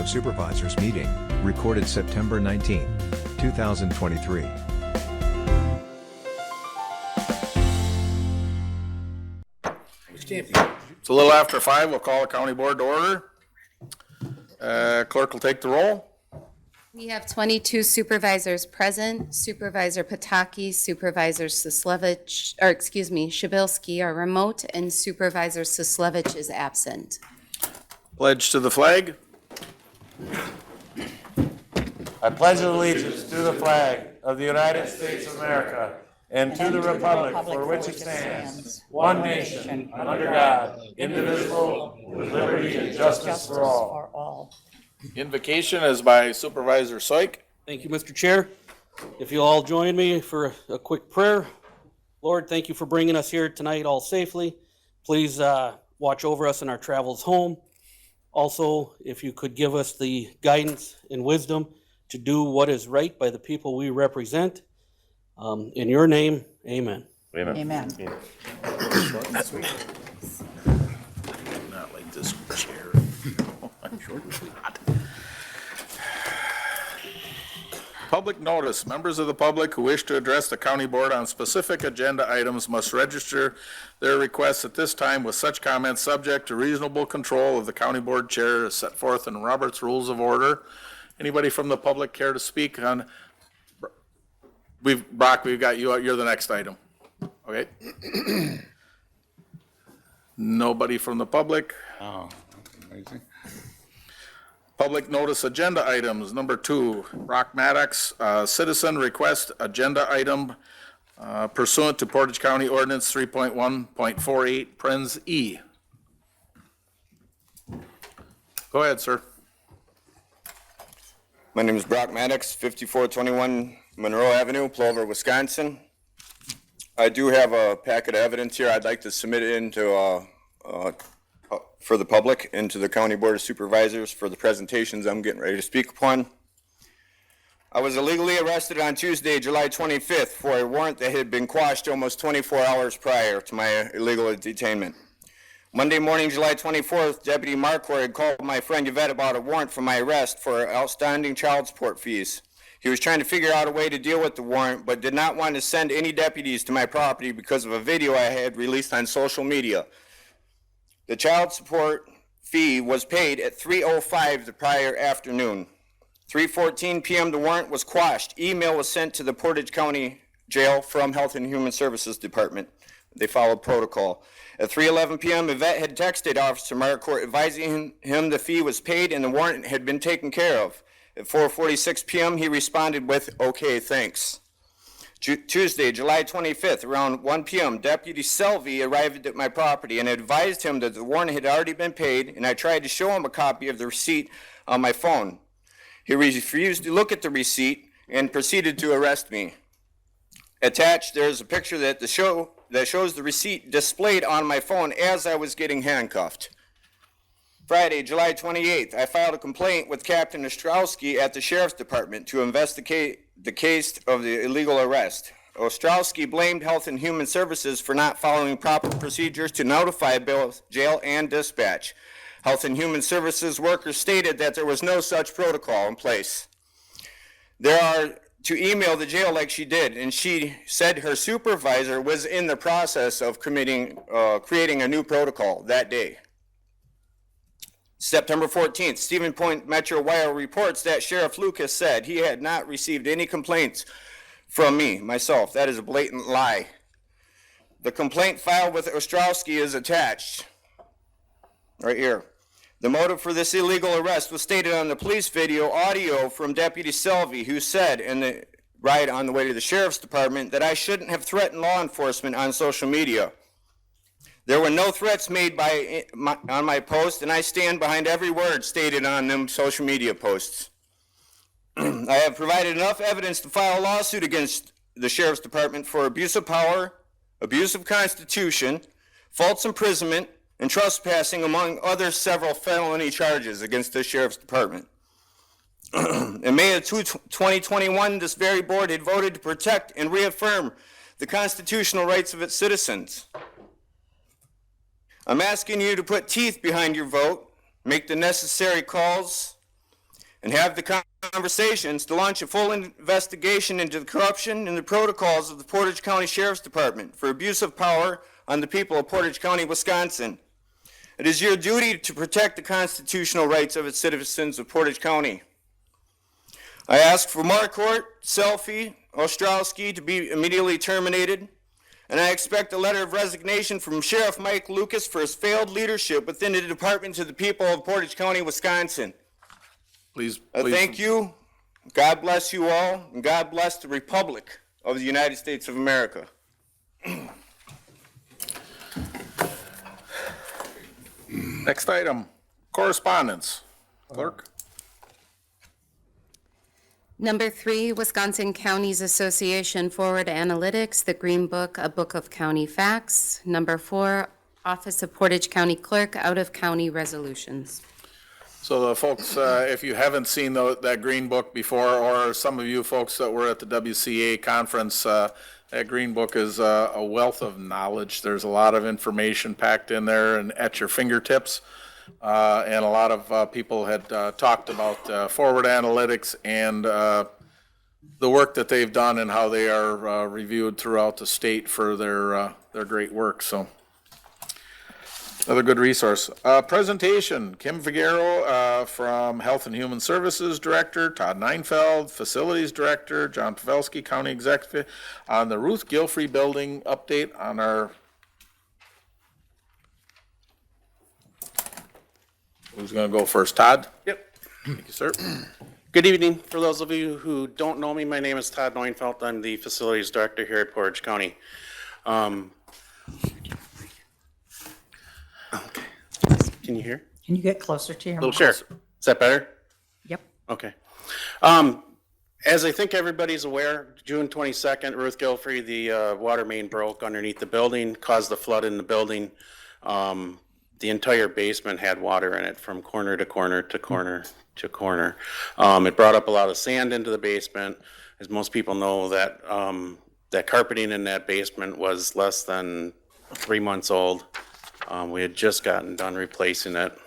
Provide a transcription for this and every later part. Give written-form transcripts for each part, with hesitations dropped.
of Supervisors meeting, recorded September 19, 2023. It's a little after 5. We'll call the county board to order. Clerk will take the roll. We have 22 supervisors present. Supervisor Pataki, Supervisor Shabilsky are remote, and Supervisor Sislevich is absent. Pledge to the flag. I pledge allegiance to the flag of the United States of America and to the republic for which it stands, one nation, under God, indivisible, with liberty and justice for all. Invocation is by Supervisor Soik. Thank you, Mr. Chair. If you all join me for a quick prayer. Lord, thank you for bringing us here tonight all safely. Please watch over us in our travels home. Also, if you could give us the guidance and wisdom to do what is right by the people we represent. In your name, amen. Amen. Not like this chair. I'm sure it's not. Public notice. Members of the public who wish to address the county board on specific agenda items must register their requests at this time with such comments subject to reasonable control of the county board chair as set forth in Robert's Rules of Order. Anybody from the public care to speak on? Brock, we've got you. You're the next item. Okay. Nobody from the public. Oh, amazing. Public notice agenda items. Number 2, Brock Maddox, citizen request agenda item pursuant to Portage County Ordinance 3.1.48, Prenz E. Go ahead, sir. My name is Brock Maddox, 5421 Monroe Avenue, Plover, Wisconsin. I do have a packet of evidence here I'd like to submit it into for the public and to the County Board of Supervisors for the presentations I'm getting ready to speak upon. I was illegally arrested on Tuesday, July 25th for a warrant that had been quashed almost 24 hours prior to my illegal detainment. Monday morning, July 24th, Deputy Marquardt had called my friend Yvette about a warrant for my arrest for outstanding child support fees. He was trying to figure out a way to deal with the warrant, but did not want to send any deputies to my property because of a video I had released on social media. The child support fee was paid at 3:05 the prior afternoon. 3:14 p.m. the warrant was quashed. Email was sent to the Portage County Jail from Health and Human Services Department. They followed protocol. At 3:11 p.m., Yvette had texted Officer Marquardt advising him the fee was paid and the warrant had been taken care of. At 4:46 p.m., he responded with, "Okay, thanks." Tuesday, July 25th, around 1 p.m., Deputy Selvey arrived at my property and advised him that the warrant had already been paid, and I tried to show him a copy of the receipt on my phone. He refused to look at the receipt and proceeded to arrest me. Attached, there is a picture that shows the receipt displayed on my phone as I was getting handcuffed. Friday, July 28th, I filed a complaint with Captain Ostrowski at the Sheriff's Department to investigate the case of the illegal arrest. Ostrowski blamed Health and Human Services for not following proper procedures to notify both jail and dispatch. Health and Human Services workers stated that there was no such protocol in place. There are to email the jail like she did, and she said her supervisor was in the process of creating a new protocol that day. September 14th, Stephen Point Metro Wire reports that Sheriff Lucas said he had not received any complaints from myself. That is a blatant lie. The complaint filed with Ostrowski is attached right here. The motive for this illegal arrest was stated on the police video audio from Deputy Selvey, who said in the ride on the way to the Sheriff's Department that I shouldn't have threatened law enforcement on social media. There were no threats made on my post, and I stand behind every word stated on them social media posts. I have provided enough evidence to file a lawsuit against the Sheriff's Department for abuse of power, abuse of Constitution, false imprisonment, and trespassing, among other several felony charges against the Sheriff's Department. In May of 2021, this very board had voted to protect and reaffirm the constitutional rights of its citizens. I'm asking you to put teeth behind your vote, make the necessary calls, and have the conversations to launch a full investigation into the corruption and the protocols of the Portage County Sheriff's Department for abuse of power on the people of Portage County, Wisconsin. It is your duty to protect the constitutional rights of its citizens of Portage County. I ask for Marquardt, Selfie, Ostrowski to be immediately terminated, and I expect a letter of resignation from Sheriff Mike Lucas for his failed leadership within the Department to the people of Portage County, Wisconsin. Please. Thank you. God bless you all, and God bless the Republic of the United States of America. Next item, correspondence. Clerk? Number 3, Wisconsin Counties Association Forward Analytics, the Green Book, a book of county facts. Number 4, Office of Portage County Clerk, out-of-county resolutions. So the folks, if you haven't seen that green book before, or some of you folks that were at the WCA conference, that green book is a wealth of knowledge. There's a lot of information packed in there and at your fingertips. And a lot of people had talked about forward analytics and the work that they've done and how they are reviewed throughout the state for their great work. So another good resource. Presentation, Kim Figueroa from Health and Human Services Director, Todd Neinfeld, Facilities Director, John Pavelski, County Executive, on the Ruth Gilfrey Building update on our. Who's going to go first? Todd? Yep. Thank you, sir. Good evening. For those of you who don't know me, my name is Todd Neufeld. I'm the Facilities Director here at Portage County. Okay. Can you hear? Can you get closer to your Little mic? Sure. Is that better? Yep. Okay. As I think everybody's aware, June 22nd, Ruth Gilfrey, the water main broke underneath the building, caused a flood in the building. The entire basement had water in it from corner to corner to corner to corner. It brought up a lot of sand into the basement. As most people know, that that carpeting in that basement was less than 3 months old. We had just gotten done replacing it.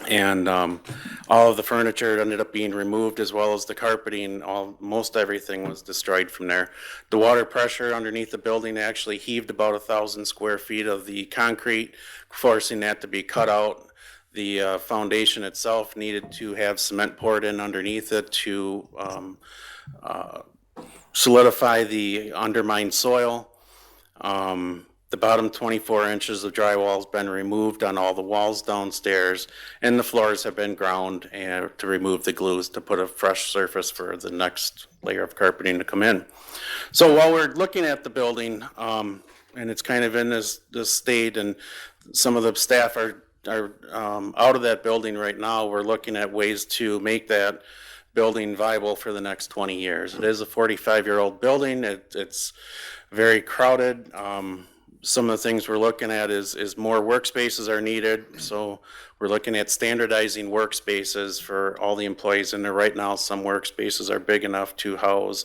And all of the furniture ended up being removed, as well as the carpeting. Most everything was destroyed from there. The water pressure underneath the building actually heaved about 1,000 square feet of the concrete, forcing that to be cut out. The foundation itself needed to have cement poured in underneath it to solidify the undermined soil. The bottom 24 inches of drywall has been removed on all the walls downstairs, and the floors have been ground to remove the glues to put a fresh surface for the next layer of carpeting to come in. So while we're looking at the building, and it's kind of in this state, and some of the staff are out of that building right now, we're looking at ways to make that building viable for the next 20 years. It is a 45-year-old building. It's very crowded. Some of the things we're looking at is more workspaces are needed. So we're looking at standardizing workspaces for all the employees in there. Right now, some workspaces are big enough to house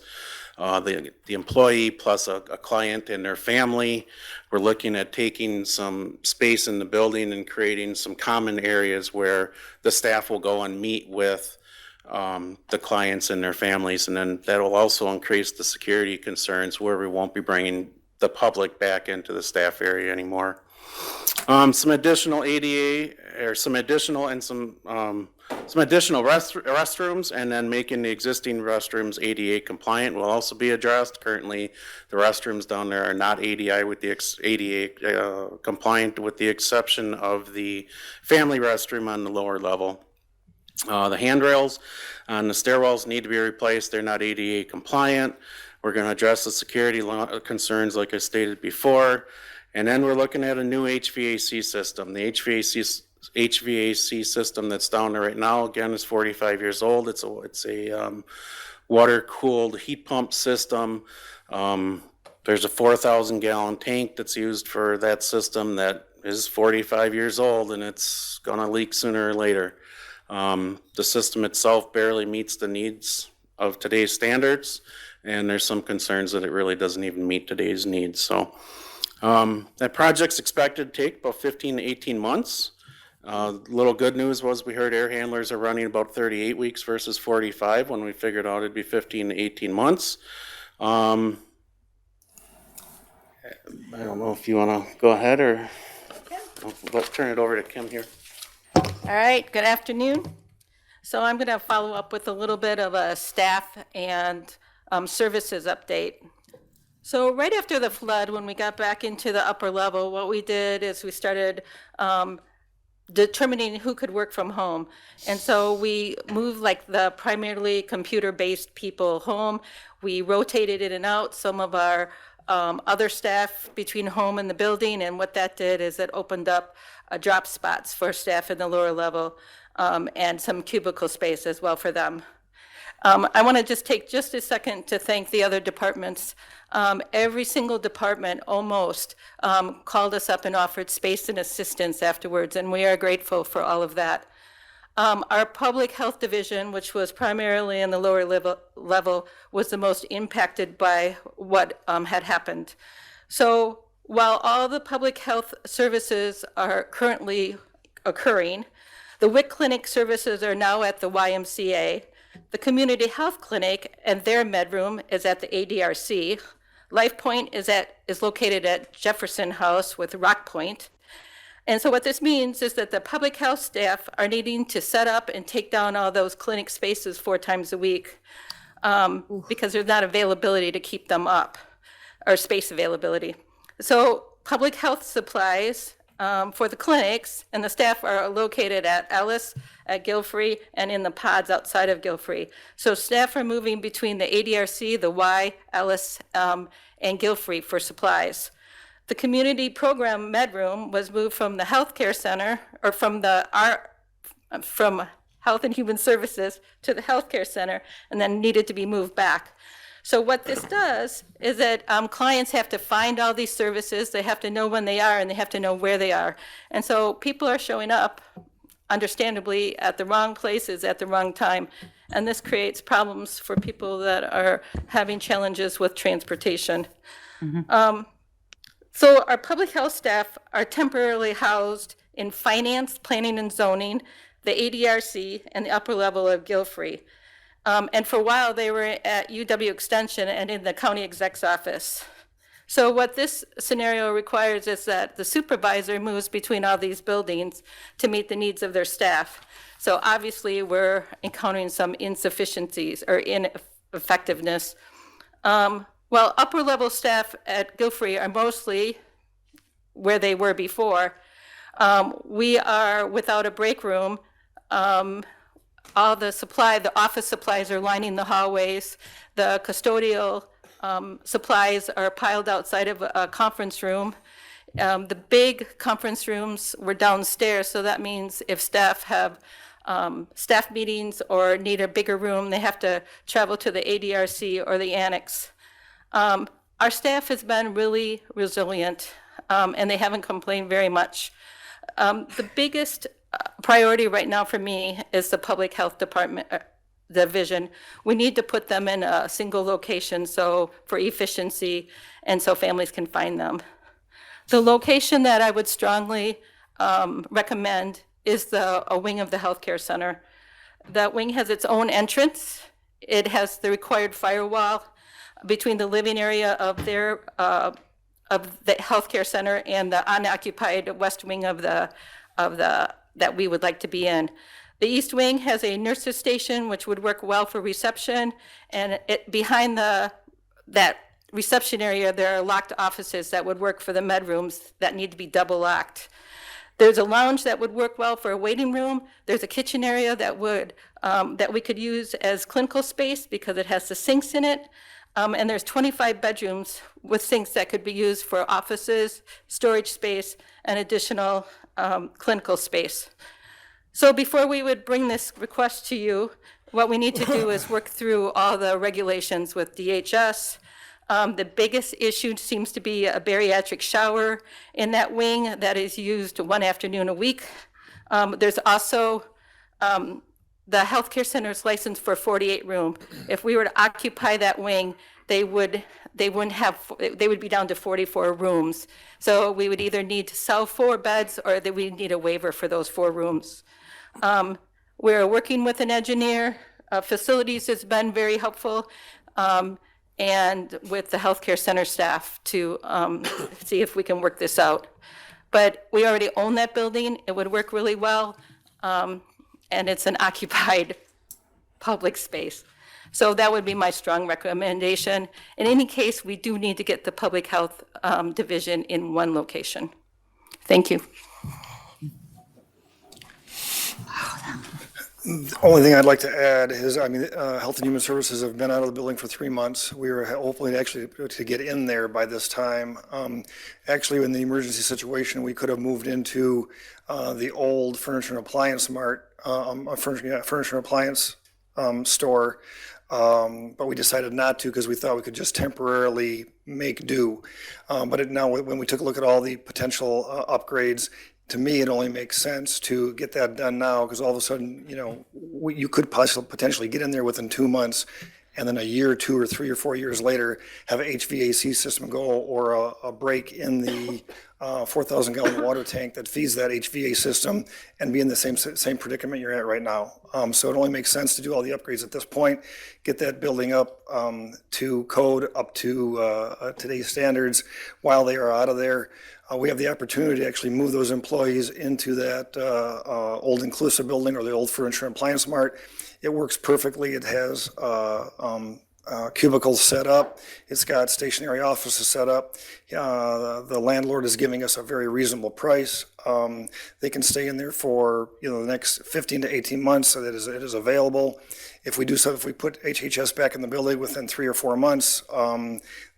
the employee plus a client and their family. We're looking at taking some space in the building and creating some common areas where the staff will go and meet with the clients and their families. And then that will also increase the security concerns where we won't be bringing the public back into the staff area anymore. Some additional ADA, or some additional restrooms, and then making the existing restrooms ADA compliant will also be addressed. Currently, the restrooms down there are not ADA compliant, with the exception of the family restroom on the lower level. The handrails on the stairwells need to be replaced. They're not ADA compliant. We're going to address the security concerns like I stated before. And then we're looking at a new HVAC system. The HVAC system that's down there right now, again, is 45 years old. It's a water-cooled heat pump system. There's a 4,000-gallon tank that's used for that system that is 45 years old, and it's going to leak sooner or later. The system itself barely meets the needs of today's standards, and there's some concerns that it really doesn't even meet today's needs. So that project's expected to take about 15 to 18 months, Little good news was we heard air handlers are running about 38 weeks versus 45 when we figured out it'd be 15 to 18 months. I don't know if you want to go ahead or let's turn it over to Kim here. All right, good afternoon. So I'm going to follow up with a little bit of a staff and services update. So right after the flood, when we got back into the upper level, what we did is we started determining who could work from home. And so we moved like the primarily computer-based people home. We rotated in and out some of our other staff between home and the building. And what that did is it opened up drop spots for staff in the lower level and some cubicle space as well for them. I want to just take just a second to thank the other departments. Every single department almost called us up and offered space and assistance afterwards, and we are grateful for all of that. Our public health division, which was primarily in the lower level, was the most impacted by what had happened. So while all the public health services are currently occurring, the WIC clinic services are now at the YMCA. The community health clinic and their med room is at the ADRC. LifePoint is located at Jefferson House with Rock Point. And so what this means is that the public health staff are needing to set up and take down all those clinic spaces 4 times a week because there's not availability to keep them up, or space availability. So public health supplies for the clinics and the staff are located at Ellis, at Guilfrey, and in the pods outside of Guilfrey. So staff are moving between the ADRC, the Y, Ellis, and Guilfrey for supplies. The community program med room was moved from the healthcare center, or from Health and Human Services to the healthcare center, and then needed to be moved back. So what this does is that clients have to find all these services, they have to know when they are, and they have to know where they are. And so people are showing up, understandably, at the wrong places at the wrong time. And this creates problems for people that are having challenges with transportation. So our public health staff are temporarily housed in finance, planning and zoning, the ADRC, and the upper level of Guilfrey. And for a while, they were at UW Extension and in the county exec's office. So what this scenario requires is that the supervisor moves between all these buildings to meet the needs of their staff. So obviously, we're encountering some insufficiencies or ineffectiveness. While upper level staff at Guilfrey are mostly where they were before, we are without a break room. All the office supplies are lining the hallways. The custodial supplies are piled outside of a conference room. The big conference rooms were downstairs, so that means if staff have staff meetings or need a bigger room, they have to travel to the ADRC or the annex. Our staff has been really resilient, and they haven't complained very much. The biggest priority right now for me is the public health department division. We need to put them in a single location for efficiency and so families can find them. The location that I would strongly recommend is a wing of the healthcare center. That wing has its own entrance. It has the required firewall between the living area of the healthcare center and the unoccupied west wing of the that we would like to be in. The east wing has a nurses station, which would work well for reception, and behind that reception area, there are locked offices that would work for the med rooms that need to be double locked. There's a lounge that would work well for a waiting room. There's a kitchen area that we could use as clinical space because it has the sinks in it. And there's 25 bedrooms with sinks that could be used for offices, storage space, and additional clinical space. So before we would bring this request to you, what we need to do is work through all the regulations with DHS. The biggest issue seems to be a bariatric shower in that wing that is used 1 afternoon a week. There's also the healthcare center is licensed for 48 room. If we were to occupy that wing, they would be down to 44 rooms. So we would either need to sell 4 beds or that we need a waiver for those 4 rooms. We're working with an engineer. Facilities has been very helpful, and with the healthcare center staff to see if we can work this out. But we already own that building. It would work really well, and it's an occupied public space. So that would be my strong recommendation. In any case, we do need to get the public health division in one location. Thank you. The only thing I'd like to add is, Health and Human Services have been out of the building for 3 months. We were hoping actually to get in there by this time. Actually, in the emergency situation, we could have moved into the old Furniture and Appliance Mart, Furniture and Appliance store, but we decided not to because we thought we could just temporarily make do. But now, when we took a look at all the potential upgrades, to me, it only makes sense to get that done now, because all of a sudden, you could potentially get in there within 2 months, and then a year, 2 or 3 or 4 years later, have an HVAC system go, or a break in the 4,000 gallon water tank that feeds that HVAC system, and be in the same predicament you're at right now. So it only makes sense to do all the upgrades at this point, get that building up to code, up to today's standards while they are out of there. We have the opportunity to actually move those employees into that old Inclusive building or the old Furniture and Appliance Mart. It works perfectly. It has cubicles set up. It's got stationary offices set up. The landlord is giving us a very reasonable price. They can stay in there for the next 15 to 18 months, so that it is available. If we put HHS back in the building within 3 or 4 months,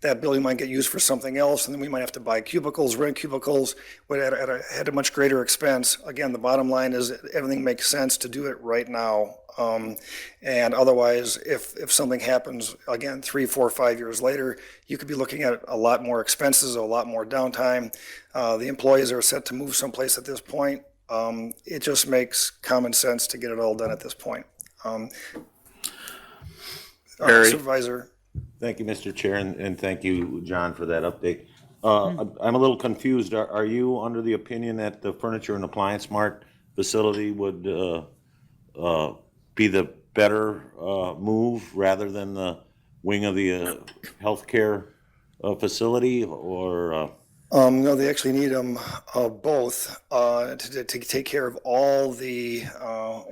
that building might get used for something else, and then we might have to buy cubicles, rent cubicles, but at a much greater expense. Again, the bottom line is everything makes sense to do it right now. And otherwise, if something happens, again, 3, 4, 5 years later, you could be looking at a lot more expenses, a lot more downtime. The employees are set to move someplace at this point. It just makes common sense to get it all done at this point. Supervisor. Thank you, Mr. Chair, and thank you, John, for that update. I'm a little confused. Are you under the opinion that the Furniture and Appliance Mart facility would be the better move rather than the wing of the healthcare facility, or? No, they actually need them both to take care of all the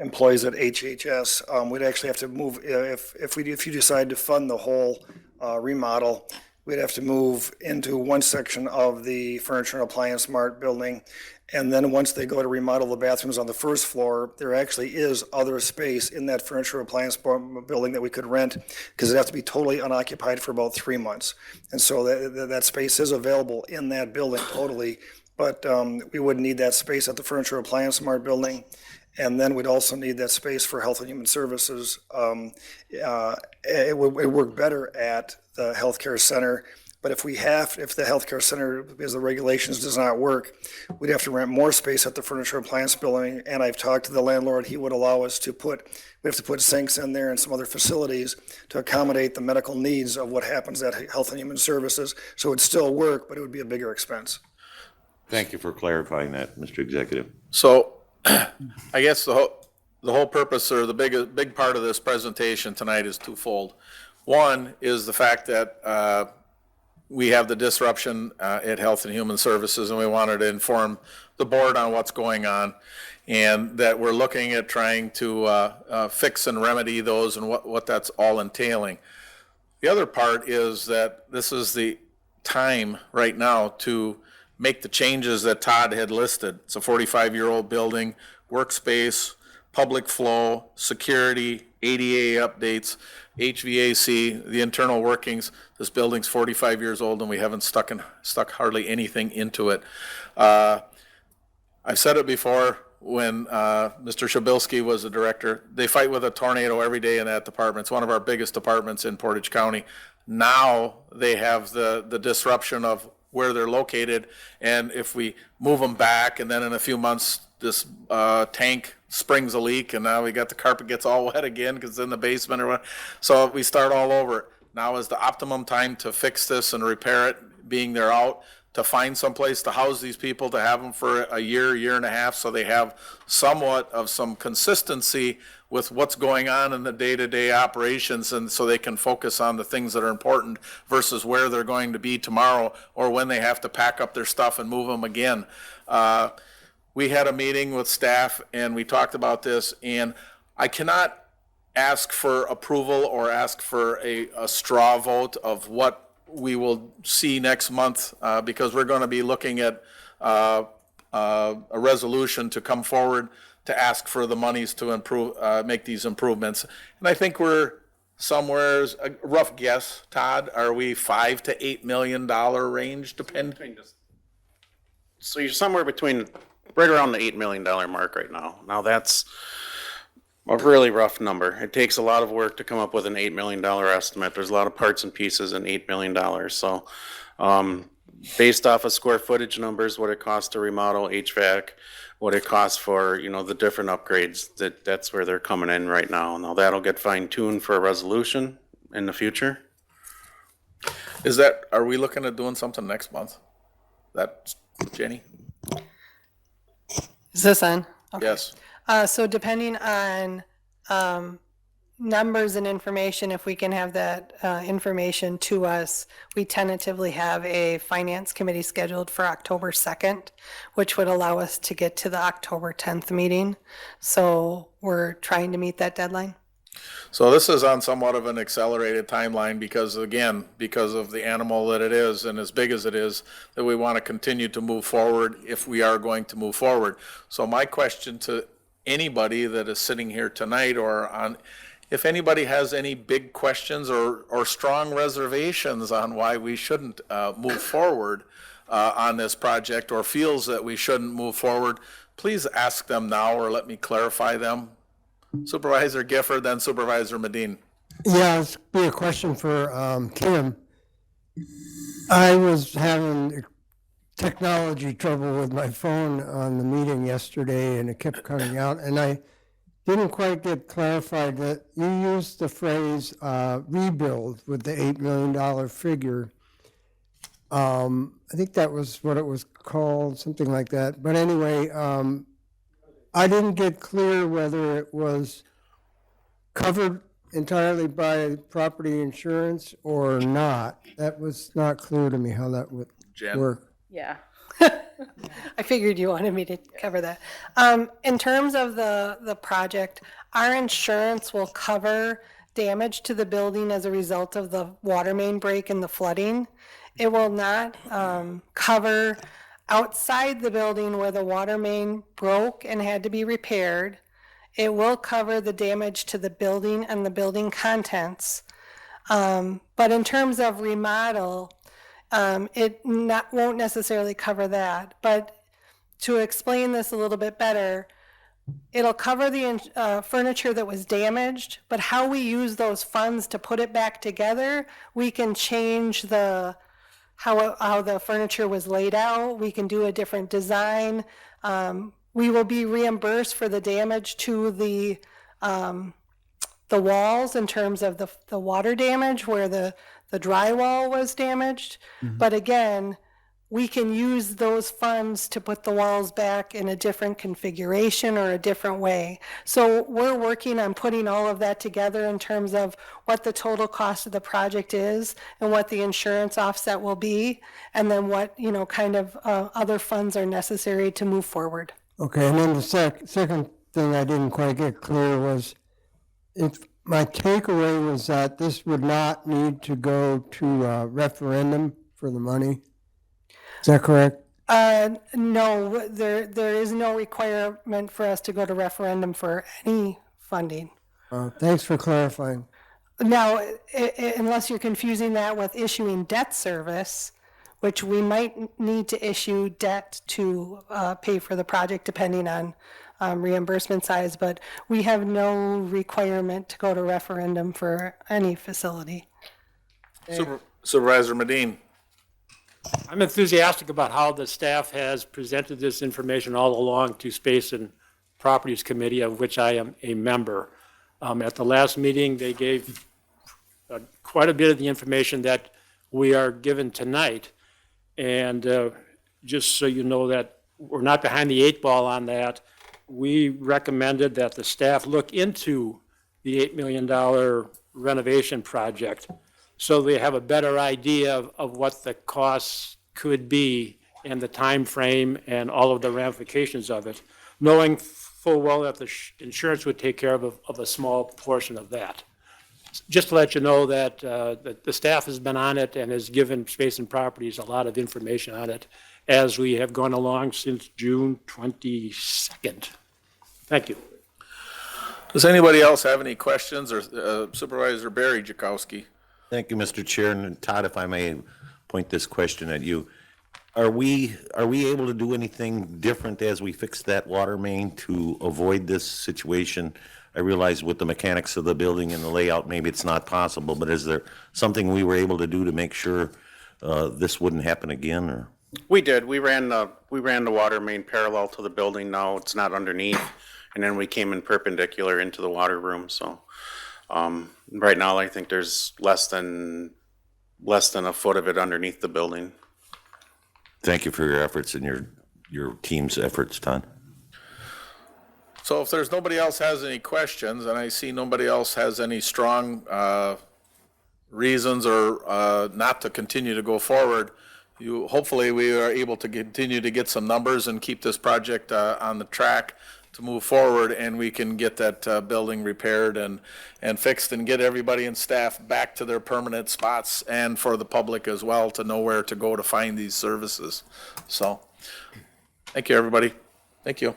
employees at HHS. We'd actually have to move, if you decide to fund the whole remodel, we'd have to move into one section of the Furniture and Appliance Mart building. And then once they go to remodel the bathrooms on the first floor, there actually is other space in that Furniture and Appliance building that we could rent, because it'd have to be totally unoccupied for about 3 months. And so that space is available in that building totally, but we would need that space at the Furniture and Appliance Mart building. And then we'd also need that space for Health and Human Services. It would work better at the healthcare center. But if the healthcare center, because the regulations does not work, we'd have to rent more space at the Furniture and Appliance building. And I've talked to the landlord, he would allow us we have to put sinks in there and some other facilities to accommodate the medical needs of what happens at Health and Human Services. So it'd still work, but it would be a bigger expense. Thank you for clarifying that, Mr. Executive. So I guess the whole purpose, or the big part of this presentation tonight, is twofold. One is the fact that we have the disruption at Health and Human Services, and we wanted to inform the board on what's going on, and that we're looking at trying to fix and remedy those and what that's all entailing. The other part is that this is the time right now to make the changes that Todd had listed. It's a 45-year-old building, workspace, public flow, security, ADA updates, HVAC, the internal workings. This building's 45 years old and we haven't stuck hardly anything into it. I've said it before, when Mr. Shabilsky was the director, they fight with a tornado every day in that department. It's one of our biggest departments in Portage County. Now they have the disruption of where they're located, and if we move them back, and then in a few months, this tank springs a leak, and now we got the carpet gets all wet again because it's in the basement or what, so we start all over. Now is the optimum time to fix this and repair it, being they're out, to find someplace to house these people, to have them for a year, year and a half, so they have somewhat of some consistency with what's going on in the day-to-day operations, and so they can focus on the things that are important versus where they're going to be tomorrow or when they have to pack up their stuff and move them again. We had a meeting with staff and we talked about this, and I cannot ask for approval or ask for a straw vote of what we will see next month, because we're going to be looking at a resolution to come forward to ask for the monies to improve, make these improvements. And I think we're somewhere, a rough guess, Todd, are we $5 to $8 million range, depending? So you're somewhere between, right around the $8 million mark right now. Now that's a really rough number. It takes a lot of work to come up with an $8 million estimate. There's a lot of parts and pieces in $8 million. So based off of square footage numbers, what it costs to remodel HVAC, what it costs for, you know, the different upgrades, that's where they're coming in right now. Now that'll get fine tuned for a resolution in the future. Is that, are we looking at doing something next month? That, Jenny? Is this on? Okay. Yes. So depending on numbers and information, if we can have that information to us, we tentatively have a finance committee scheduled for October 2nd, which would allow us to get to the October 10th meeting. So we're trying to meet that deadline. So this is on somewhat of an accelerated timeline because, again, because of the animal that it is and as big as it is, that we want to continue to move forward if we are going to move forward. So my question to anybody that is sitting here tonight or on, if anybody has any big questions or strong reservations on why we shouldn't move forward on this project or feels that we shouldn't move forward, please ask them now or let me clarify them. Supervisor Gifford, then Supervisor Medine. Yeah, it's be a question for Kim. I was having technology trouble with my phone on the meeting yesterday, and it kept cutting out, and I didn't quite get clarified that you used the phrase rebuild with the $8 million figure. I think that was what it was called, something like that. But anyway, I didn't get clear whether it was covered entirely by property insurance or not. That was not clear to me how that would work. Yeah. I figured you wanted me to cover that. In terms of the project, our insurance will cover damage to the building as a result of the water main break and the flooding. It will not cover outside the building where the water main broke and had to be repaired. It will cover the damage to the building and the building contents. But in terms of remodel, it won't necessarily cover that. But to explain this a little bit better, it'll cover the furniture that was damaged, but how we use those funds to put it back together, we can change how the furniture was laid out. We can do a different design. We will be reimbursed for the damage to the walls in terms of the water damage where the drywall was damaged. Mm-hmm. But again, we can use those funds to put the walls back in a different configuration or a different way. So we're working on putting all of that together in terms of what the total cost of the project is and what the insurance offset will be, and then what, kind of other funds are necessary to move forward. Okay, and then the second thing I didn't quite get clear was, if my takeaway was that this would not need to go to a referendum for the money. Is that correct? No, there is no requirement for us to go to referendum for any funding. Thanks for clarifying. Now, unless you're confusing that with issuing debt service, which we might need to issue debt to pay for the project depending on reimbursement size, but we have no requirement to go to referendum for any facility. Supervisor Medine. I'm enthusiastic about how the staff has presented this information all along to Space and Properties Committee, of which I am a member. At the last meeting, they gave quite a bit of the information that we are given tonight. And just so you know that we're not behind the 8 ball on that, we recommended that the staff look into the $8 million renovation project so they have a better idea of what the costs could be and the time frame and all of the ramifications of it, knowing full well that the insurance would take care of a small portion of that. Just to let you know that the staff has been on it and has given Space and Properties a lot of information on it as we have gone along since June 22nd. Thank you. Does anybody else have any questions, or Supervisor Barry Jakowski? Thank you, Mr. Chair. And Todd, if I may point this question at you. Are we able to do anything different as we fix that water main to avoid this situation? I realize with the mechanics of the building and the layout, maybe it's not possible, but is there something we were able to do to make sure this wouldn't happen again, or? We did. We ran the water main parallel to the building. Now it's not underneath. And then we came in perpendicular into the water room. So right now I think there's less than a foot of it underneath the building. Thank you for your efforts and your team's efforts, Todd. So if there's nobody else has any questions, and I see nobody else has any strong reasons or not to continue to go forward, hopefully we are able to continue to get some numbers and keep this project on the track to move forward, and we can get that building repaired and fixed and get everybody and staff back to their permanent spots, and for the public as well to know where to go to find these services. So, thank you, everybody. Thank you.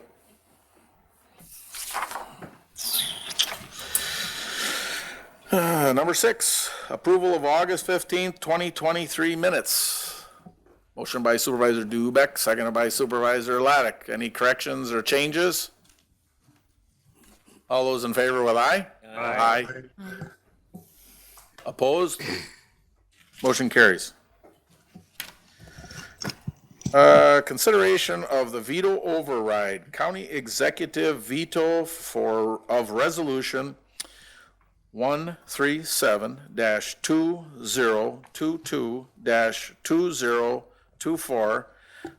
Number 6, approval of August 15th, 2023 minutes. Motion by Supervisor Dubek, seconded by Supervisor Laddick. Any corrections or changes? All those in favor with aye? Aye. Opposed? Motion carries. Consideration of the veto override, county executive veto of resolution 137-2022-2024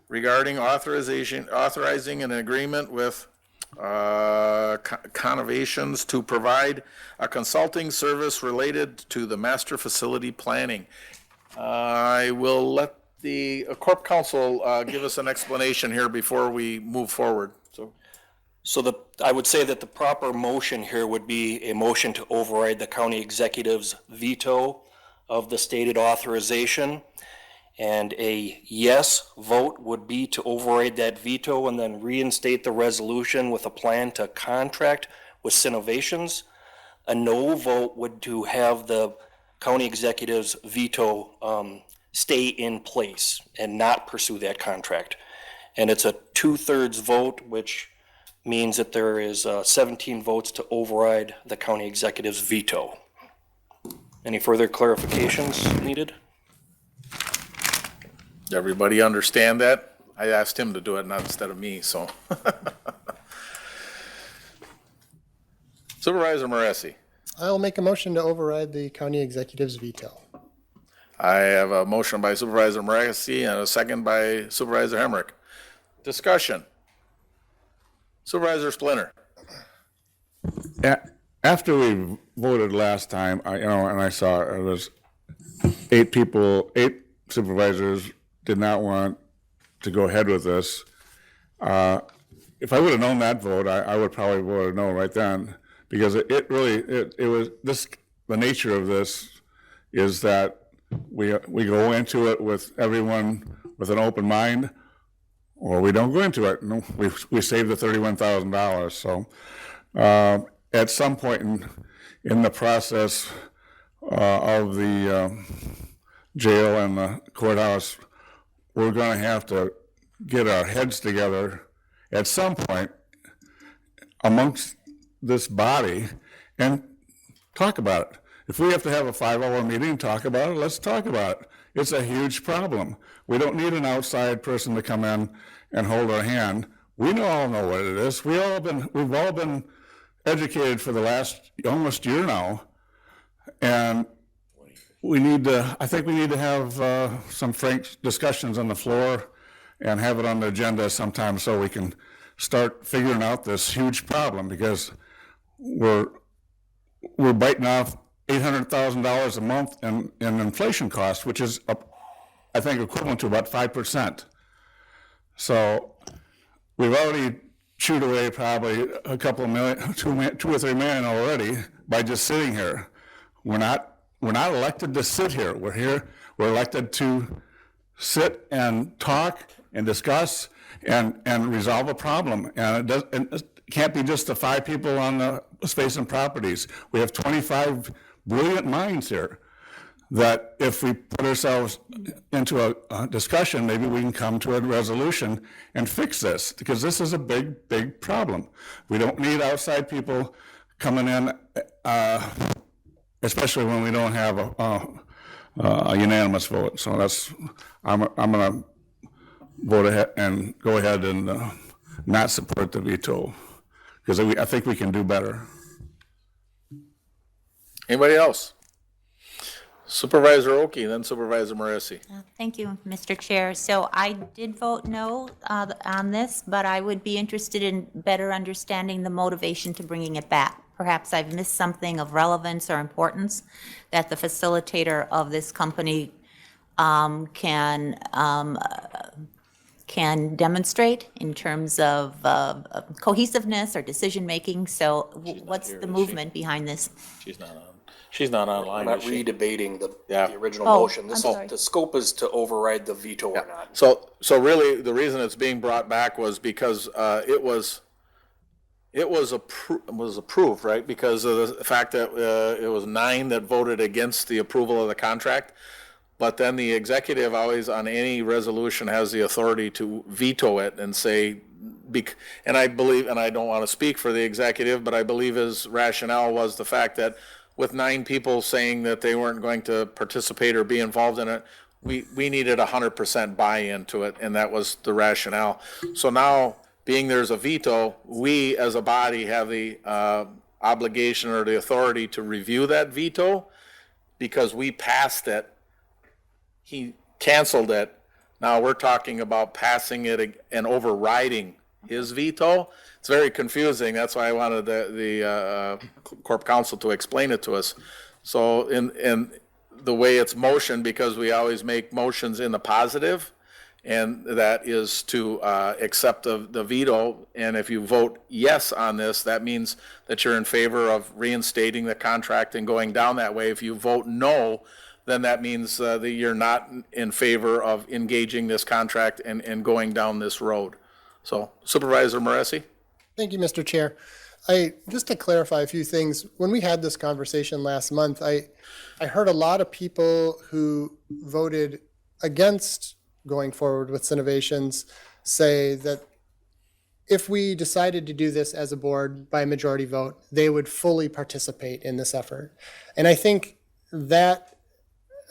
regarding authorizing an agreement with Connovations to provide a consulting service related to the master facility planning. I will let the Corp Counsel give us an explanation here before we move forward. So I would say that the proper motion here would be a motion to override the county executive's veto of the stated authorization. And a yes vote would be to override that veto and then reinstate the resolution with a plan to contract with Cinnovations. A no vote would to have the county executive's veto stay in place and not pursue that contract. And it's a 2/3 vote, which means that there is 17 votes to override the county executive's veto. Any further clarifications needed? Everybody understand that? I asked him to do it, not instead of me, so. Supervisor Moresi. I'll make a motion to override the county executive's veto. I have a motion by Supervisor Moresi and a second by Supervisor Hemrick. Discussion. Supervisor Splinter. After we voted last time, and I saw it was 8 supervisors did not want to go ahead with this. If I would have known that vote, I would probably vote no right then, because it was this, the nature of this is that we go into it with everyone with an open mind, or we don't go into it. No, we save the $31,000. So at some point in the process of the jail and the courthouse, we're going to have to get our heads together at some point amongst this body and talk about it. If we have to have a 5-hour meeting and talk about it, let's talk about it. It's a huge problem. We don't need an outside person to come in and hold our hand. We all know what it is. We've all been educated for the last almost year now. And I think we need to have some frank discussions on the floor and have it on the agenda sometime so we can start figuring out this huge problem, because we're biting off $800,000 a month in inflation costs, which is, I think, equivalent to about 5%. So we've already chewed away probably a couple of million, $2 or $3 million already by just sitting here. We're not elected to sit here. We're elected to sit and talk and discuss and resolve a problem. And it can't be just the 5 people on the Space and Properties. We have 25 brilliant minds here that if we put ourselves into a discussion, maybe we can come to a resolution and fix this, because this is a big, big problem. We don't need outside people coming in, especially when we don't have a unanimous vote. So I'm going to vote ahead and go ahead and not support the veto, because I think we can do better. Anybody else? Supervisor Oki, then Supervisor Morrissey. Thank you, Mr. Chair. So I did vote no on this, but I would be interested in better understanding the motivation to bringing it back. Perhaps I've missed something of relevance or importance that the facilitator of this company can demonstrate in terms of cohesiveness or decision-making. So what's the movement behind this? She's not online. We're not redebating the original motion. I'm sorry. The scope is to override the veto or not. So really, the reason it's being brought back was because it was approved, right? Because of the fact that it was 9 that voted against the approval of the contract. But then the executive always, on any resolution, has the authority to veto it and say, and I believe, and I don't want to speak for the executive, but I believe his rationale was the fact that with 9 people saying that they weren't going to participate or be involved in it, we needed 100% buy-in to it, and that was the rationale. So now, being there's a veto, we as a body have the obligation or the authority to review that veto, because we passed it. He canceled it. Now we're talking about passing it and overriding his veto. It's very confusing. That's why I wanted the Corp Counsel to explain it to us. So in the way it's motioned, because we always make motions in the positive, and that is to accept the veto. And if you vote yes on this, that means that you're in favor of reinstating the contract and going down that way. If you vote no, then that means that you're not in favor of engaging this contract and going down this road. So Supervisor Morrissey? Thank you, Mr. Chair. Just to clarify a few things, when we had this conversation last month, I heard a lot of people who voted against going forward with Cinnovations say that if we decided to do this as a board by a majority vote, they would fully participate in this effort. And I think that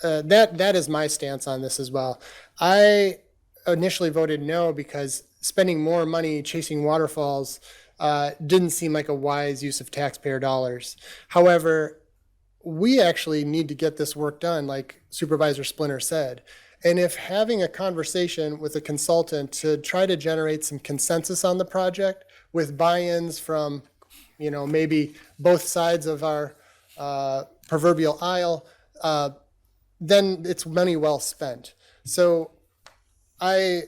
is my stance on this as well. I initially voted no because spending more money chasing waterfalls didn't seem like a wise use of taxpayer dollars. However, we actually need to get this work done, like Supervisor Splinter said. And if having a conversation with a consultant to try to generate some consensus on the project with buy-ins from, maybe both sides of our proverbial aisle, then it's money well spent. So I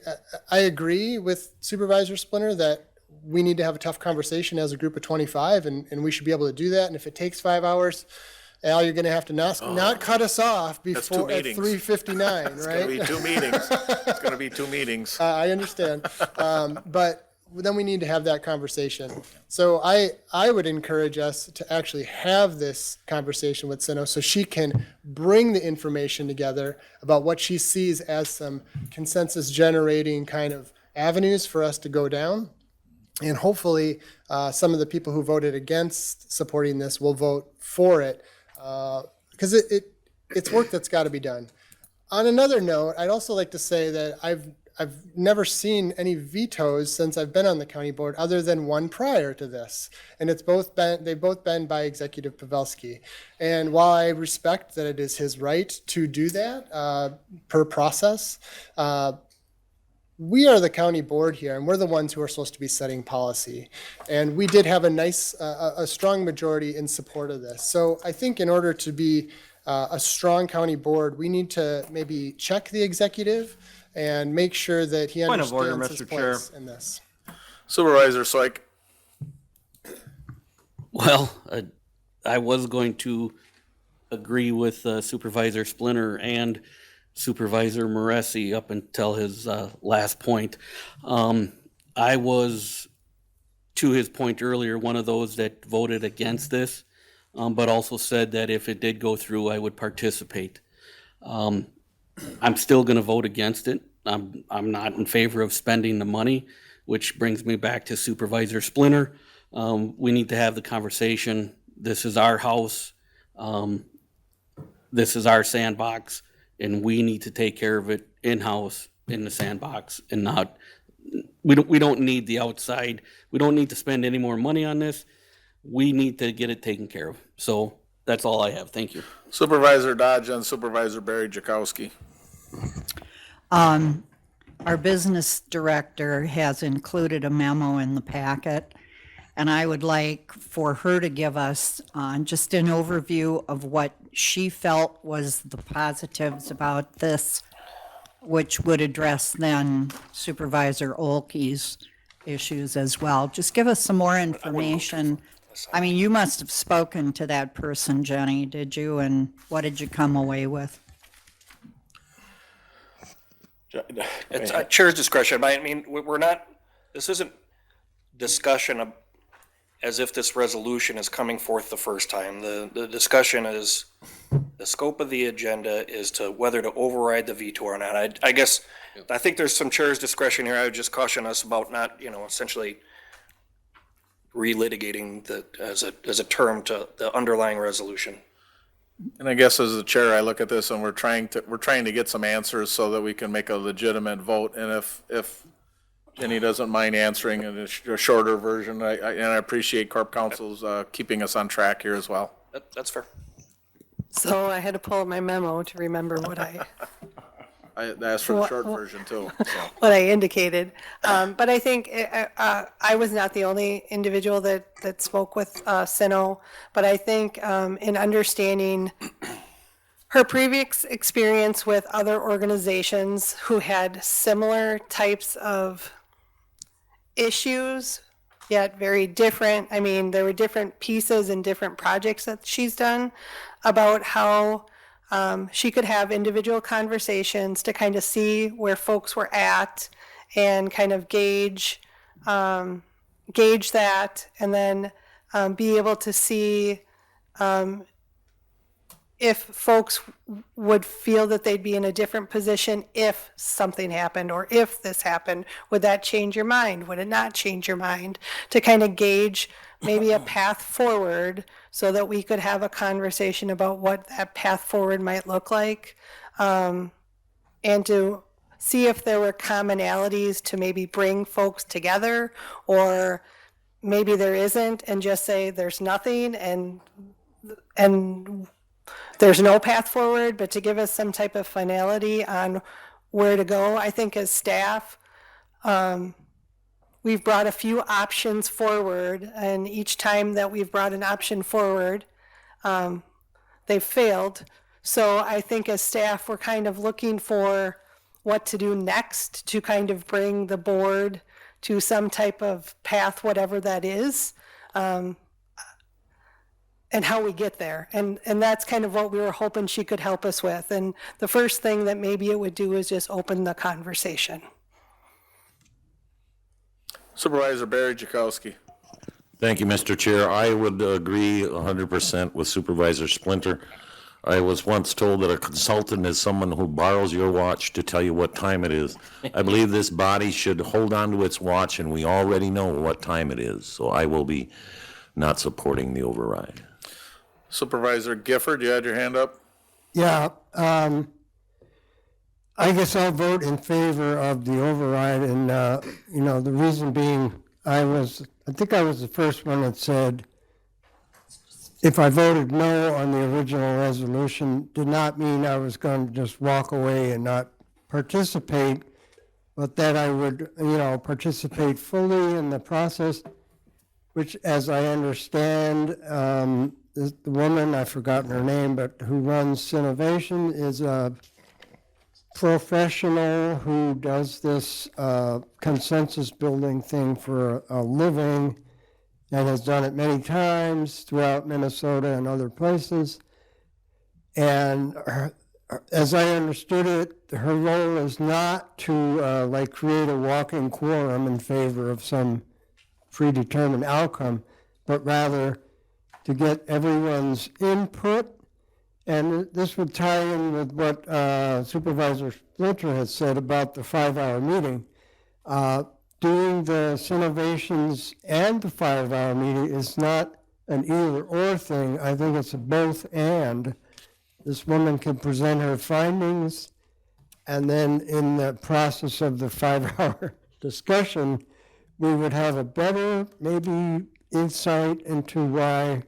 agree with Supervisor Splinter that we need to have a tough conversation as a group of 25, and we should be able to do that. And if it takes 5 hours, Al, you're going to have to not cut us off before at 3:59, right? It's going to be 2 meetings. It's going to be 2 meetings. I understand. But then we need to have that conversation. So I would encourage us to actually have this conversation with Cinno so she can bring the information together about what she sees as some consensus generating kind of avenues for us to go down. And hopefully some of the people who voted against supporting this will vote for it, because it's work that's got to be done. On another note, I'd also like to say that I've never seen any vetoes since I've been on the county board, other than one prior to this, and they've both been by Executive Pavelski. And while I respect that it is his right to do that per process, we are the county board here, and we're the ones who are supposed to be setting policy. And we did have a strong majority in support of this. So I think in order to be a strong county board, we need to maybe check the executive and make sure that he Point of order, understands his Mr. Chair. place in this. Supervisor Soik. Well, I was going to agree with Supervisor Splinter and Supervisor Moresi up until his last point. I was, to his point earlier, one of those that voted against this, but also said that if it did go through, I would participate. I'm still going to vote against it. I'm not in favor of spending the money, which brings me back to Supervisor Splinter. We need to have the conversation. This is our house. This is our sandbox, and we need to take care of it in-house in the sandbox and not, we don't need the outside. We don't need to spend any more money on this. We need to get it taken care of. So that's all I have. Thank you. Supervisor Dodge and Supervisor Barry Jakowski. Our business director has included a memo in the packet, and I would like for her to give us just an overview of what she felt was the positives about this, which would address then Supervisor Olkey's issues as well. Just give us some more information. I mean, you must have spoken to that person, Jenny, did you? And what did you come away with? It's chair's discretion. I mean, we're not, this isn't discussion of, as if this resolution is coming forth the first time. The discussion is, the scope of the agenda is to whether to override the veto or not. I guess, I think there's some chair's discretion here. I would just caution us about not, essentially relitigating as a term to the underlying resolution. And I guess as the chair, I look at this and we're trying to get some answers so that we can make a legitimate vote. And if Jenny doesn't mind answering in a shorter version, I appreciate Corp Council's keeping us on track here as well. That's fair. So I had to pull up my memo to remember what I asked for the short version too. So. what I indicated. But I think I was not the only individual that spoke with Sino, but I think in understanding her previous experience with other organizations who had similar types of issues, yet very different. I mean, there were different pieces and different projects that she's done about how she could have individual conversations to kind of see where folks were at and kind of gauge that, and then be able to see if folks would feel that they'd be in a different position if something happened, or if this happened, would that change your mind? Would it not change your mind? To kind of gauge maybe a path forward so that we could have a conversation about what that path forward might look like, and to see if there were commonalities to maybe bring folks together, or maybe there isn't, and just say there's nothing and there's no path forward, but to give us some type of finality on where to go. I think as staff, we've brought a few options forward, and each time that we've brought an option forward, they've failed. So I think as staff, we're kind of looking for what to do next to kind of bring the board to some type of path, whatever that is, and how we get there. And that's kind of what we were hoping she could help us with. And the first thing that maybe it would do is just open the conversation. Supervisor Barry Jakowski. Thank you, Mr. Chair. I would agree 100% with Supervisor Splinter. I was once told that a consultant is someone who borrows your watch to tell you what time it is. I believe this body should hold on to its watch, and we already know what time it is. So I will be not supporting the override. Supervisor Gifford, you had your hand up? Yeah, I guess I'll vote in favor of the override, and, the reason being, I think I was the first one that said, if I voted no on the original resolution, did not mean I was going to just walk away and not participate, but that I would, participate fully in the process, which, as I understand, the woman, I've forgotten her name, but who runs Sinovation is a professional who does this consensus building thing for a living and has done it many times throughout Minnesota and other places. And as I understood it, her role is not to create a walking quorum in favor of some predetermined outcome, but rather to get everyone's input. And this would tie in with what Supervisor Splinter has said about the 5-hour meeting. Doing the Sinovations and the 5-hour meeting is not an either-or thing. I think it's a both and. This woman can present her findings, and then in the process of the 5-hour discussion, we would have a better, maybe, insight into why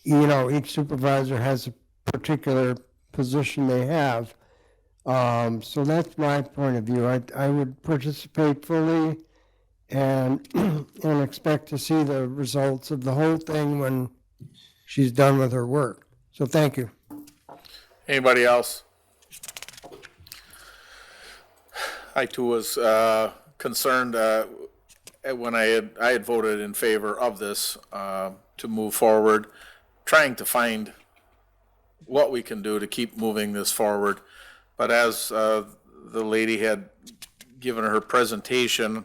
each supervisor has a particular position they have. So that's my point of view. I would participate fully and expect to see the results of the whole thing when she's done with her work. So thank you. Anybody else? I too was concerned when I had voted in favor of this to move forward, trying to find what we can do to keep moving this forward. But as the lady had given her presentation,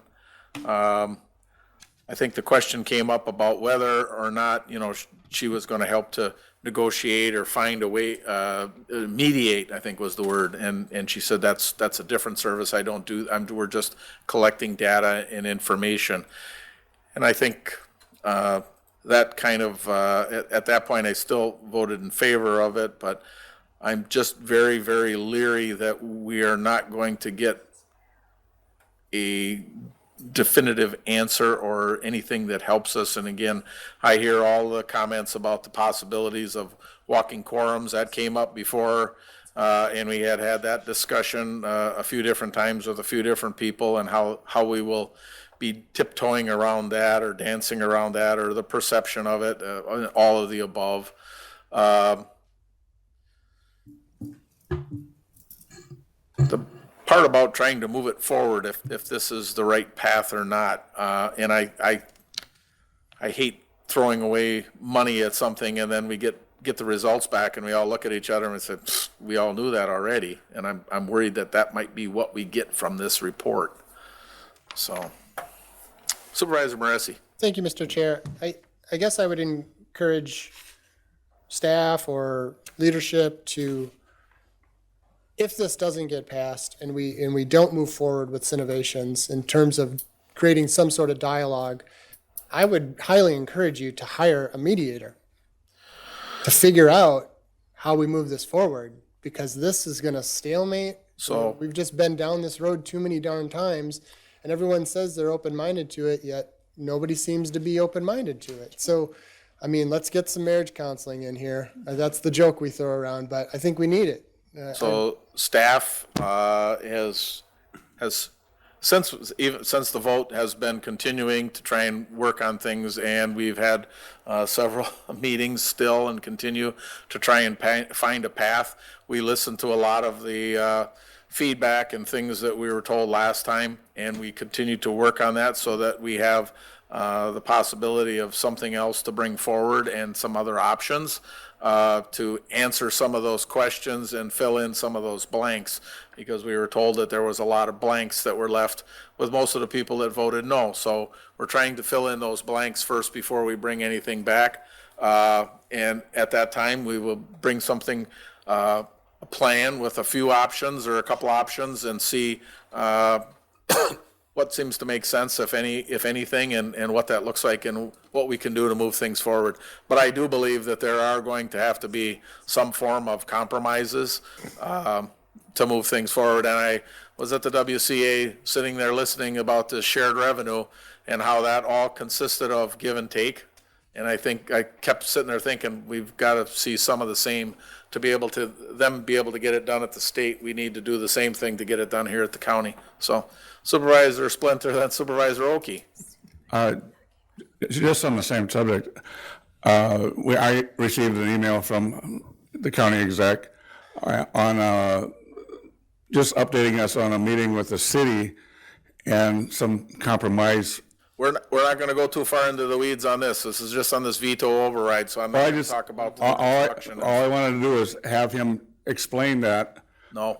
I think the question came up about whether or not, she was going to help to negotiate or find a way, mediate, I think was the word. And she said, that's a different service. We're just collecting data and information. And I think that kind of, at that point, I still voted in favor of it, but I'm just very, very leery that we are not going to get a definitive answer or anything that helps us. And again, I hear all the comments about the possibilities of walking quorums. That came up before, and we had that discussion a few different times with a few different people, and how we will be tiptoeing around that or dancing around that, or the perception of it, all of the above. The part about trying to move it forward, if this is the right path or not, and I hate throwing away money at something and then we get the results back and we all look at each other and say, we all knew that already, and I'm worried that might be what we get from this report. So, Supervisor Moresi. Thank you, Mr. Chair. I guess I would encourage staff or leadership to, if this doesn't get passed and we don't move forward with Sinovations in terms of creating some sort of dialogue, I would highly encourage you to hire a mediator to figure out how we move this forward, because this is going to stalemate. So we've just been down this road too many darn times, and everyone says they're open-minded to it, yet nobody seems to be open-minded to it. So, I mean, let's get some marriage counseling in here. That's the joke we throw around, but I think we need it. So staff has since the vote has been continuing to try and work on things, and we've had several meetings still and continue to try and find a path. We listened to a lot of the feedback and things that we were told last time, and we continue to work on that so that we have the possibility of something else to bring forward and some other options to answer some of those questions and fill in some of those blanks, because we were told that there was a lot of blanks that were left with most of the people that voted no. So we're trying to fill in those blanks first before we bring anything back. And at that time, we will bring something, a plan with a few options or a couple options, and see what seems to make sense, if anything, and what that looks like and what we can do to move things forward. But I do believe that there are going to have to be some form of compromises. to move things forward. And I was at the WCA sitting there listening about the shared revenue and how that all consisted of give and take. And I think I kept sitting there thinking, we've got to see some of the same to be able to, them be able to get it done at the state. We need to do the same thing to get it done here at the county. So Supervisor Splinter, then Supervisor Oki. Just on the same subject, I received an email from the county exec on just updating us on a meeting with the city and some compromise. We're not going to go too far into the weeds on this. This is just on this veto override, so I'm not going to talk about the construction. All I wanted to do is have him explain that. No.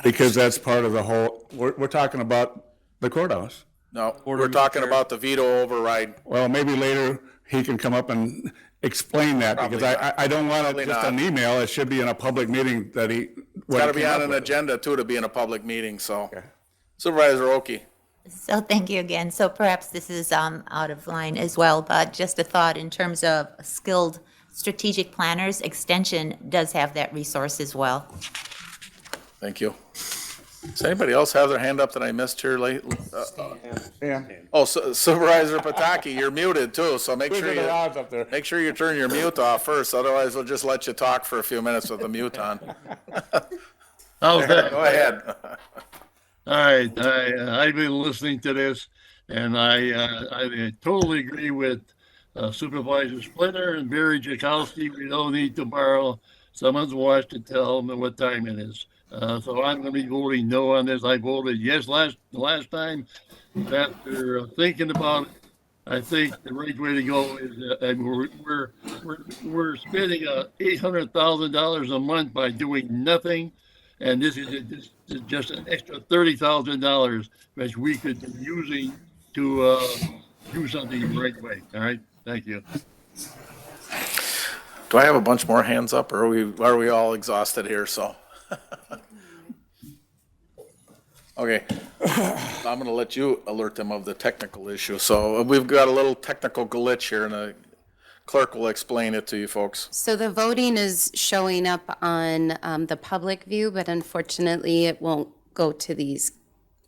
Because that's part of the whole, we're talking about the courthouse. No, we're talking about the veto override. Well, maybe later he can come up and explain that, because I don't want it just an email. It should be in a public meeting that he. It's got to be on an agenda too, to be in a public meeting, so. Supervisor Oki. So thank you again. So perhaps this is out of line as well, but just a thought in terms of skilled strategic planners, Extension does have that resource as well. Thank you. Does anybody else have their hand up that I missed here late? Oh, Supervisor Pataki, you're muted too, so make sure you turn your mute off first, otherwise we'll just let you talk for a few minutes with the mute on. Okay. Go ahead. All right, I've been listening to this, and I totally agree with Supervisor Splinter and Barry Jakowski. We don't need to borrow someone's watch to tell them what time it is. So I'm going to be voting no on this. I voted yes last time. After thinking about it, I think the right way to go is we're spending $800,000 a month by doing nothing, and this is just an extra $30,000 which we could be using to do something the right way. All right, thank you. Do I have a bunch more hands up, or are we all exhausted here? So. Okay, I'm going to let you alert them of the technical issue. So we've got a little technical glitch here, and the clerk will explain it to you folks. So the voting is showing up on the public view, but unfortunately it won't go to these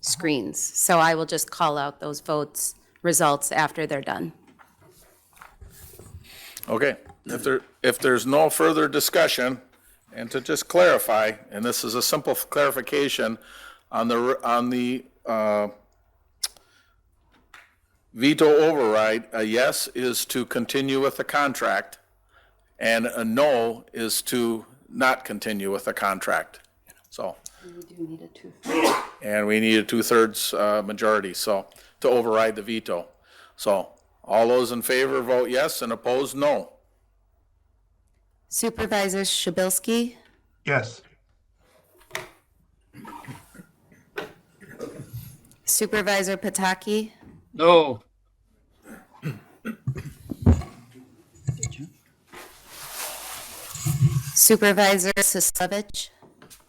screens. So I will just call out those votes results after they're done. Okay, if there's no further discussion, and to just clarify, and this is a simple clarification, on the veto override, a yes is to continue with the contract, and a no is to not continue with the contract. So. And we need a two-thirds majority, so, to override the veto. So, all those in favor vote yes, and opposed no. Supervisor Shabilsky? Yes. Supervisor Pataki? No. Supervisor Sislevich?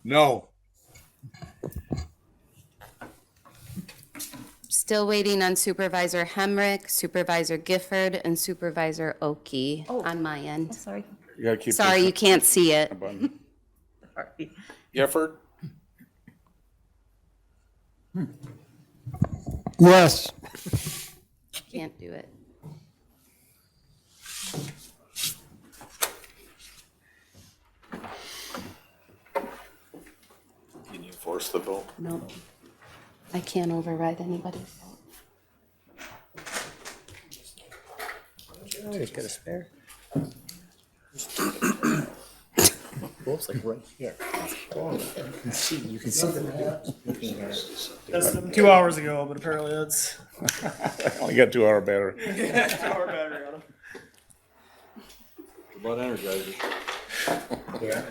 No. Still waiting on Supervisor Hemrick, Supervisor Gifford, and Supervisor Oki on my end. Sorry. You gotta keep Sorry, you can't see it. Gifford? Yes. Can't do it. Can you force the vote? No. I can't override anybody's vote. Just got a spare. Wolf's like right here. You can see the That's 2 hours ago, but apparently that's. Only got 2 hour battery. 2 hour battery on him. About Energizer. Yeah.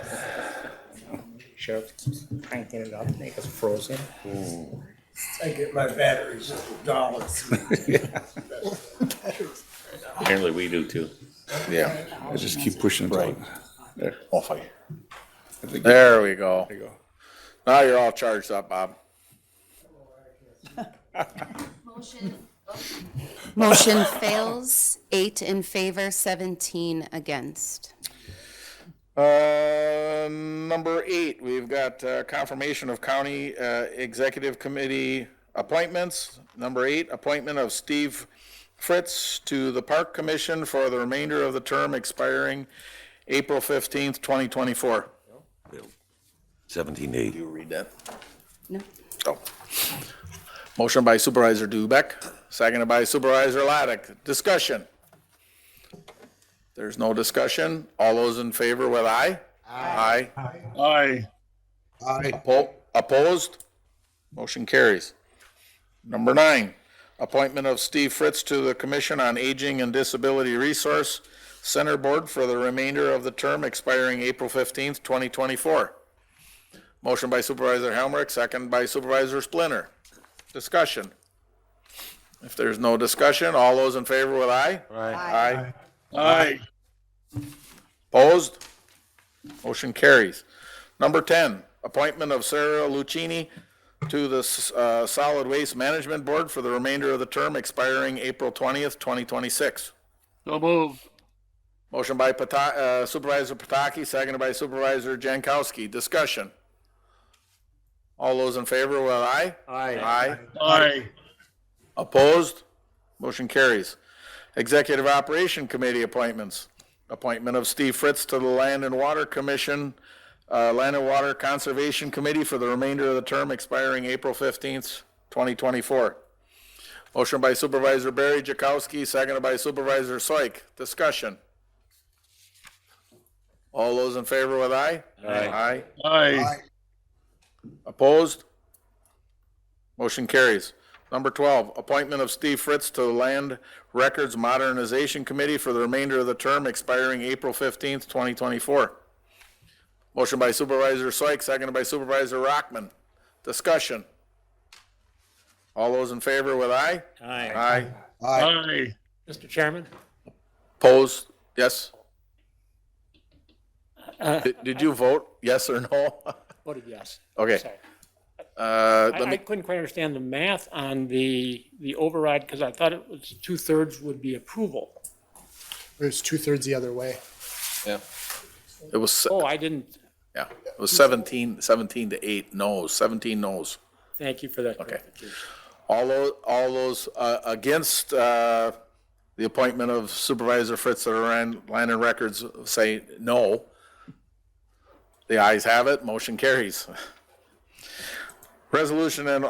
Sheriff keeps cranking it up, make us frozen. I get my batteries just $1. Apparently we do too. Yeah, I just keep pushing it. Right. There. Off of you. There we go. There you go. Now you're all charged up, Bob. Motion fails, 8 in favor, 17 against. Number 8, we've got confirmation of county executive committee appointments. Number 8, appointment of Steve Fritz to the Park Commission for the remainder of the term expiring April 15th, 2024. 17 to 8. You read that? No. Oh. Motion by Supervisor Dubek, seconded by Supervisor Laddick. Discussion. There's no discussion. All those in favor with aye? Aye. Aye. Opposed? Motion carries. Number 9, appointment of Steve Fritz to the Commission on Aging and Disability Resource Center Board for the remainder of the term expiring April 15th, 2024. Motion by Supervisor Helmrich, second by Supervisor Splinter. Discussion. If there's no discussion, all those in favor with aye? Aye. Aye. Opposed? Motion carries. Number 10, appointment of Sarah Lucchini to the Solid Waste Management Board for the remainder of the term expiring April 20th, 2026. So moved. Motion by Supervisor Pataki, seconded by Supervisor Jankowski. Discussion. All those in favor with aye? Aye. Aye. Opposed? Motion carries. Executive Operation Committee appointments. Appointment of Steve Fritz to the Land and Water Commission, Land and Water Conservation Committee for the remainder of the term expiring April 15th, 2024. Motion by Supervisor Barry Jakowski, seconded by Supervisor Soik. Discussion. All those in favor with aye? Aye. Aye. Opposed? Motion carries. Number 12, appointment of Steve Fritz to the Land Records Modernization Committee for the remainder of the term expiring April 15th, 2024. Motion by Supervisor Soik, seconded by Supervisor Rockman. Discussion. All those in favor with aye? Aye. Aye. Aye. Mr. Chairman? Opposed? Yes? Did you vote yes or no? Voted yes. Okay. Sorry. Let I me, couldn't quite understand the math on the override, because I thought it was 2/3 would be approval. It was 2/3 the other way. it was, Oh, I didn't, yeah, it was 17 to 8 noes, 17 noes. thank you for that Okay. clarification. All those against the appointment of Supervisor Fritz to the Land and Records say no. The ayes have it, motion carries. Resolution and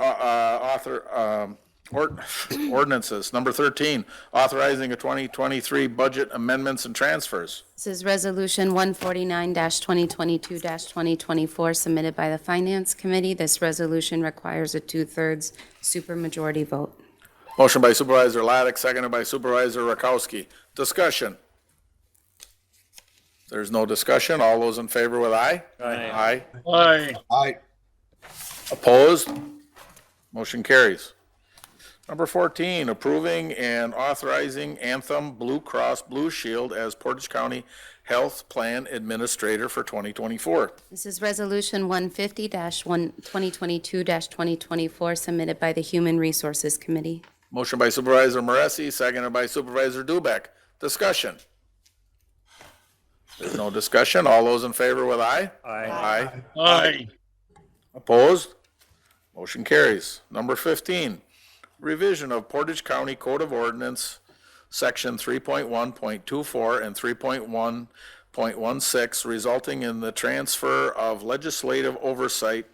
ordinances. Number 13, authorizing a 2023 budget amendments and transfers. This is Resolution 149-2022-2024 submitted by the Finance Committee. This resolution requires a 2/3 supermajority vote. Motion by Supervisor Laddick, seconded by Supervisor Rakowski. Discussion. There's no discussion. All those in favor with aye? Aye. Aye. Aye. Opposed? Motion carries. Number 14, approving and authorizing Anthem Blue Cross Blue Shield as Portage County Health Plan Administrator for 2024. This is Resolution 150-2022-2024 submitted by the Human Resources Committee. Motion by Supervisor Moresi, seconded by Supervisor Dubek. Discussion. There's no discussion. All those in favor with aye? Aye. Aye. Opposed? Motion carries. Number 15, revision of Portage County Code of Ordinance, Section 3.1.24 and 3.1.16, resulting in the transfer of legislative oversight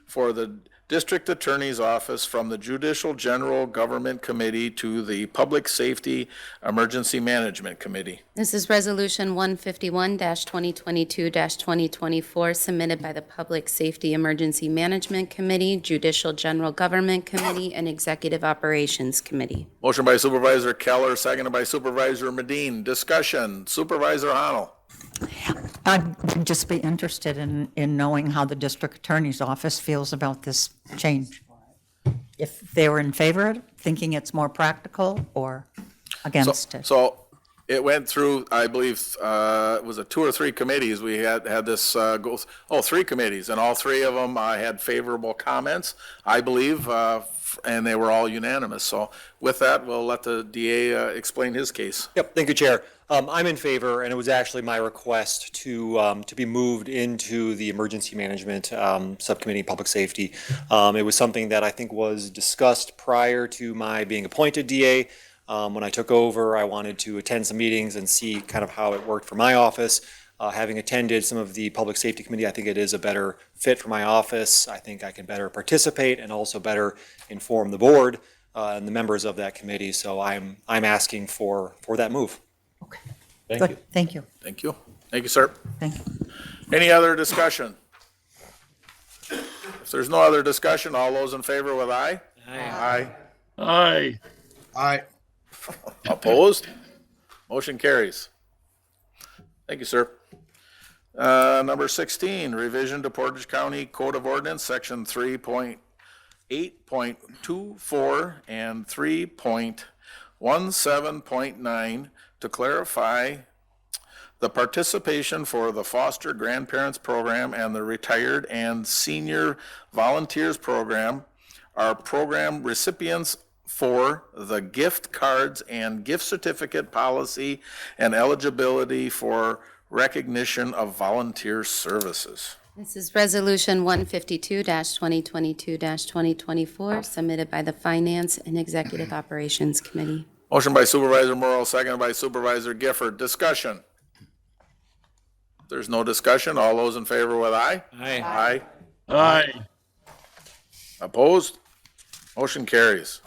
for the District Attorney's Office from the Judicial General Government Committee to the Public Safety Emergency Management Committee. This is Resolution 151-2022-2024 submitted by the Public Safety Emergency Management Committee, Judicial General Government Committee, and Executive Operations Committee. Motion by Supervisor Keller, seconded by Supervisor Medine. Discussion. Supervisor Honnold. I'd just be interested in knowing how the district attorney's office feels about this change. If they were in favor of it, thinking it's more practical, or against it. So It went through, I believe, was it 2 or 3 committees? We had this go, 3 committees, and all 3 of them had favorable comments, I believe, and they were all unanimous. So with that, we'll let the DA explain his case. Yep, thank you, Chair. I'm in favor, and it was actually my request to be moved into the Emergency Management Subcommittee, Public Safety. It was something that I think was discussed prior to my being appointed DA. When I took over, I wanted to attend some meetings and see kind of how it worked for my office. Having attended some of the Public Safety Committee, I think it is a better fit for my office. I think I can better participate and also better inform the board and the members of that committee. So I'm asking for that move. Thank Good. you. Thank you. Thank you. Thank you, sir. Thank you. Any other discussion? If there's no other discussion, all those in favor with aye? Aye. Aye. Aye. Opposed? Motion carries. Thank you, sir. Number 16, revision to Portage County Code of Ordinance, Section 3.8.24 and 3.17.9 to clarify the participation for the Foster Grandparents Program and the Retired and Senior Volunteers Program are program recipients for the gift cards and gift certificate policy and eligibility for recognition of volunteer services. This is Resolution 152-2022-2024, submitted by the Finance and Executive Operations Committee. Motion by Supervisor Morrow, seconded by Supervisor Gifford. Discussion. If there's no discussion, all those in favor with aye? Aye. Aye. Aye. Opposed? Motion carries.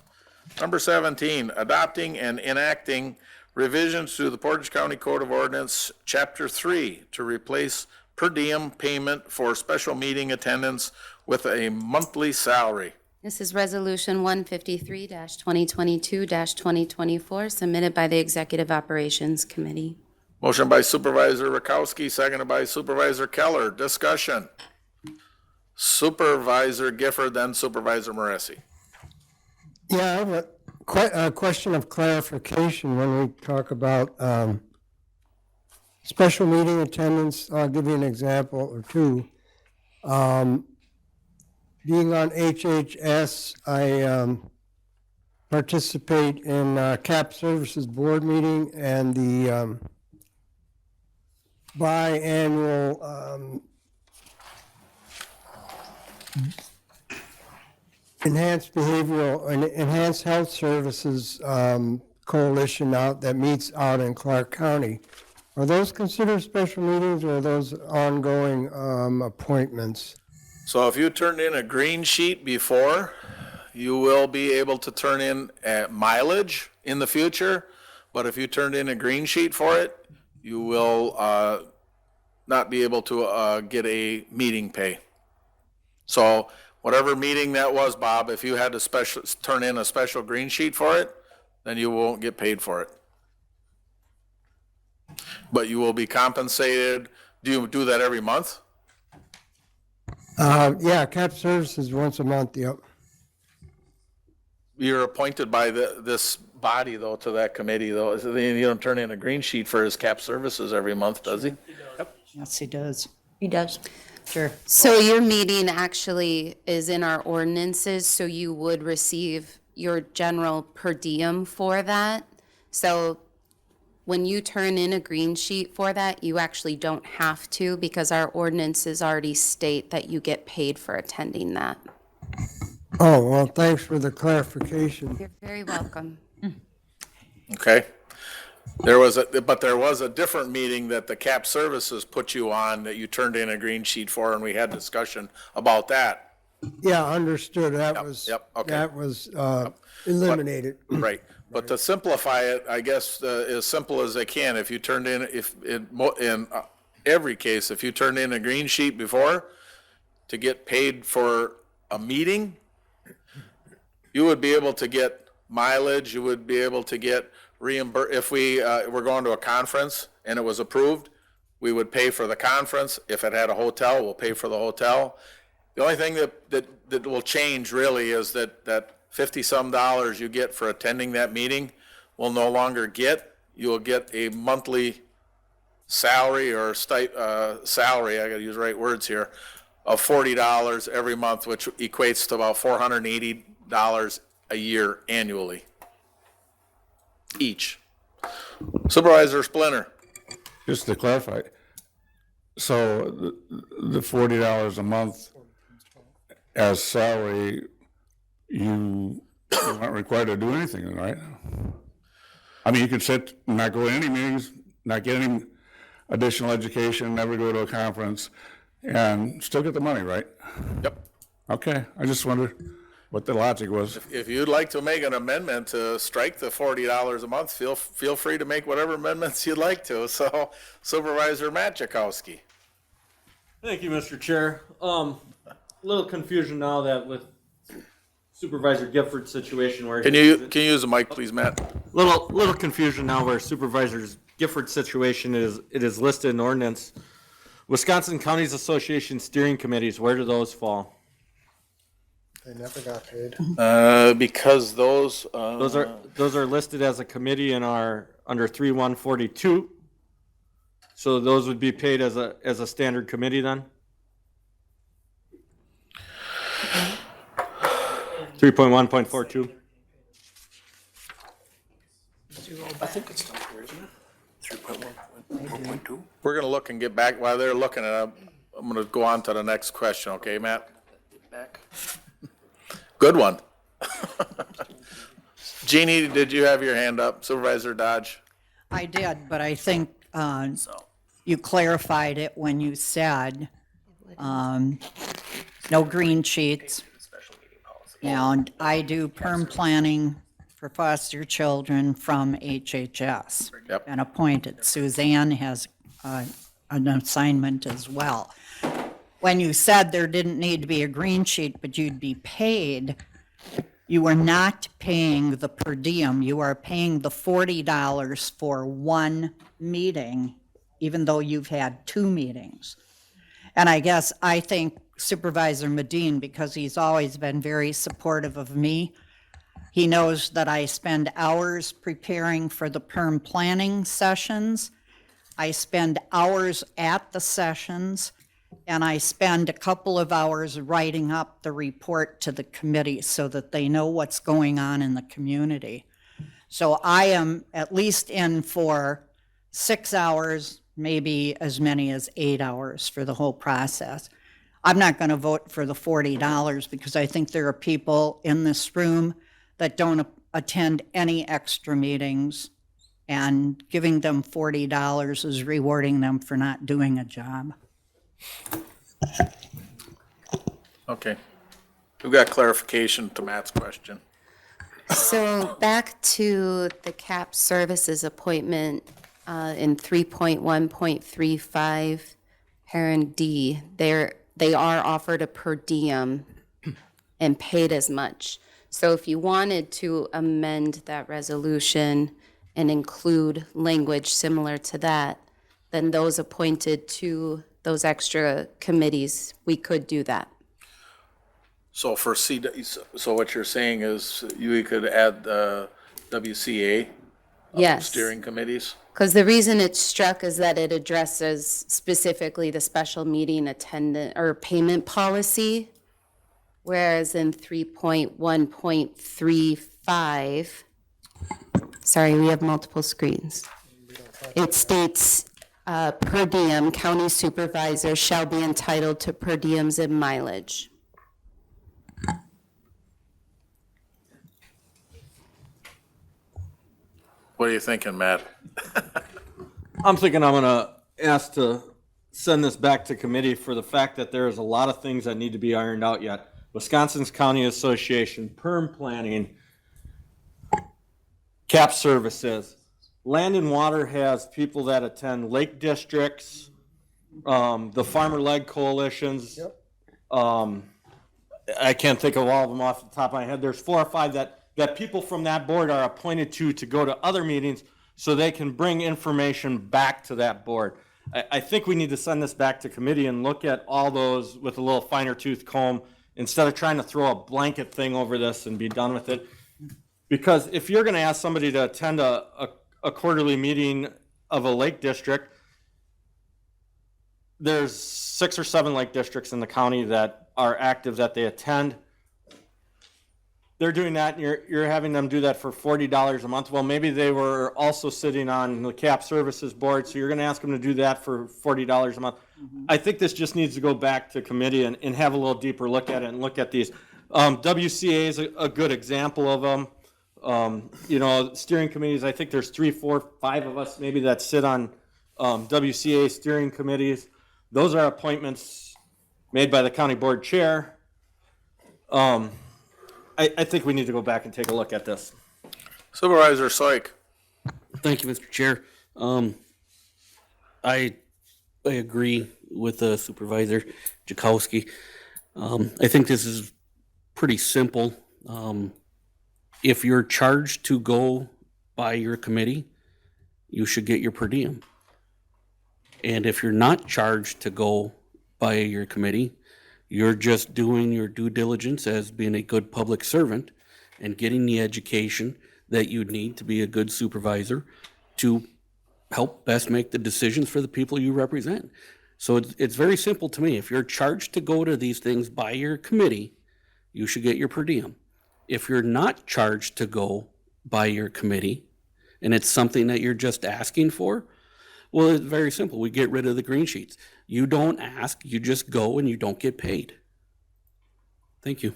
Number 17, adopting and enacting revisions to the Portage County Code of Ordinance, Chapter 3, to replace per diem payment for special meeting attendance with a monthly salary. This is Resolution 153-2022-2024, submitted by the Executive Operations Committee. Motion by Supervisor Rakowski, seconded by Supervisor Keller. Discussion. Supervisor Gifford, then Supervisor Moresi. Yeah, I have a question of clarification when we talk about special meeting attendance. I'll give you an example or two. Being on HHS, I participate in CAP Services Board meeting and the biannual Enhanced Health Services Coalition that meets out in Clark County. Are those considered special meetings or are those ongoing appointments? So if you turned in a green sheet before, you will be able to turn in mileage in the future. But if you turned in a green sheet for it, you will not be able to get a meeting pay. So whatever meeting that was, Bob, if you had to turn in a special green sheet for it, then you won't get paid for it. But you will be compensated. Do you do that every month? Yeah, CAP Services once a month, yep. You're appointed by this body, though, to that committee, though. You don't turn in a green sheet for his CAP Services every month, does he? Yes, he does. He does. Sure. So your meeting actually is in our ordinances, so you would receive your general per diem for that. So when you turn in a green sheet for that, you actually don't have to because our ordinances already state that you get paid for attending that. Oh, well, thanks for the clarification. You're very welcome. Okay. There was a different meeting that the CAP Services put you on that you turned in a green sheet for, and we had discussion about that. Yeah, understood. That Okay. was eliminated. Right. But to simplify it, I guess, as simple as they can, if you turned in, in every case, if you turned in a green sheet before to get paid for a meeting, you would be able to get mileage, you would be able to get reimbursed. If we were going to a conference and it was approved, we would pay for the conference. If it had a hotel, we'll pay for the hotel. The only thing that will change really is that $50-some you get for attending that meeting will no longer get. you will get a monthly salary or salary, I gotta use the right words here, of $40 every month, which equates to about $480 a year annually. Each. Supervisor Splinter. Just to clarify, so the $40 a month as salary, you aren't required to do anything, right? I mean, you could sit, not go to any meetings, not get any additional education, never go to a conference, and still get the money, right? Yep. Okay, I just wondered what the logic was. If you'd like to make an amendment to strike the $40 a month, feel free to make whatever amendments you'd like to. So Supervisor Matt Jakowski. Thank you, Mr. Chair. Little confusion now that with Supervisor Gifford's situation where. Can you use the mic, please, Matt? Little confusion now where Supervisor Gifford's situation it is listed in ordinance. Wisconsin Counties Association steering committees, where do those fall? They never got paid. Because those are listed as a committee in our under 3142. So those would be paid as a standard committee then? 3.1.42. I think it's down here, isn't it? 3.1.2. We're gonna look and get back, while they're looking at it, I'm gonna go on to the next question, okay, Matt? Back. Good one. Jeannie, did you have your hand up? Supervisor Dodge? I did, but I think you clarified it when you said no green sheets. And I do perm planning for foster children from HHS. Yep. And appointed. Suzanne has an assignment as well. When you said there didn't need to be a green sheet, but you'd be paid, you are not paying the per diem. You are paying the $40 for one meeting, even though you've had two meetings. And I think Supervisor Medine, because he's always been very supportive of me, he knows that I spend hours preparing for the perm planning sessions. I spend hours at the sessions, and I spend a couple of hours writing up the report to the committee so that they know what's going on in the community. So I am at least in for 6 hours, maybe as many as 8 hours for the whole process. I'm not going to vote for the $40 because I think there are people in this room that don't attend any extra meetings, and giving them $40 is rewarding them for not doing a job. Okay. We've got clarification to Matt's question. So back to the CAP services appointment in 3.1.35, parent D, they are offered a per diem and paid as much. So if you wanted to amend that resolution and include language similar to that, then those appointed to those extra committees, we could do that. So for so what you're saying is you could add the WCA Yes. steering committees? Because the reason it's struck is that it addresses specifically the special meeting attendant or payment policy, whereas in 3.1.35, sorry, we have multiple screens. It states per diem, county supervisor shall be entitled to per diems and mileage. What are you thinking, Matt? I'm thinking I'm gonna ask to send this back to committee for the fact that there is a lot of things that need to be ironed out yet. Wisconsin's County Association, perm planning, CAP services. Land and Water has people that attend lake districts, the farmer-led coalitions. I can't think of all of them off the top of my head. There's 4 or 5 that people from that board are appointed to go to other meetings so they can bring information back to that board. I think we need to send this back to committee and look at all those with a little finer tooth comb instead of trying to throw a blanket thing over this and be done with it. Because if you're going to ask somebody to attend a a quarterly meeting of a lake district, there's 6 or 7 lake districts in the county that are active that they attend. They're doing that, and you're having them do that for $40 a month. Well, maybe they were also sitting on the CAP Services Board, so you're going to ask them to do that for $40 a month. I think this just needs to go back to committee and have a little deeper look at it and look at these. WCA is a good example of them. Steering committees, I think there's 3, 4, 5 of us maybe that sit on WCA steering committees. Those are appointments made by the county board chair. I think we need to go back and take a look at this. Supervisor Soik. Thank you, Mr. Chair. I agree with Supervisor Jakowski. I think this is pretty simple. If you're charged to go by your committee, you should get your per diem. And if you're not charged to go by your committee, you're just doing your due diligence as being a good public servant and getting the education that you need to be a good supervisor to help best make the decisions for the people you represent. So it's very simple to me. If you're charged to go to these things by your committee, you should get your per diem. If you're not charged to go by your committee and it's something that you're just asking for, well, it's very simple. We get rid of the green sheets. You don't ask, you just go and you don't get paid. Thank you.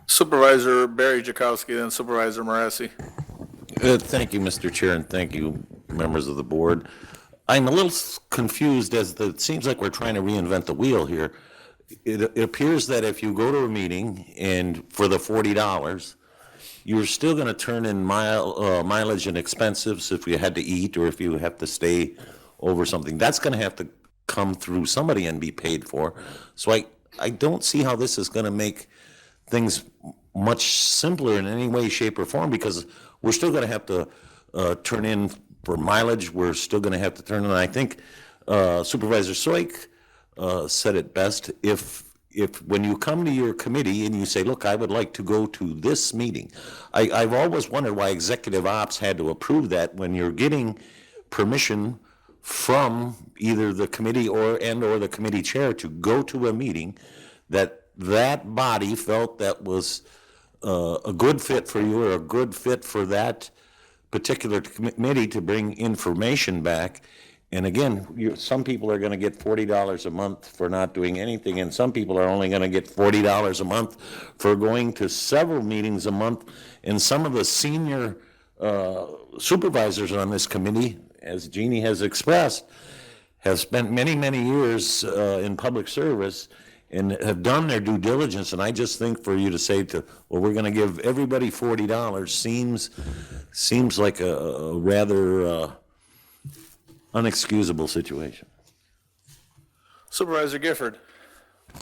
Supervisor Barry Jakowski, then Supervisor Morassi. Thank you, Mr. Chair, and thank you, members of the board. I'm a little confused it seems like we're trying to reinvent the wheel here. It appears that if you go to a meeting and for the $40, you're still going to turn in mileage and expenses if you had to eat or if you have to stay over something. That's going to have to come through somebody and be paid for. So I don't see how this is going to make things much simpler in any way, shape, or form, because we're still going to have to turn in for mileage. We're still going to have to turn in. I think Supervisor Soik said it best. If when you come to your committee and you say, look, I would like to go to this meeting, I've always wondered why executive ops had to approve that when you're getting permission from either the committee or the committee chair to go to a meeting that body felt that was a good fit for you or a good fit for that particular committee to bring information back. And again, some people are going to get $40 a month for not doing anything, and some people are only going to get $40 a month for going to several meetings a month. And some of the senior supervisors on this committee, as Jeannie has expressed, have spent many, many years in public service and have done their due diligence. And I just think for you to say well, we're going to give everybody $40 seems like a rather unexcusable situation. Supervisor Gifford.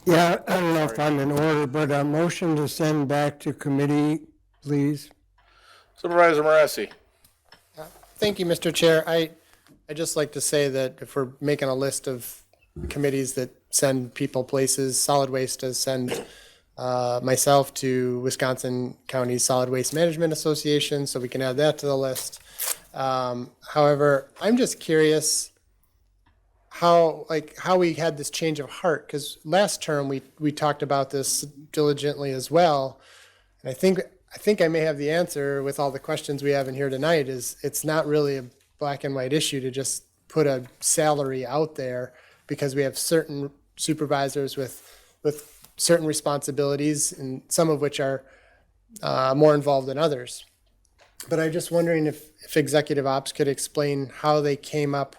Yeah, I don't know if I'm in order, but a motion to send back to committee, please. Supervisor Morassi. Thank you, Mr. Chair. I just like to say that if we're making a list of committees that send people places, solid waste does send myself to Wisconsin County Solid Waste Management Association, so we can add that to the list. However, I'm just curious how we had this change of heart, because last term we talked about this diligently as well, and I think I may have the answer with all the questions we have in here tonight. Is it's not really a black and white issue to just put a salary out there, because we have certain supervisors with certain responsibilities, and some of which are more involved than others. But I'm just wondering if executive ops could explain how they came up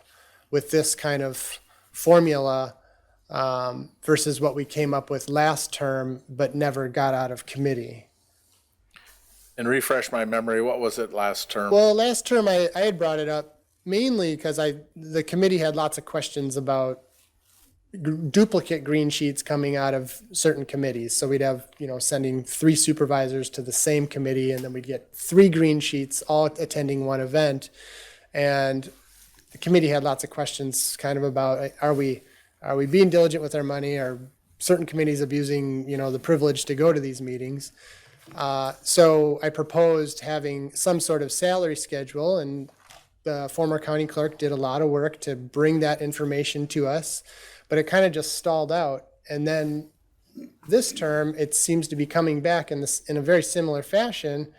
with this kind of formula versus what we came up with last term but never got out of committee. And refresh my memory, what was it last term? Well, last term I had brought it up mainly because the committee had lots of questions about duplicate green sheets coming out of certain committees. So we'd have, sending 3 supervisors to the same committee, and then we'd get 3 green sheets all attending one event. And the committee had lots of questions kind of about, are we being diligent with our money? Are certain committees abusing, the privilege to go to these meetings? So I proposed having some sort of salary schedule, and the former county clerk did a lot of work to bring that information to us, but it kind of just stalled out. And then this term, it seems to be coming back in a very similar fashion.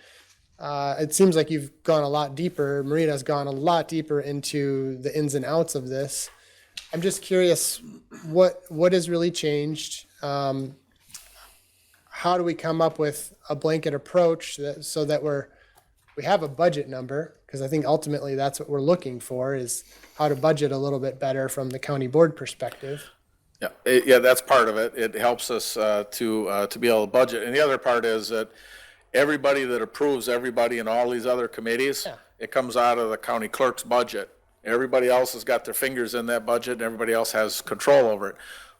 It seems like you've gone a lot deeper. Marita's gone a lot deeper into the ins and outs of this. I'm just curious, what has really changed? How do we come up with a blanket approach so that we have a budget number? Because I think ultimately that's what we're looking for, is how to budget a little bit better from the county board perspective. Yeah, that's part of it. It helps us to be able to budget. And the other part is that everybody that approves everybody in all these other committees, it comes out of the county clerk's budget. Everybody else has got their fingers in that budget, and everybody else has control over it.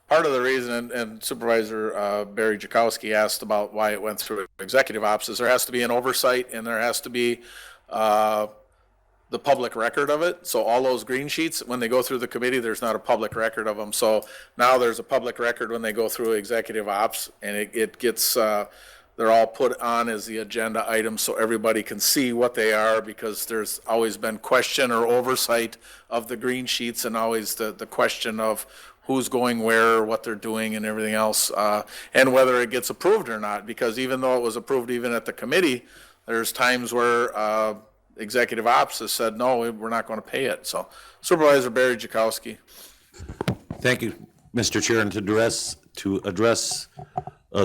Part of the reason, and Supervisor Barry Jakowski asked about why it went through executive ops, is there has to be an oversight, and there has to be the public record of it. So all those green sheets, when they go through the committee, there's not a public record of them. So now there's a public record when they go through executive ops, and it gets, they're all put on as the agenda items so everybody can see what they are, because there's always been question or oversight of the green sheets, and always the question of who's going where, what they're doing, and everything else, and whether it gets approved or not. Because even though it was approved even at the committee, there's times where executive ops has said, no, we're not going to pay it. So Supervisor Barry Jakowski. Thank you, Mr. Chair. And to address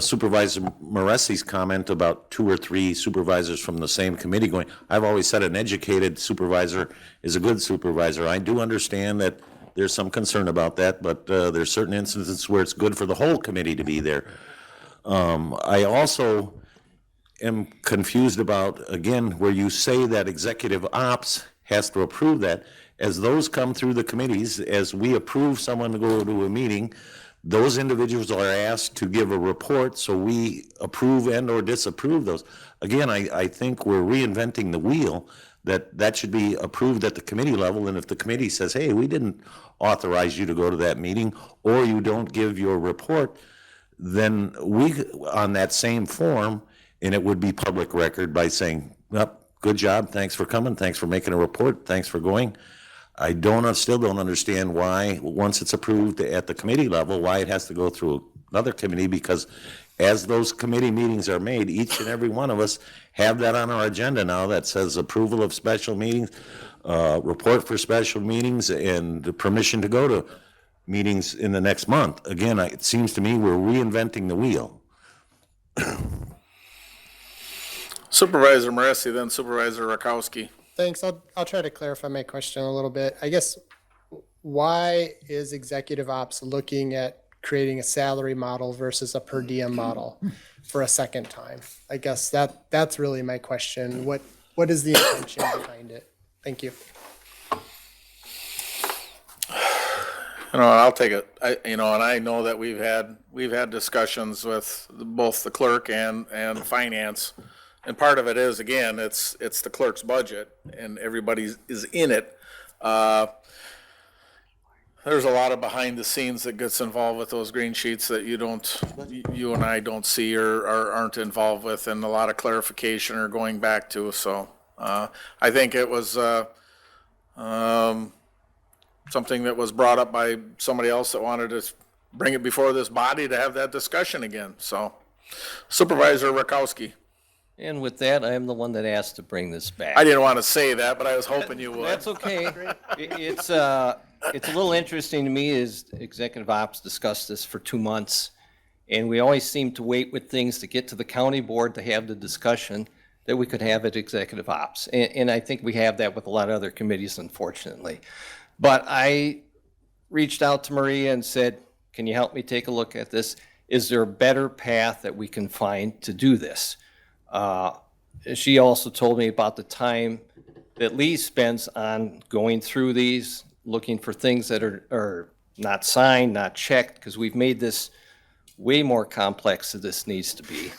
Supervisor Moressi's comment about 2 or 3 supervisors from the same committee going, I've always said an educated supervisor is a good supervisor. I do understand that there's some concern about that, but there's certain instances where it's good for the whole committee to be there. I also am confused about, again, where you say that executive ops has to approve that. As those come through the committees, as we approve someone to go to a meeting, those individuals are asked to give a report, so we approve and or disapprove those. Again, I think we're reinventing the wheel, that should be approved at the committee level. And if the committee says, hey, we didn't authorize you to go to that meeting, or you don't give your report, then we, on that same form, and it would be public record by saying, well, good job, thanks for coming, thanks for making a report, thanks for going. I still don't understand why, once it's approved at the committee level, why it has to go through another committee, because as those committee meetings are made, each and every one of us have that on our agenda now that says approval of special meetings, report for special meetings, and permission to go to meetings in the next month. Again, it seems to me we're reinventing the wheel. Supervisor Moresi, then Supervisor Rakowski. Thanks. I'll try to clarify my question a little bit. I guess, why is executive ops looking at creating a salary model versus a per diem model for a second time? I guess that's really my question. What is the intention behind it? Thank you. I'll take it. And I know that we've had discussions with both the clerk and finance. And part of it is, again, it's the clerk's budget, and everybody is in it. There's a lot of behind the scenes that gets involved with those green sheets that you and I don't see or aren't involved with, and a lot of clarification or going back to. So I think it was something that was brought up by somebody else that wanted to bring it before this body to have that discussion again. So Supervisor Rakowski. And with that, I am the one that asked to bring this back. I didn't want to say that, but I was hoping you would. That's okay. It's a little interesting to me is executive ops discussed this for 2 months, and we always seem to wait with things to get to the county board to have the discussion that we could have at executive ops. And I think we have that with a lot of other committees, unfortunately. But I reached out to Maria and said, can you help me take a look at this? Is there a better path that we can find to do this? She also told me about the time that Lee spends on going through these, looking for things that are not signed, not checked, because we've made this way more complex than this needs to be.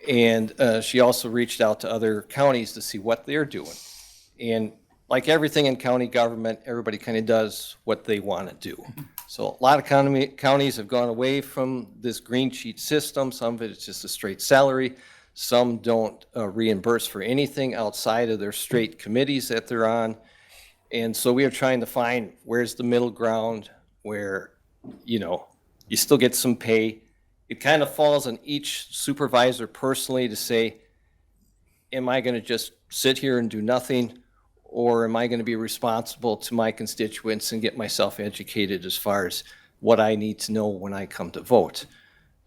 And she also reached out to other counties to see what they're doing. And like everything in county government, everybody kind of does what they want to do. So a lot of counties have gone away from this green sheet system. Some of it is just a straight salary. Some don't reimburse for anything outside of their straight committees that they're on. And so we are trying to find where's the middle ground where, you know, you still get some pay. It kind of falls on each supervisor personally to say, am I going to just sit here and do nothing? Or am I going to be responsible to my constituents and get myself educated as far as what I need to know when I come to vote?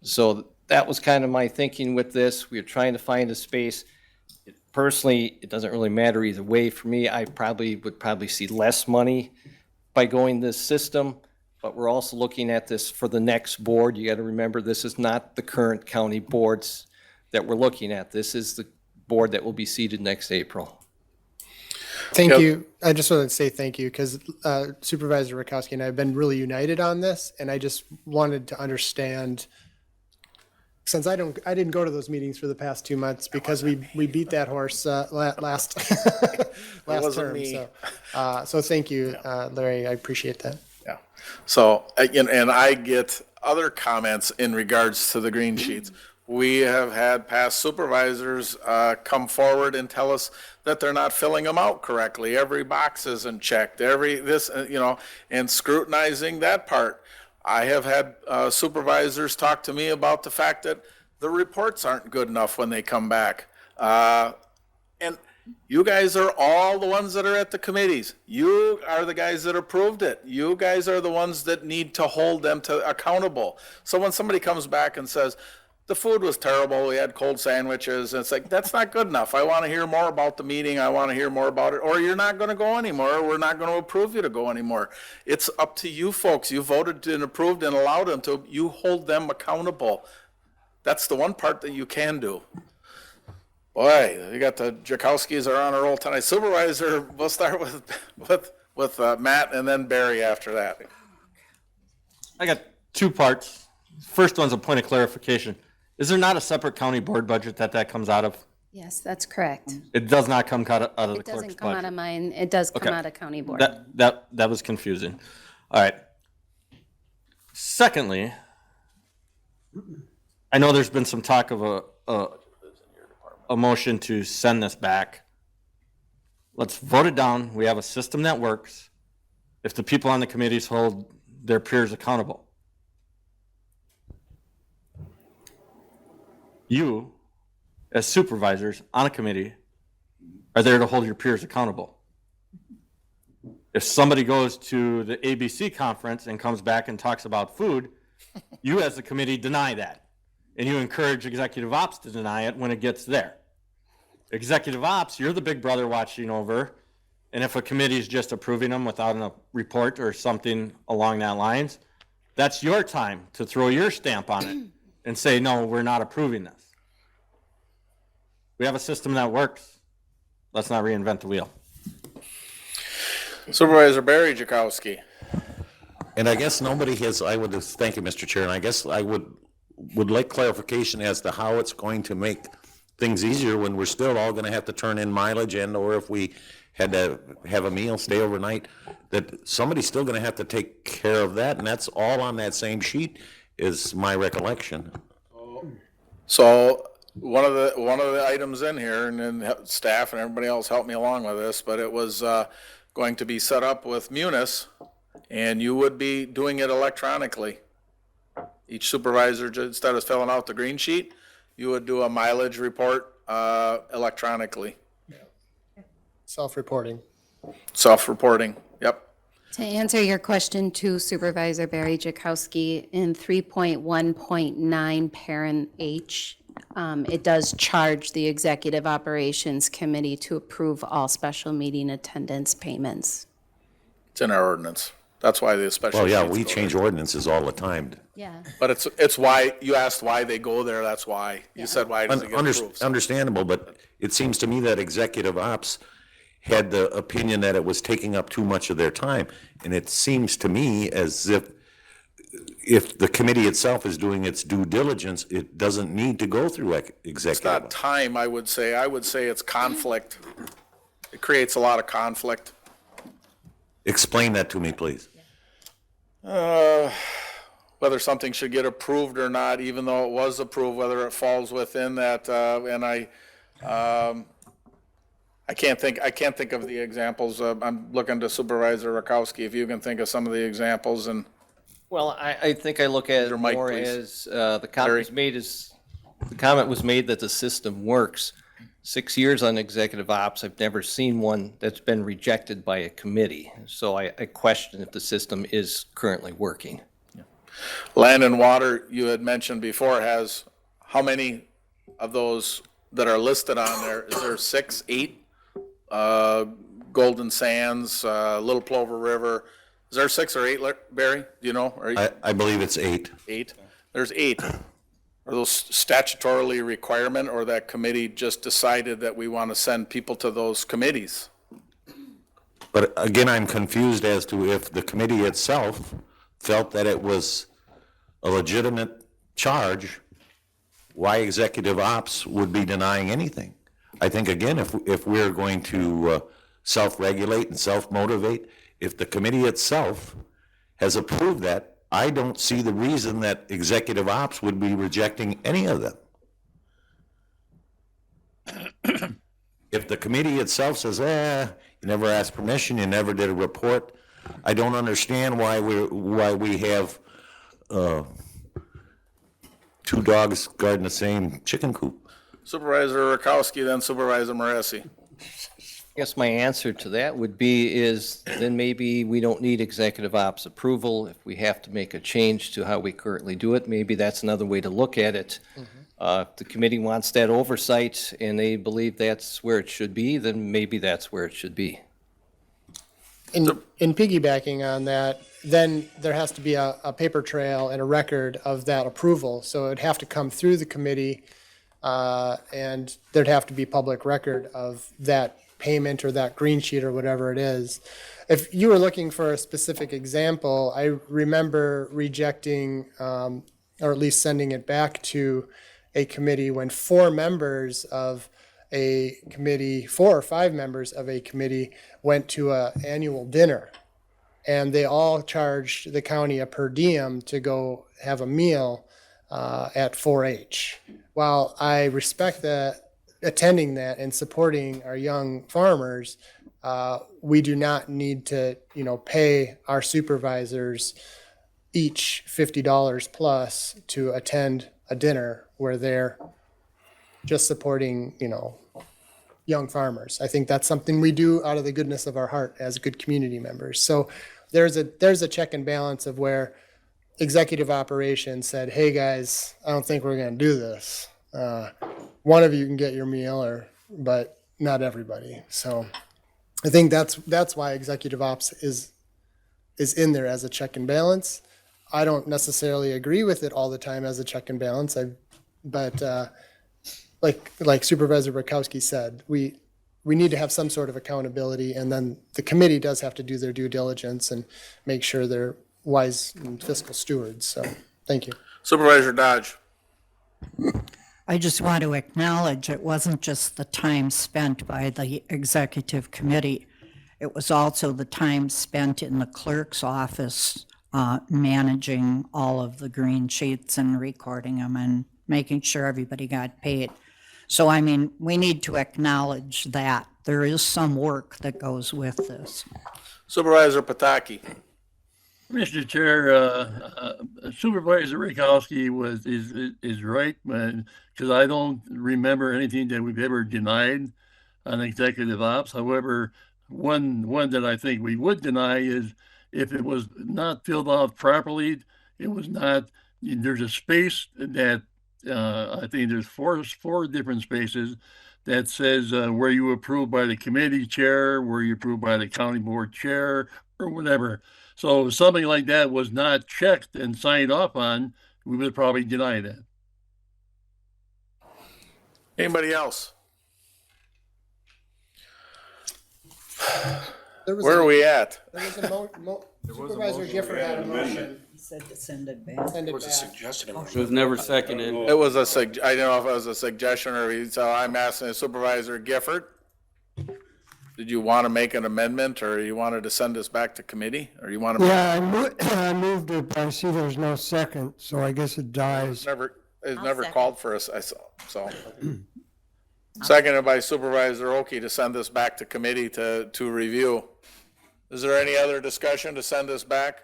So that was kind of my thinking with this. We are trying to find a space. Personally, it doesn't really matter either way for me. I would probably see less money by going this system, but we're also looking at this for the next board. You got to remember, this is not the current county boards that we're looking at. This is the board that will be seated next April. Thank you. I just wanted to say thank you because Supervisor Rakowski and I have been really united on this, and I just wanted to understand, since I didn't go to those meetings for the past 2 months because we beat that horse last wasn't term. me. So thank you, Larry. I appreciate that. Yeah. So, and I get other comments in regards to the green sheets. We have had past supervisors come forward and tell us that they're not filling them out correctly. Every box isn't checked, and scrutinizing that part. I have had supervisors talk to me about the fact that the reports aren't good enough when they come back. And you guys are all the ones that are at the committees. You are the guys that approved it. You guys are the ones that need to hold them accountable. So when somebody comes back and says, the food was terrible, we had cold sandwiches, and it's like, that's not good enough. I want to hear more about the meeting. I want to hear more about it. Or you're not going to go anymore. We're not going to approve you to go anymore. It's up to you folks. You voted and approved and allowed them to. You hold them accountable. That's the one part that you can do. Boy, you got the Jakowskis are on a roll tonight. Supervisor, we'll start with Matt and then Barry after that. I got 2 parts. First one's a point of clarification. Is there not a separate county board budget that comes out of? Yes, that's correct. It does not come out of the It clerk's doesn't come out budget? of mine. It does come Okay. out of county board. That was confusing. All right. Secondly, I know there's been some talk of a motion to send this back. Let's vote it down. We have a system that works. If the people on the committees hold their peers accountable. You, as supervisors on a committee, are there to hold your peers accountable. If somebody goes to the ABC conference and comes back and talks about food, you as the committee deny that. And you encourage executive ops to deny it when it gets there. Executive ops, you're the big brother watching over. And if a committee is just approving them without a report or something along that lines, that's your time to throw your stamp on it and say, no, we're not approving this. We have a system that works. Let's not reinvent the wheel. Supervisor Barry Jakowski. And I guess nobody has, thank you, Mr. Chair, and I guess I would like clarification as to how it's going to make things easier when we're still all gonna have to turn in mileage or if we had to have a meal, stay overnight, that somebody's still gonna have to take care of that, and that's all on that same sheet, is my recollection. So one of the items in here, and then staff and everybody else helped me along with this, but it was going to be set up with Munis, and you would be doing it electronically. Each supervisor, instead of filling out the green sheet, you would do a mileage report electronically. Self-reporting. Self-reporting, yep. To answer your question to Supervisor Barry Jakowski, in 3.1.9 parent H, it does charge the Executive Operations Committee to approve all special meeting attendance payments. It's in our ordinance. That's why the special. Well, yeah, sheets we go change there. ordinances all the time. Yeah. But it's why, you asked why they go there, that's why. You said why does it get approved? Understandable, but it seems to me that executive ops had the opinion that it was taking up too much of their time. And it seems to me as if the committee itself is doing its due diligence, it doesn't need to go through executive. It's not time, I would say. I would say it's conflict. It creates a lot of conflict. Explain that to me, please. whether something should get approved or not, even though it was approved, whether it falls within that, and I can't think of the examples. I'm looking to Supervisor Rakowski, if you can think of some of the examples. And Well, I think I look at it Mike, more please. as, the comment was made that the system works. 6 years on executive ops, I've never seen one that's been rejected by a committee. So I question if the system is currently working. Land and Water, you had mentioned before, has how many of those that are listed on there? Is there 6, 8? Golden Sands, Little Plover River. Is there 6 or 8, Barry? Do you know? I believe it's 8. 8? There's 8. Are those statutorily requirement, or that committee just decided that we want to send people to those committees? But again, I'm confused as to if the committee itself felt that it was a legitimate charge, why executive ops would be denying anything. I think, again, if we're going to self-regulate and self-motivate, if the committee itself has approved that, I don't see the reason that executive ops would be rejecting any of them. If the committee itself says, you never asked permission, you never did a report, I don't understand why we have 2 dogs guarding the same chicken coop. Supervisor Rakowski, then Supervisor Moresi. I guess my answer to that would be is then maybe we don't need executive ops approval. If we have to make a change to how we currently do it, maybe that's another way to look at it. If the committee wants that oversight and they believe that's where it should be, then maybe that's where it should be. In piggybacking on that, then there has to be a paper trail and a record of that approval. So it'd have to come through the committee, and there'd have to be public record of that payment or that green sheet or whatever it is. If you were looking for a specific example, I remember rejecting, or at least sending it back to a committee when 4 members of a committee, 4 or 5 members of a committee went to an annual dinner, and they all charged the county a per diem to go have a meal at 4-H. While I respect that, attending that and supporting our young farmers, we do not need to, pay our supervisors each $50 plus to attend a dinner where they're just supporting, young farmers. I think that's something we do out of the goodness of our heart as good community members. So there's a check and balance of where executive operations said, hey guys, I don't think we're going to do this. One of you can get your meal, but not everybody. So I think that's why executive ops is in there as a check and balance. I don't necessarily agree with it all the time as a check and balance. But like Supervisor Rakowski said, we need to have some sort of accountability, and then the committee does have to do their due diligence and make sure they're wise and fiscal stewards. So thank you. Supervisor Dodge. I just want to acknowledge it wasn't just the time spent by the executive committee. It was also the time spent in the clerk's office managing all of the green sheets and recording them and making sure everybody got paid. So, we need to acknowledge that there is some work that goes with this. Supervisor Pataki. Mr. Chair, Supervisor Rakowski is right, because I don't remember anything that we've ever denied on executive ops. However, one that I think we would deny is if it was not filled out properly, it was not, there's a space that, I think there's four different spaces that says where you approved by the committee chair, where you approved by the county board chair, or whatever. So if something like that was not checked and signed off on, we would probably deny that. Anybody else? Where are we at? There was a Supervisor Gifford had a motion. He said to send it back. Send it Was a back. suggested. It was never seconded. It was I don't know if it was a suggestion so I'm asking Supervisor Gifford. did you want to make an amendment, or you wanted to send this back to committee, or you want to? Yeah, I moved it, but I see there's no second, so I guess it dies. It's never called for us, I saw, so. Seconded by Supervisor Oki to send this back to committee to review. Is there any other discussion to send this back?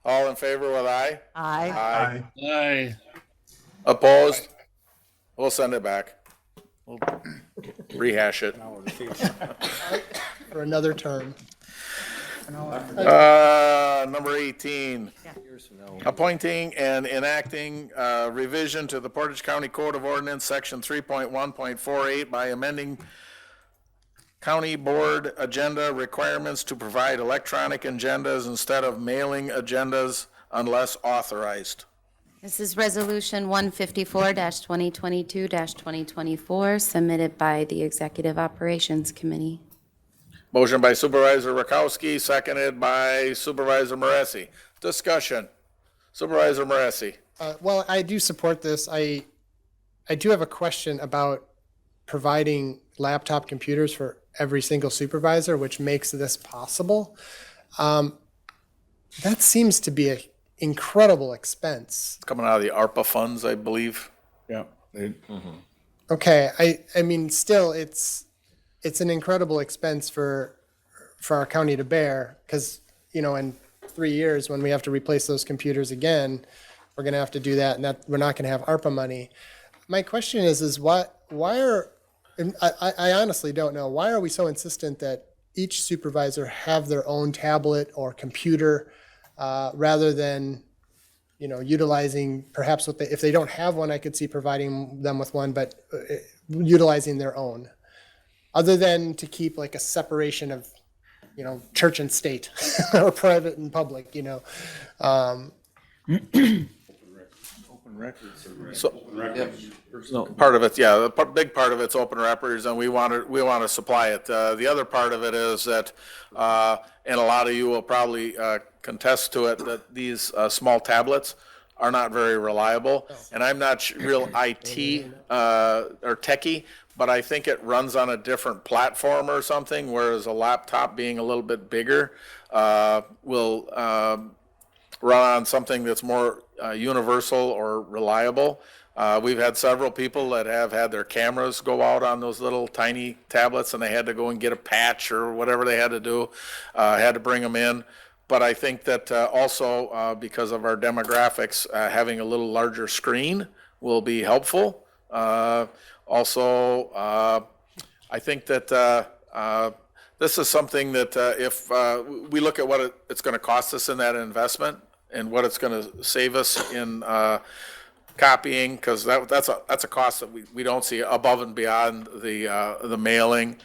All in favor with aye? Aye. Aye. Opposed? We'll send it back. We'll rehash it. For another term. Number 18, appointing and enacting revision to the Portage County Code of Ordinance, Section 3.1.48 by amending county board agenda requirements to provide electronic agendas instead of mailing agendas unless authorized. This is Resolution 154-2022-2024, submitted by the Executive Operations Committee. Motion by Supervisor Rakowski, seconded by Supervisor Moresi. Discussion. Supervisor Moresi. Well, I do support this. I do have a question about providing laptop computers for every single supervisor, which makes this possible. That seems to be an incredible expense. It's coming out of the ARPA funds, I believe. Yeah. Okay, I mean, still, it's an incredible expense for our county to bear, because, you know, in 3 years, when we have to replace those computers again, we're gonna have to do that, and that, we're not gonna have ARPA money. My question is why are, and I honestly don't know, why are we so insistent that each supervisor have their own tablet or computer, rather than, you know, utilizing perhaps what they, if they don't have one, I could see providing them with one, but utilizing their own, other than to keep like a separation of, you know, church and state or private and public, you know. So, part of it, yeah, the big part of it's open records, and we want to supply it. The other part of it is that, and a lot of you will probably contest to it, that these small tablets are not very reliable. And I'm not real IT or techie, but I think it runs on a different platform or something, whereas a laptop being a little bit bigger will run on something that's more universal or reliable. We've had several people that have had their cameras go out on those little tiny tablets, and they had to go and get a patch or whatever they had to do, had to bring them in. But I think that also because of our demographics, having a little larger screen will be helpful. Also, I think that this is something that if we look at what it's going to cost us in that investment and what it's going to save us in copying, because that's a cost that we don't see above and beyond the mailing,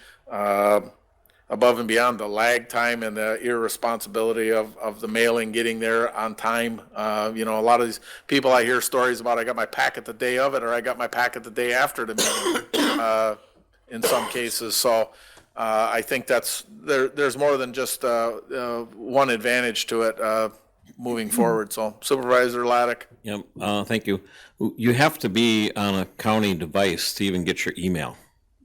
above and beyond the lag time and the irresponsibility of the mailing getting there on time. You know, a lot of these people, I hear stories about, I got my packet the day of it, or I got my packet the day after the meeting in some cases. So I think there's more than just one advantage to it moving forward. So Supervisor Laddick. Yep, thank you. You have to be on a county device to even get your email.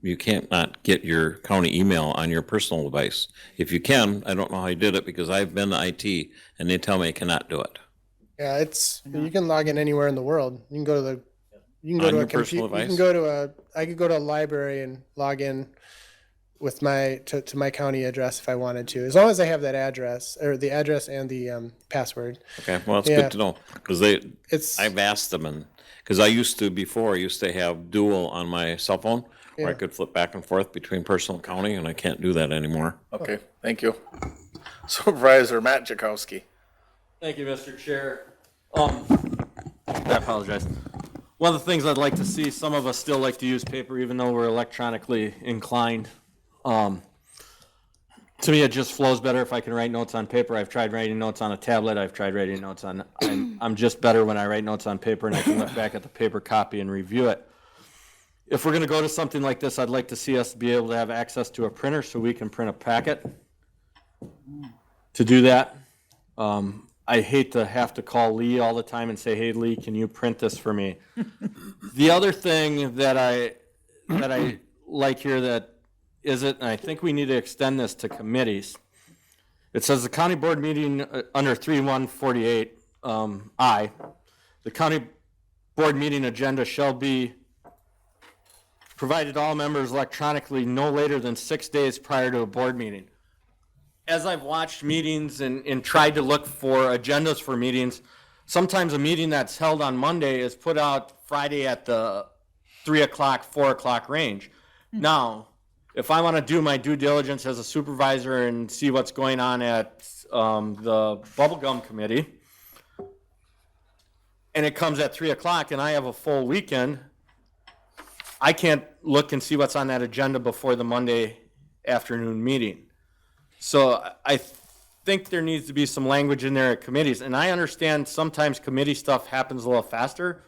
You can't not get your county email on your personal device. If you can, I don't know how you did it, because I've been to IT and they tell me I cannot do it. Yeah, you can log in anywhere in the world. You can go to a computer. You can go to I could go to a library and log in with to my county address if I wanted to, as long as I have that address, or the address and the password. Okay, well, it's good to know, because I've asked them, and because I used to have dual on my cell phone, where I could flip back and forth between personal and county, and I can't do that anymore. Okay, thank you. Supervisor Matt Jakowski. Thank you, Mr. Chair. I apologize. One of the things I'd like to see, some of us still like to use paper even though we're electronically inclined. To me, it just flows better if I can write notes on paper. I've tried writing notes on a tablet. I've tried writing notes on, I'm just better when I write notes on paper and I can look back at the paper copy and review it. If we're going to go to something like this, I'd like to see us be able to have access to a printer so we can print a packet. To do that, I hate to have to call Lee all the time and say, hey, Lee, can you print this for me? The other thing that I like here that is it, and I think we need to extend this to committees. It says the county board meeting under 3:148, I, the county board meeting agenda shall be provided to all members electronically no later than 6 days prior to a board meeting. As I've watched meetings and tried to look for agendas for meetings, sometimes a meeting that's held on Monday is put out Friday at the 3 o'clock, 4 o'clock range. Now, if I want to do my due diligence as a supervisor and see what's going on at the bubblegum committee, and it comes at 3 o'clock and I have a full weekend, I can't look and see what's on that agenda before the Monday afternoon meeting. So I think there needs to be some language in there at committees. And I understand sometimes committee stuff happens a little faster.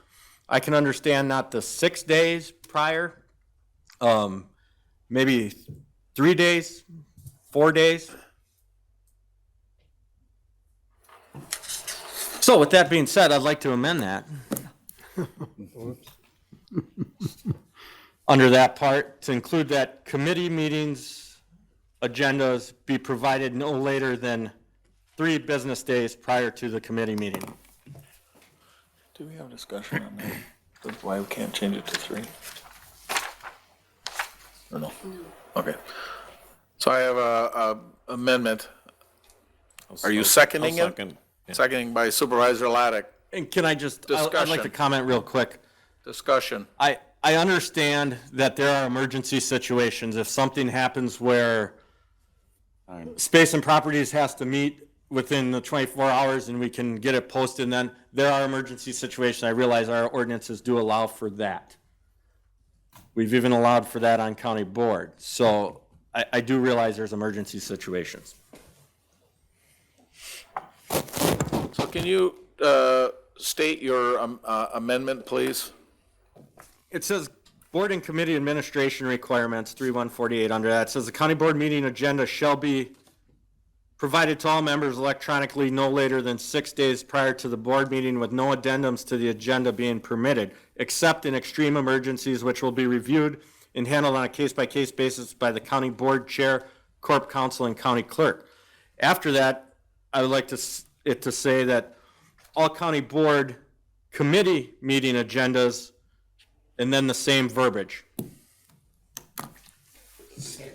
I can understand not the 6 days prior, maybe 3 days, 4 days. So with that being said, I'd like to amend that. Under that part, to include that committee meetings, agendas be provided no later than 3 business days prior to the committee meeting. Do we have a discussion on that? That's why we can't change it to 3? Or no? Okay. So I have a amendment. Are you seconding it? Second. Seconding by Supervisor Laddick. And can I just, I'd like to Discussion. comment real quick. Discussion. I understand that there are emergency situations. If something happens where Space and Properties has to meet within the 24 hours and we can get it posted, then there are emergency situations. I realize our ordinances do allow for that. We've even allowed for that on county board. So I do realize there's emergency situations. So can you state your amendment, please? It says board and committee administration requirements, 3:148 under that. It says the county board meeting agenda shall be provided to all members electronically no later than 6 days prior to the board meeting with no addendums to the agenda being permitted, except in extreme emergencies which will be reviewed and handled on a case-by-case basis by the county board chair, corp counsel, and county clerk. After that, I would like it to say that all county board committee meeting agendas, and then the same verbiage.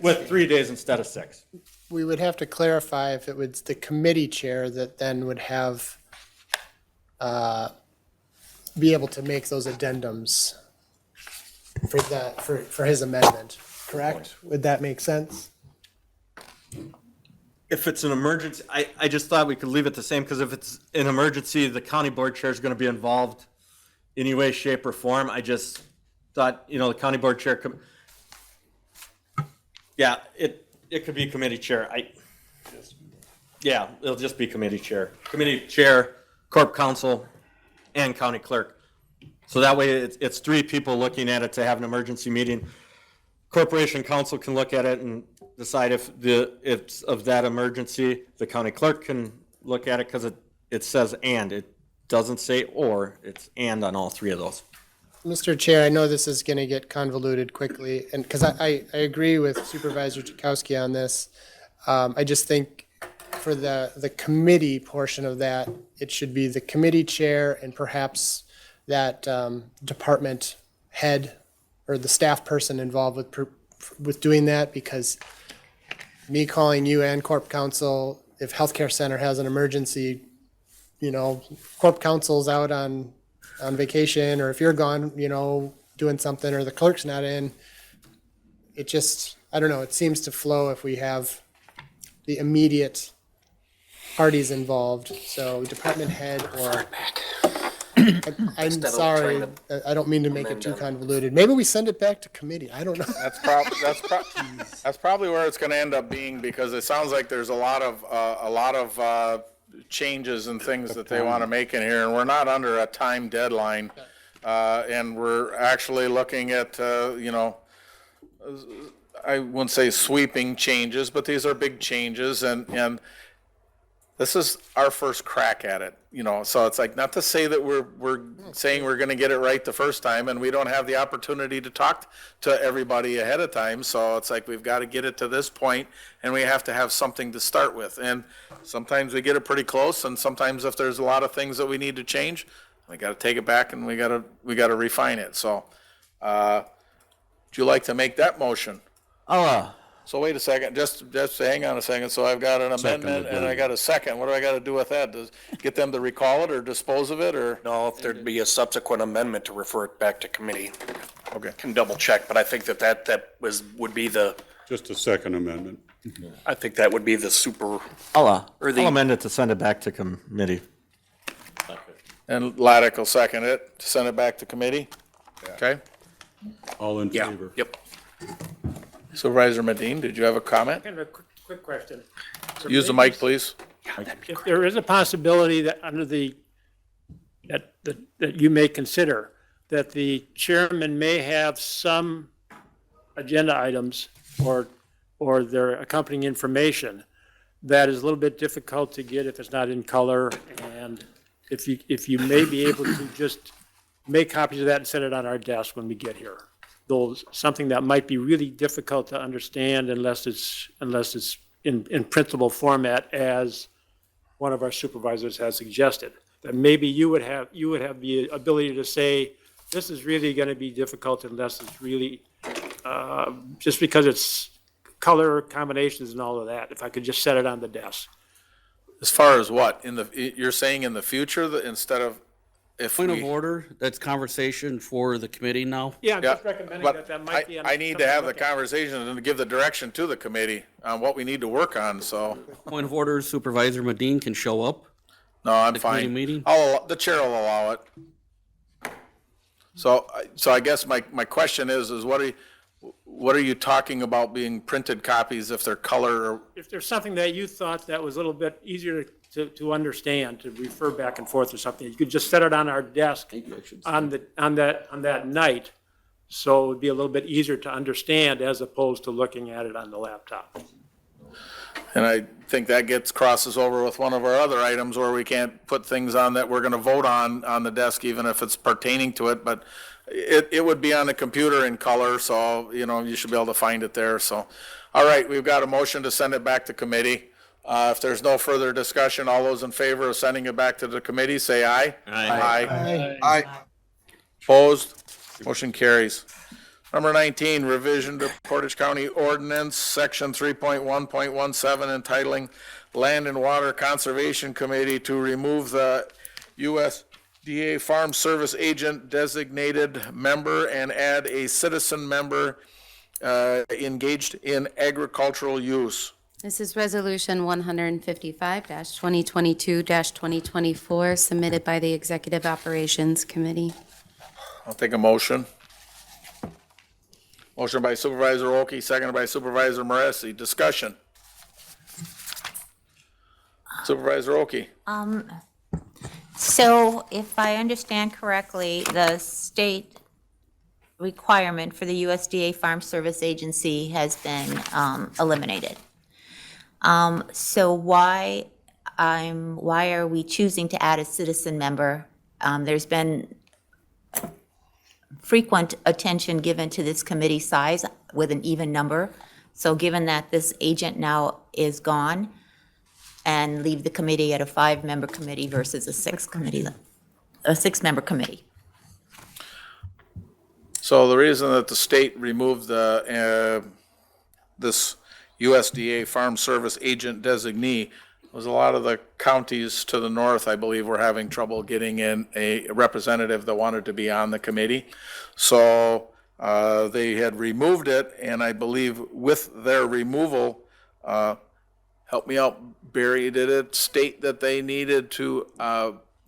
With 3 days instead of 6. We would have to clarify if it was the committee chair that then would have, be able to make those addendums for his amendment, correct? Would that make sense? If it's an emergency, I just thought we could leave it the same, because if it's an emergency, the county board chair is going to be involved any way, shape, or form. I just thought, the county board chair could, yeah, it could be committee chair. Yeah, it'll just be committee chair, corp counsel, and county clerk. So that way it's 3 people looking at it to have an emergency meeting. Corporation counsel can look at it and decide if it's of that emergency. The county clerk can look at it because it says and. It doesn't say or, it's and on all 3 of those. Mr. Chair, I know this is going to get convoluted quickly, and because I agree with Supervisor Chakowski on this. I just think for the committee portion of that, it should be the committee chair and perhaps that department head or the staff person involved with doing that, because me calling you and Corp Counsel, if Healthcare Center has an emergency, Corp Counsel's out on vacation, or if you're gone, doing something, or the clerk's not in, it just, I don't know, it seems to flow if we have the immediate parties involved. So department head or, I'm sorry, I don't mean to make it too convoluted. Maybe we send it back to committee. I don't know. That's probably where it's going to end up being, because it sounds like there's a lot of changes and things that they want to make in here, and we're not under a time deadline. And we're actually looking at, I wouldn't say sweeping changes, but these are big changes, and this is our first crack at it, you know, so it's like, not to say that we're saying we're gonna get it right the first time, and we don't have the opportunity to talk to everybody ahead of time, so it's like, we've got to get it to this point, and we have to have something to start with, and sometimes we get it pretty close, and sometimes if there's a lot of things that we need to change, we gotta take it back and we gotta refine it, so, would you like to make that motion? So wait a second, just hang on a second. So I've got an amendment and I got a second. What do I got to do with that? Get them to recall it or dispose of it, or? No, if there'd be a subsequent amendment to refer it back to committee. Okay. Can double check, but I think that would be the, Just a second amendment. I think that would be the super, I'll or the- amend it to send it back to committee. And Laddick will second it, to send it back to committee? Okay. All in yeah, favor? yep. Supervisor Medine, did you have a comment? Kind of a quick question. Use the mic, please. If there is a possibility that under that you may consider, that the chairman may have some agenda items or their accompanying information that is a little bit difficult to get if it's not in color, and if you may be able to just make copies of that and set it on our desk when we get here. Those, something that might be really difficult to understand unless it's in printable format, as one of our supervisors has suggested. That maybe you would have the ability to say, this is really going to be difficult unless it's really, just because it's color combinations and all of that, if I could just set it on the desk. As far as what? You're saying in the future, that instead of, if Point we. of order, that's conversation for the committee now. Yeah, I'm Yeah, just recommending but that might be. I need to have the conversation and to give the direction to the committee on what we need to work on, so. Point of order, Supervisor Medine can show up. No, I'm The committee fine. meeting? The chair will allow it. So I guess my question is what are you talking about being printed copies if they're color or? If there's something that you thought that was a little bit easier to understand, to refer back and forth or something, you could just set it on our desk on that night. So it would be a little bit easier to understand as opposed to looking at it on the laptop. And I think that crosses over with one of our other items where we can't put things on that we're gonna vote on the desk, even if it's pertaining to it, but it would be on the computer in color, so, you should be able to find it there, so. All right, we've got a motion to send it back to committee. If there's no further discussion, all those in favor of sending it back to the committee, say aye. Aye. Aye. Opposed? Motion carries. Number 19, revision to Portage County Ordinance, Section 3.1.17, entitling Land and Water Conservation Committee to remove the USDA Farm Service Agent designated member and add a citizen member engaged in agricultural use. This is Resolution 155-2022-2024, submitted by the Executive Operations Committee. I'll take a motion. Motion by Supervisor Oki, seconded by Supervisor Moresi. Discussion. Supervisor Oki. So if I understand correctly, the state requirement for the USDA Farm Service Agency has been eliminated. So why are we choosing to add a citizen member? There's been frequent attention given to this committee size with an even number. So given that this agent now is gone, and leave the committee at a 5-member committee versus a 6-member committee. So the reason that the state removed this USDA Farm Service Agent designee was a lot of the counties to the north, I believe, were having trouble getting in a representative that wanted to be on the committee. So they had removed it, and I believe with their removal, help me out, Barry, did it state that they needed to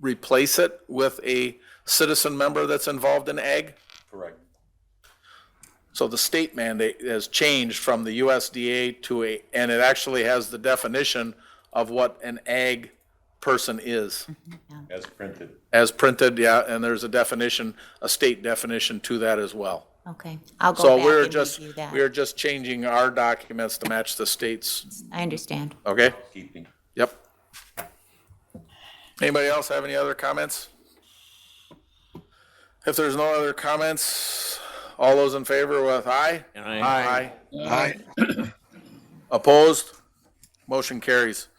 replace it with a citizen member that's involved in ag? Correct. So the state mandate has changed from the USDA to and it actually has the definition of what an ag person is. As printed. As printed, yeah, and there's a definition, a state definition to that as well. Okay, I'll go So back we're and just, review that. we're just changing our documents to match the state's, I understand. okay? Keeping. Yep. Anybody else have any other comments? If there's no other comments, all those in favor with aye? Aye. Aye. Opposed? Motion carries.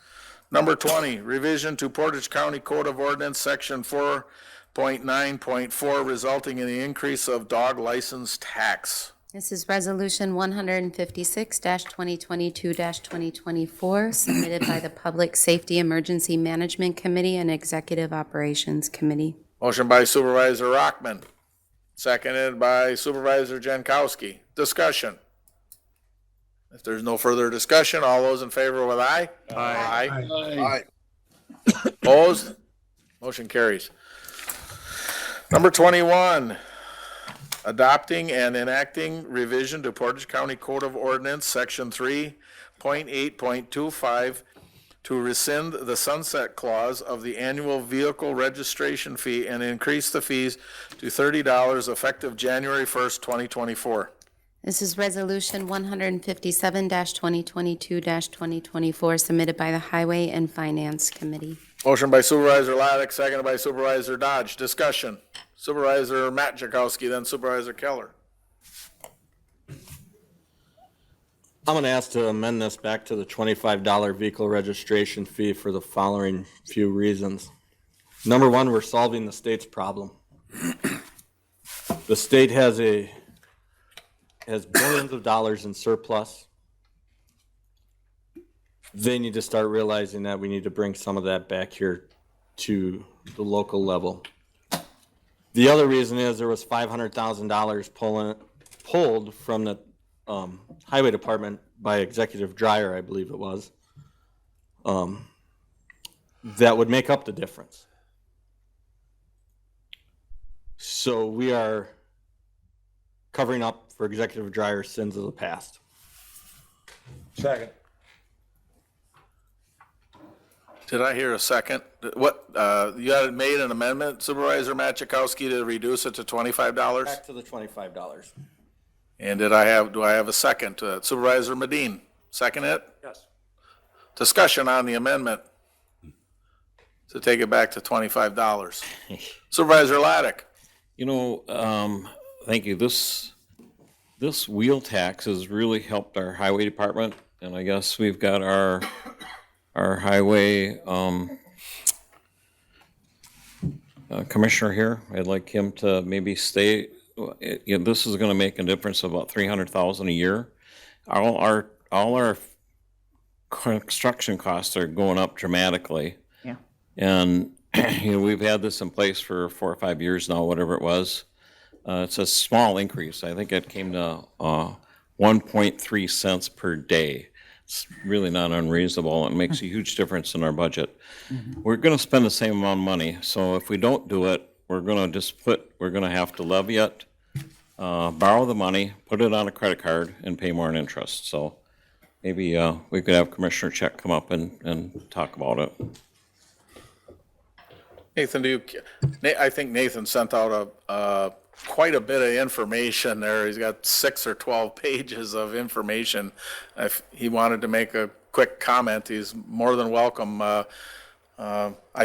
Number 20, revision to Portage County Code of Ordinance, Section 4.9.4, resulting in the increase of dog license tax. This is Resolution 156-2022-2024, submitted by the Public Safety Emergency Management Committee and Executive Operations Committee. Motion by Supervisor Rockman, seconded by Supervisor Jankowski. Discussion. If there's no further discussion, all those in favor with aye? Aye. Opposed? Motion carries. Number 21, adopting and enacting revision to Portage County Code of Ordinance, Section 3.8.25, to rescind the sunset clause of the annual vehicle registration fee and increase the fees to $30 effective January 1st, 2024. This is Resolution 157-2022-2024, submitted by the Highway and Finance Committee. Motion by Supervisor Laddick, seconded by Supervisor Dodge. Discussion. Supervisor Matt Jakowski, then Supervisor Keller. I'm going to ask to amend this back to the $25 vehicle registration fee for the following few reasons. Number one, we're solving the state's problem. The state has billions of dollars in surplus. They need to start realizing that we need to bring some of that back here to the local level. The other reason is there was $500,000 pulled from the Highway Department by Executive Dreyer, I believe it was, that would make up the difference. So we are covering up for Executive Dreyer's sins of the past. Second. Did I hear a second? What, you had made an amendment, Supervisor Matt Jakowski, to reduce it to $25? Back to the $25. And do I have a second to it? Supervisor Medine, second it? Yes. Discussion on the amendment to take it back to $25. Supervisor Laddick. You know, thank you. This wheel tax has really helped our highway department, and I guess we've got our highway commissioner here. I'd like him to maybe stay. This is going to make a difference of about $300,000 a year. All our construction costs are going up dramatically. Yeah. And we've had this in place for 4 or 5 years now, whatever it was. It's a small increase. I think it came to 1.3 cents per day. It's really not unreasonable. It makes a huge difference in our budget. Mm-hmm. We're going to spend the same amount of money. So if we don't do it, we're going to have to levy it, borrow the money, put it on a credit card, and pay more in interest. So maybe we could have Commissioner Check come up and talk about it. Nathan, I think Nathan sent out quite a bit of information there. He's got 6 or 12 pages of information. If he wanted to make a quick comment, he's more than welcome. I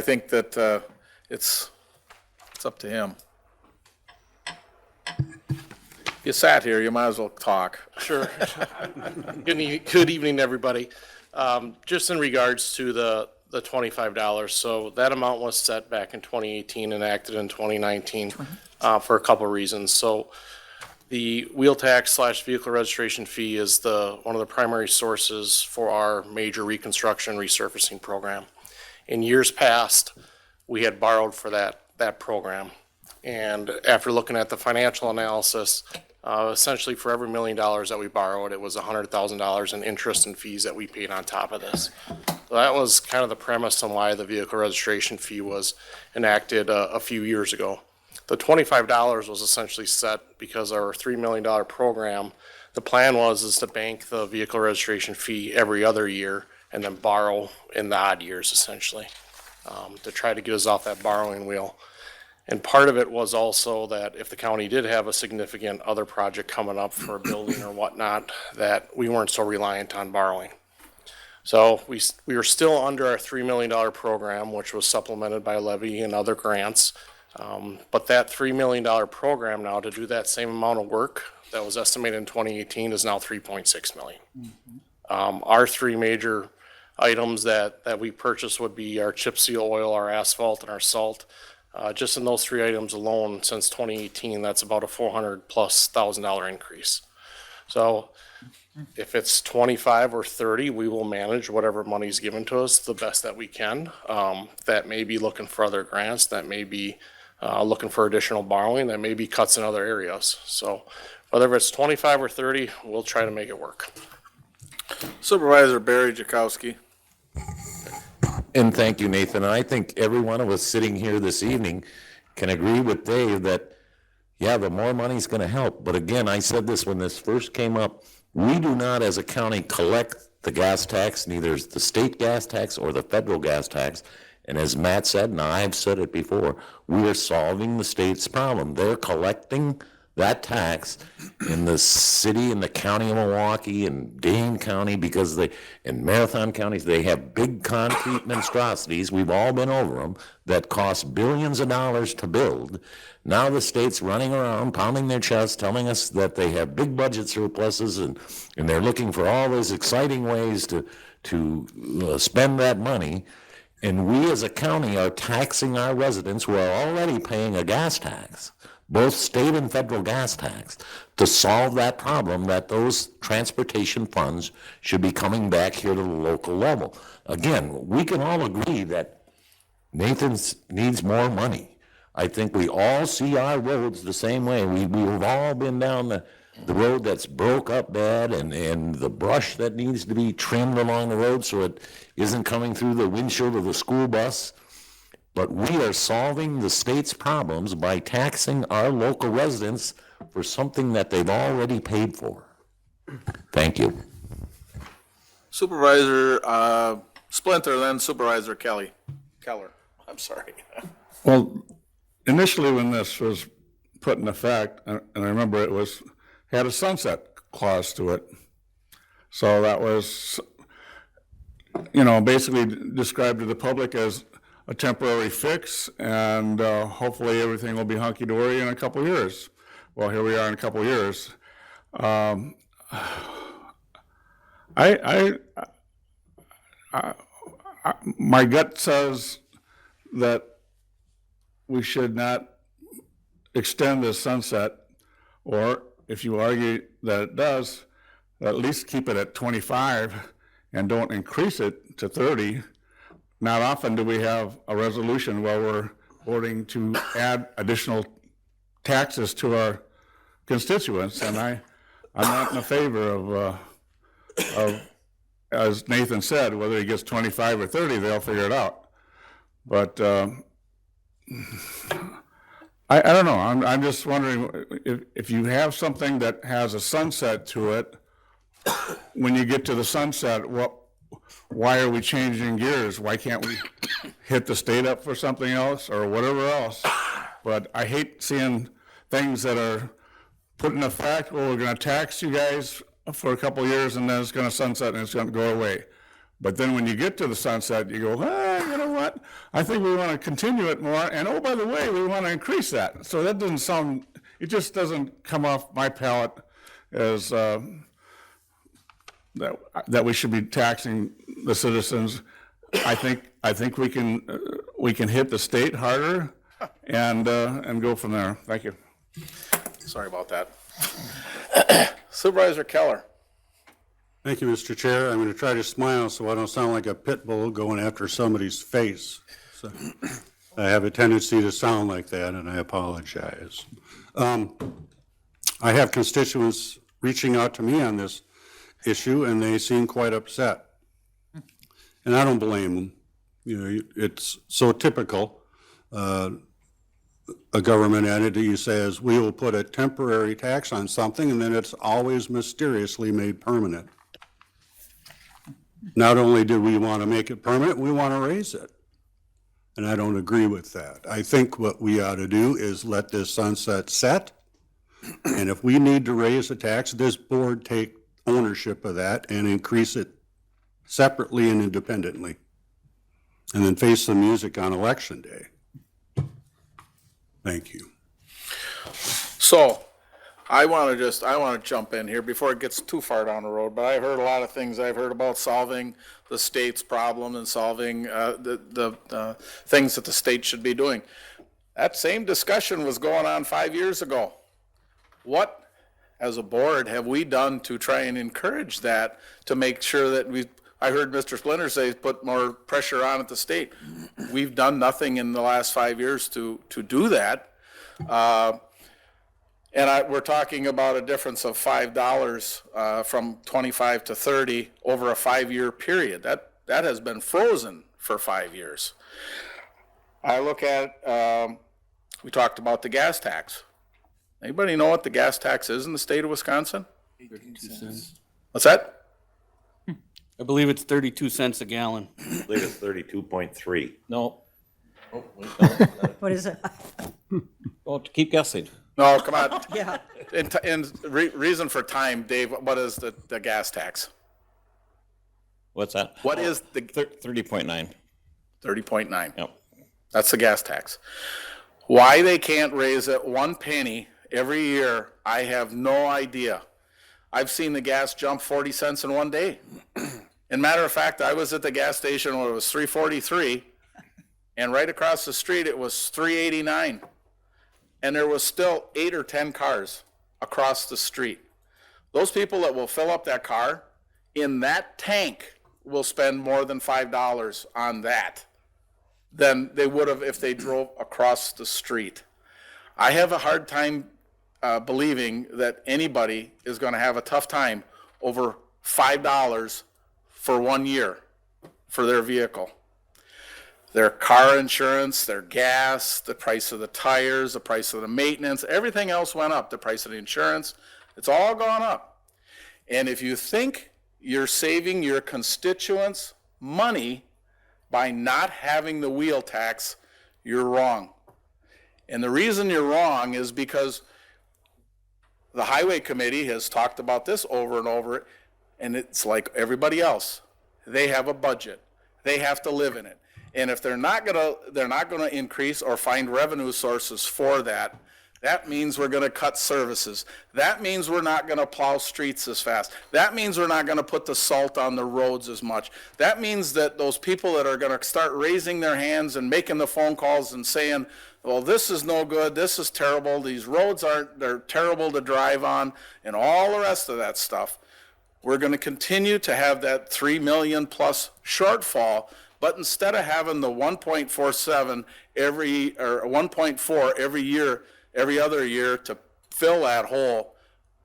think that it's up to him. You sat here, you might as well talk. Sure. Good evening, everybody. Just in regards to the $25, so that amount was set back in 2018 and enacted in 2019 for a couple of reasons. So the wheel tax / vehicle registration fee is one of the primary sources for our major reconstruction resurfacing program. In years past, we had borrowed for that program. And after looking at the financial analysis, essentially for every $1 million that we borrowed, it was $100,000 in interest and fees that we paid on top of this. So that was kind of the premise on why the vehicle registration fee was enacted a few years ago. The $25 was essentially set because our $3 million program, the plan is to bank the vehicle registration fee every other year and then borrow in the odd years essentially, to try to get us off that borrowing wheel. And part of it was also that if the county did have a significant other project coming up for a building or whatnot, that we weren't so reliant on borrowing. So we were still under our $3 million program, which was supplemented by levy and other grants. But that $3 million program now to do that same amount of work that was estimated in 2018 is now $3.6 million. Our three major items that we purchased would be our chip seal oil, our asphalt, and our salt. Just in those three items alone, since 2018, that's about a $400,000+ increase. So if it's 25 or 30, we will manage whatever money's given to us the best that we can. That may be looking for other grants, that may be looking for additional borrowing, that may be cuts in other areas. So whether it's 25 or 30, we'll try to make it work. Supervisor Barry Jakowski. And thank you, Nathan. I think every one of us sitting here this evening can agree with Dave that, yeah, the more money's going to help. But again, I said this when this first came up, we do not as a county collect the gas tax, neither the state gas tax or the federal gas tax. And as Matt said, and I've said it before, we are solving the state's problem. They're collecting that tax in the city and the county of Milwaukee and Dane County because in Marathon counties, they have big concrete monstrosities. We've all been over them that cost billions of dollars to build. Now the state's running around, pounding their chest, telling us that they have big budget surpluses and they're looking for all those exciting ways to spend that money. And we as a county are taxing our residents who are already paying a gas tax, both state and federal gas tax, to solve that problem that those transportation funds should be coming back here to the local level. Again, we can all agree that Nathan needs more money. I think we all see our roads the same way. We've all been down the road that's broke up bad and the brush that needs to be trimmed along the road so it isn't coming through the windshield of the school bus. But we are solving the state's problems by taxing our local residents for something that they've already paid for. Thank you. Supervisor Splinter, then Supervisor Keller. I'm sorry. Well, initially when this was put in effect, and I remember it had a sunset clause to it. So that was, basically described to the public as a temporary fix, and hopefully everything will be hunky-dory in a couple of years. Well, here we are in a couple of years. My gut says that we should not extend this sunset, or if you argue that it does, at least keep it at 25 and don't increase it to 30. Not often do we have a resolution where we're voting to add additional taxes to our constituents, and I'm not in favor of, as Nathan said, whether he gets 25 or 30, they'll figure it out. But I don't know. I'm just wondering if you have something that has a sunset to it, when you get to the sunset, why are we changing gears? Why can't we hit the state up for something else or whatever else? But I hate seeing things that are put in effect. Well, we're going to tax you guys for a couple of years and then it's going to sunset and it's going to go away. But then when you get to the sunset, you go, you know what? I think we want to continue it more. And oh, by the way, we want to increase that. So that doesn't sound, it just doesn't come off my palate as that we should be taxing the citizens. I think we can hit the state harder and go from there. Thank you. Sorry about that. Supervisor Keller. Thank you, Mr. Chair. I'm going to try to smile so I don't sound like a pit bull going after somebody's face. So I have a tendency to sound like that, and I apologize. I have constituents reaching out to me on this issue, and they seem quite upset. And I don't blame them. It's so typical. A government entity says, we will put a temporary tax on something, and then it's always mysteriously made permanent. Not only do we want to make it permanent, we want to raise it. And I don't agree with that. I think what we ought to do is let this sunset set. And if we need to raise the tax, this board take ownership of that and increase it separately and independently, and then face the music on election day. Thank you. So, I want to jump in here before it gets too far down the road, but I've heard a lot of things. I've heard about solving the state's problem and solving the things that the state should be doing. That same discussion was going on 5 years ago. What, as a board, have we done to try and encourage that, to make sure that I heard Mr. Splinter say put more pressure on at the state. We've done nothing in the last 5 years to do that. And we're talking about a difference of $5 from 25 to 30 over a 5-year period. That has been frozen for 5 years. I look at, we talked about the gas tax. Anybody know what the gas tax is in the state of Wisconsin? 32 cents. What's that? I believe it's 32 cents a gallon. I believe it's 32.3. No. What is it? Oh, keep guessing. No, come on. Yeah. Reason for time, Dave, what is the gas tax? What's that? What is the 30.9. 30.9? Yep. That's the gas tax. Why they can't raise it 1 penny every year, I have no idea. I've seen the gas jump 40 cents in one day. And matter of fact, I was at the gas station when it was $3.43, and right across the street it was $3.89. And there was still 8 or 10 cars across the street. Those people that will fill up that car in that tank will spend more than $5 on that than they would have if they drove across the street. I have a hard time believing that anybody is going to have a tough time over $5 for 1 year for their vehicle. Their car insurance, their gas, the price of the tires, the price of the maintenance, everything else went up. The price of the insurance, it's all gone up. And if you think you're saving your constituents money by not having the wheel tax, you're wrong. And the reason you're wrong is because the Highway Committee has talked about this over and over, and it's like everybody else. They have a budget. They have to live in it. And if they're not gonna increase or find revenue sources for that, that means we're gonna cut services. That means we're not gonna plow streets as fast. That means we're not gonna put the salt on the roads as much. That means that those people that are gonna start raising their hands and making the phone calls and saying, well, this is no good, this is terrible, these roads they're terrible to drive on, and all the rest of that stuff, we're gonna continue to have that 3 million plus shortfall. But instead of having the 1.47 or 1.4 every year, every other year to fill that hole,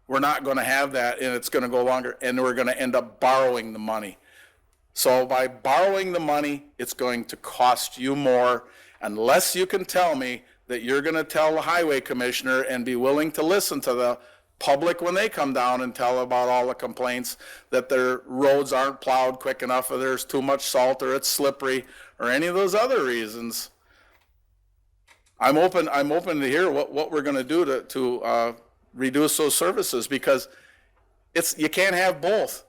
we're not going to have that, and it's going to go longer, and we're going to end up borrowing the money. So by borrowing the money, it's going to cost you more, unless you can tell me that you're going to tell the highway commissioner and be willing to listen to the public when they come down and tell about all the complaints that their roads aren't plowed quick enough, or there's too much salt, or it's slippery, or any of those other reasons. I'm open to hear what we're going to do to reduce those services, because you can't have both.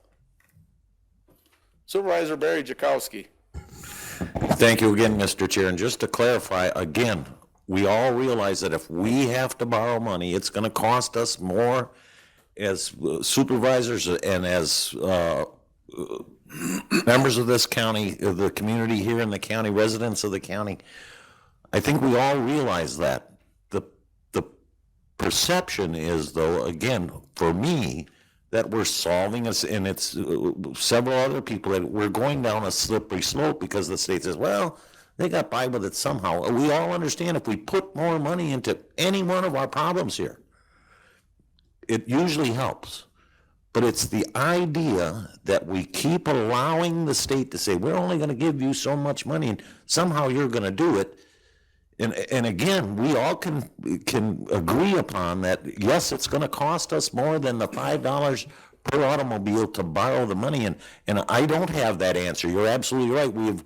Supervisor Barry Jakowski. Thank you again, Mr. Chair. And just to clarify, again, we all realize that if we have to borrow money, it's going to cost us more as supervisors and as members of this county, of the community here in the county, residents of the county. I think we all realize that. The perception is, though, again, for me, that we're solving this, and it's several other people, that we're going down a slippery slope because the state says, well, they got by with it somehow. We all understand if we put more money into any one of our problems here, it usually helps. But it's the idea that we keep allowing the state to say, we're only going to give you so much money, and somehow you're going to do it. And again, we all can agree upon that, yes, it's going to cost us more than the $5 per automobile to borrow the money. And I don't have that answer. You're absolutely right.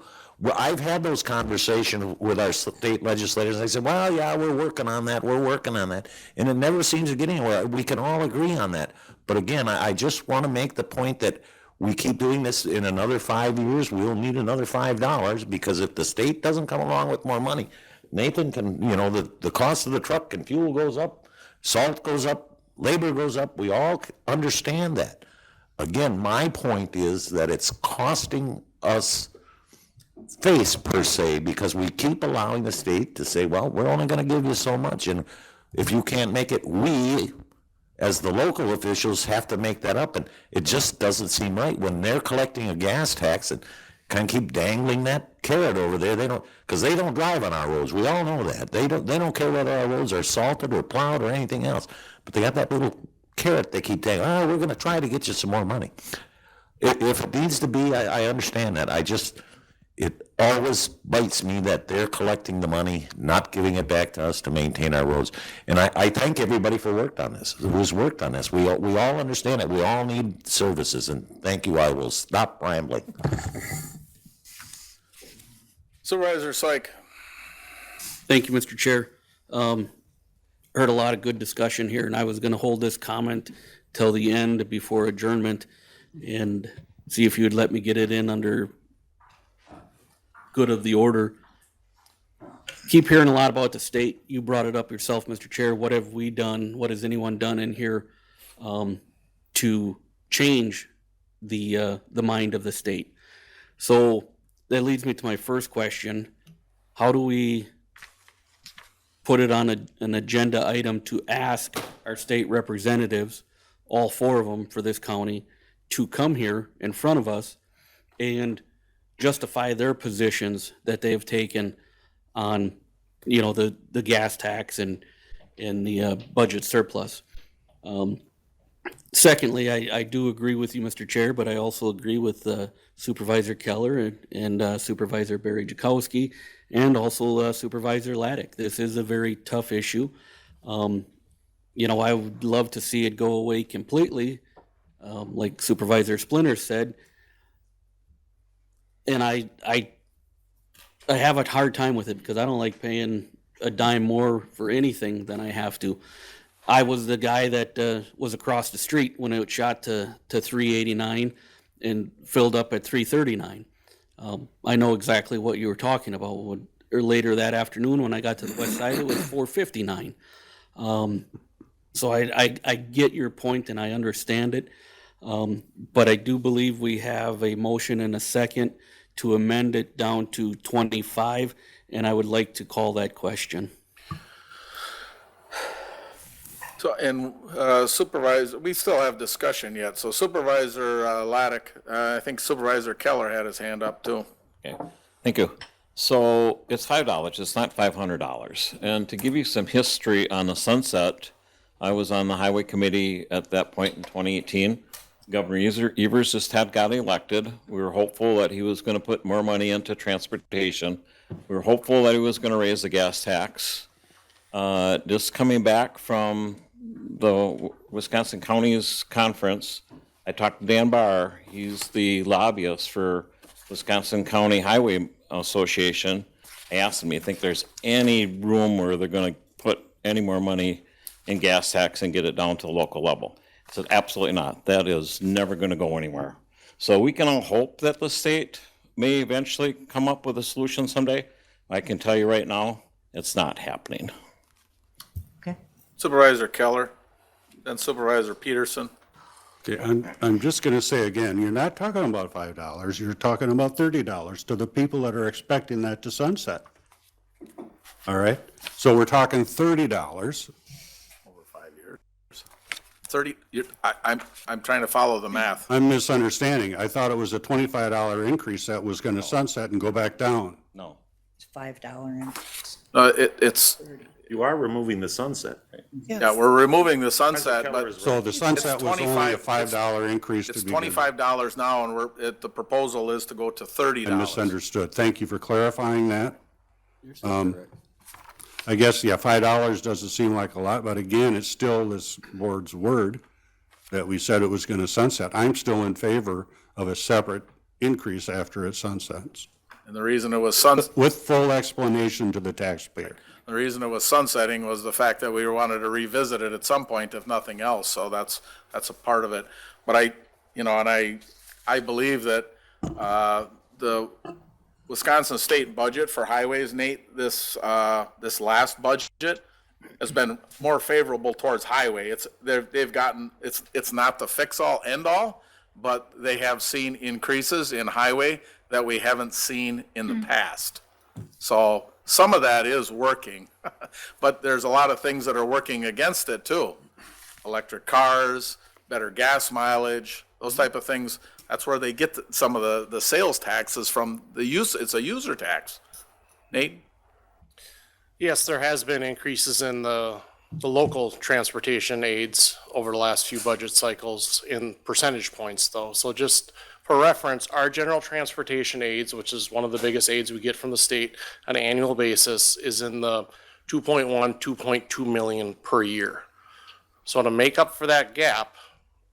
I've had those conversations with our state legislators. They said, well, yeah, we're working on that. And it never seems to get anywhere. We can all agree on that. But again, I just want to make the point that we keep doing this in another 5 years, we'll need another $5, because if the state doesn't come along with more money, Nathan can, the cost of the truck and fuel goes up, salt goes up, labor goes up, we all understand that. Again, my point is that it's costing us face per se, because we keep allowing the state to say, well, we're only going to give you so much, and if you can't make it, we, as the local officials, have to make that up, and it just doesn't seem right when they're collecting a gas tax and kind of keep dangling that carrot over there. They don't, because they don't drive on our roads. We all know that. They don't care whether our roads are salted or plowed or anything else, but they got that little carrot they keep dangling. Oh, we're going to try to get you some more money. If it needs to be, I understand that. It always bites me that they're collecting the money, not giving it back to us to maintain our roads. And I thank everybody for worked on this, who's worked on this. We all understand it. We all need services, and thank you. I will stop rambling. Supervisor Syke. Thank you, Mr. Chair. Heard a lot of good discussion here, and I was going to hold this comment till the end before adjournment and see if you would let me get it in under good of the order. Keep hearing a lot about the state. You brought it up yourself, Mr. Chair. What have we done? What has anyone done in here to change the mind of the state? So that leads me to my first question. How do we put it on an agenda item to ask our state representatives, all 4 of them for this county, to come here in front of us and justify their positions that they have taken on, the gas tax and the budget surplus. Secondly, I do agree with you, Mr. Chair, but I also agree with Supervisor Keller and Supervisor Barry Jakowski and also Supervisor Laddick. This is a very tough issue. I would love to see it go away completely, like Supervisor Splinter said. And I have a hard time with it because I don't like paying a dime more for anything than I have to. I was the guy that was across the street when it shot to $3.89 and filled up at $3.39. I know exactly what you were talking about. Or later that afternoon when I got to the west side, it was $4.59. So I get your point and I understand it. But I do believe we have a motion and a second to amend it down to 25, and I would like to call that question. So, and Supervisor, we still have discussion yet. So Supervisor Laddick, I think Supervisor Keller had his hand up too. Okay, thank you. So it's $5, it's not $500. And to give you some history on the sunset, I was on the Highway Committee at that point in 2018. Governor Evers just had got elected. We were hopeful that he was going to put more money into transportation. We were hopeful that he was going to raise the gas tax. Just coming back from the Wisconsin Counties Conference, I talked to Dan Barr. He's the lobbyist for Wisconsin County Highway Association. I asked him, do you think there's any room where they're going to put any more money in gas tax and get it down to the local level? I said, absolutely not. That is never going to go anywhere. So we can all hope that the state may eventually come up with a solution someday. I can tell you right now, it's not happening. Supervisor Keller, then Supervisor Peterson. Okay, I'm just going to say again, you're not talking about $5, you're talking about $30 to the people that are expecting that to sunset. All right? So we're talking $30. Over 5 years. 30, I'm trying to follow the math. I'm misunderstanding. I thought it was a $25 increase that was going to sunset and go back down. No. It's $5 increase. It's. You are removing the sunset, right? Yeah, we're removing the sunset, but. So the sunset was only a $5 increase to It's begin. $25 now, and the proposal is to go to $30. I misunderstood. Thank you for clarifying that. I guess, yeah, $5 doesn't seem like a lot, but again, it's still this board's word that we said it was going to sunset. I'm still in favor of a separate increase after it sunsets. And the reason it was with full explanation to the taxpayer. The reason it was sunsetting was the fact that we wanted to revisit it at some point, if nothing else. So that's a part of it. But I I believe that the Wisconsin state budget for highways, Nate, this last budget has been more favorable towards highway. They've gotten, it's not the fix-all, end-all, but they have seen increases in highway that we haven't seen in the past. So some of that is working, but there's a lot of things that are working against it too. Electric cars, better gas mileage, those type of things. That's where they get some of the sales taxes from. It's a user tax. Nate? Yes, there has been increases in the local transportation aids over the last few budget cycles in percentage points though. So just for reference, our general transportation aids, which is one of the biggest aids we get from the state on an annual basis, is in the 2.1, 2.2 million per year. So to make up for that gap,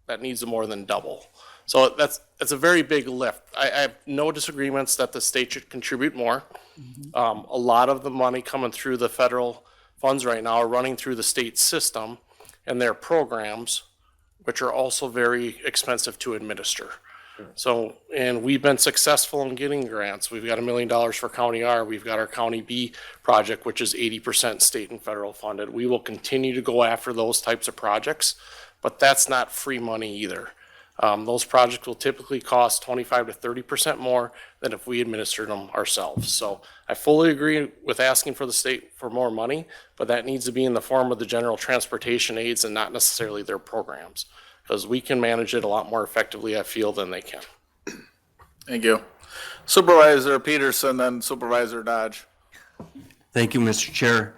that needs to more than double. So that's a very big lift. I have no disagreements that the state should contribute more. A lot of the money coming through the federal funds right now are running through the state system and their programs, which are also very expensive to administer. So, and we've been successful in getting grants. We've got $1 million for County R. We've got our County B project, which is 80% state and federal funded. We will continue to go after those types of projects, but that's not free money either. Those projects will typically cost 25 to 30% more than if we administered them ourselves. So I fully agree with asking for the state for more money, but that needs to be in the form of the general transportation aids and not necessarily their programs, because we can manage it a lot more effectively, I feel, than they can. Thank you. Supervisor Peterson, then Supervisor Dodge. Thank you, Mr. Chair.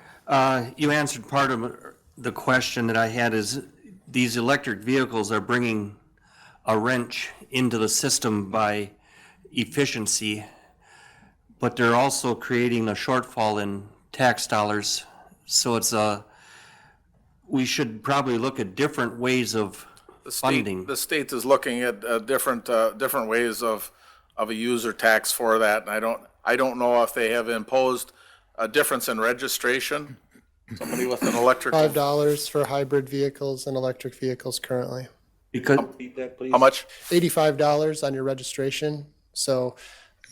You answered part of the question that I had is these electric vehicles are bringing a wrench into the system by efficiency, but they're also creating a shortfall in tax dollars. So we should probably look at different ways of funding. The state is looking at different ways of a user tax for that, and I don't know if they have imposed a difference in registration. Somebody with an electric. $5 for hybrid vehicles and electric vehicles currently. Because how much? $85 on your registration. So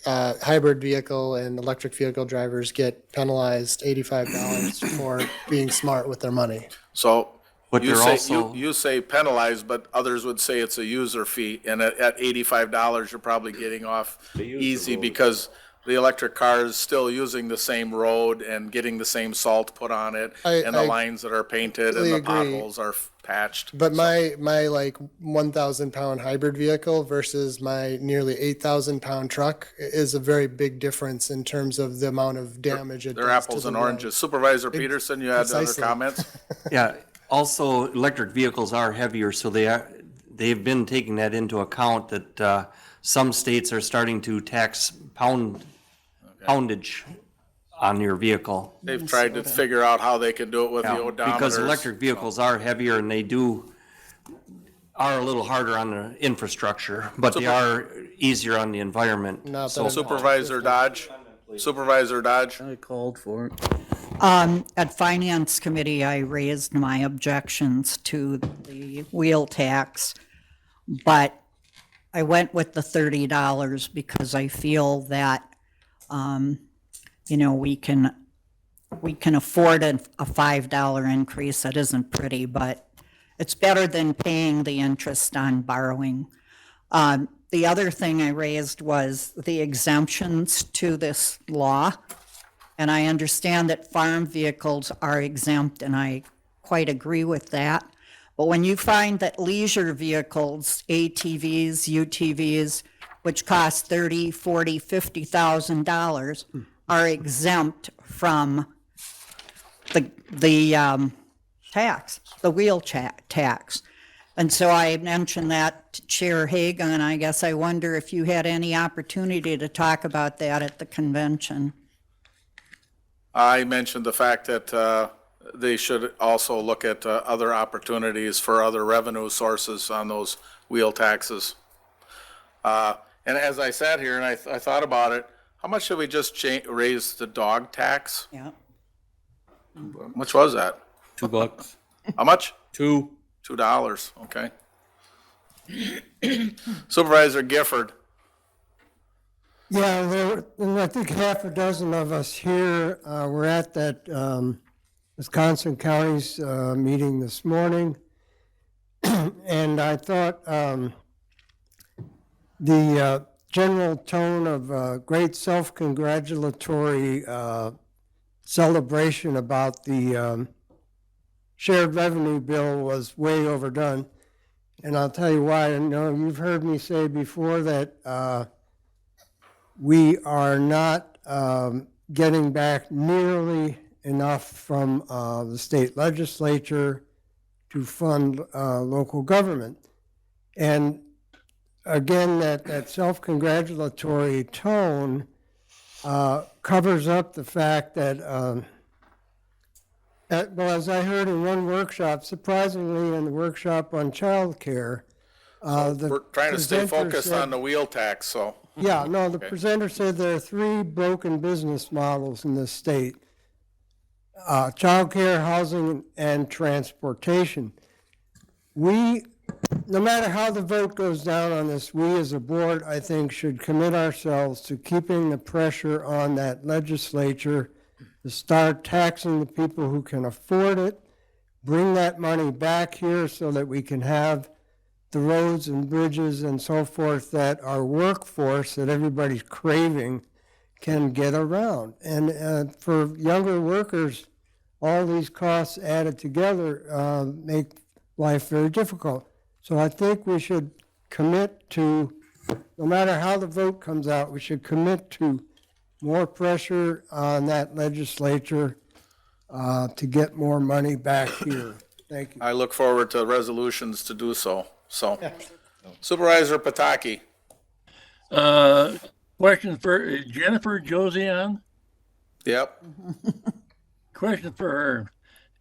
hybrid vehicle and electric vehicle drivers get penalized $85 for being smart with their money. So But you they're say, also- you say penalized, but others would say it's a user fee. And at $85, you're probably getting off easy because the electric car is still using the same road and getting the same salt put on it, and the I lines that are painted and completely the agree. potholes are patched. But my like 1,000 pound hybrid vehicle versus my nearly 8,000 pound truck is a very big difference in terms of the amount of damage it They're does to apples the and road. oranges. Supervisor Peterson, you had other Precisely. comments? Yeah, also electric vehicles are heavier, so they've been taking that into account that some states are starting to tax poundage on your vehicle. They've tried to figure out how they can do it with the Yeah, odometers. because electric vehicles are heavier and they are a little harder on the infrastructure, but they are easier on the environment. So Supervisor Dodge? Supervisor Dodge? I called for it. At Finance Committee, I raised my objections to the wheel tax, but I went with the $30 because I feel that, we can afford a $5 increase. That isn't pretty, but it's better than paying the interest on borrowing. The other thing I raised was the exemptions to this law. And I understand that farm vehicles are exempt, and I quite agree with that. But when you find that leisure vehicles, ATVs, UTVs, which cost $30,000, $40,000, $50,000, are exempt from the tax, the wheel tax. And so I mentioned that to Chair Hagan. I guess I wonder if you had any opportunity to talk about that at the convention. I mentioned the fact that they should also look at other opportunities for other revenue sources on those wheel taxes. And as I sat here and I thought about it, how much should we just raise the dog tax? Yeah. How much was that? $2. How much? $2. $2, okay. Supervisor Gifford. Yeah, I think half a dozen of us here were at that Wisconsin County's meeting this morning. And I thought the general tone of great self-congratulatory celebration about the shared revenue bill was way overdone. And I'll tell you why. I know you've heard me say before that we are not getting back nearly enough from the state legislature to fund local government. And again, that self-congratulatory tone covers up the fact that, well, as I heard in one workshop, surprisingly in the workshop on childcare, We're trying to stay focused on the wheel tax, so. yeah, no, the Okay. presenter said there are three broken business models in this state. Childcare, housing, and transportation. We, no matter how the vote goes down on this, we as a board, I think, should commit ourselves to keeping the pressure on that legislature to start taxing the people who can afford it, bring that money back here so that we can have the roads and bridges and so forth that our workforce that everybody's craving can get around. And for younger workers, all these costs added together make life very difficult. So I think we should commit to, no matter how the vote comes out, we should commit to more pressure on that legislature to get more money back here. Thank you. I look forward to resolutions to do so. So, Supervisor Pataki. Question for Jennifer Josian. Yep. Question for her.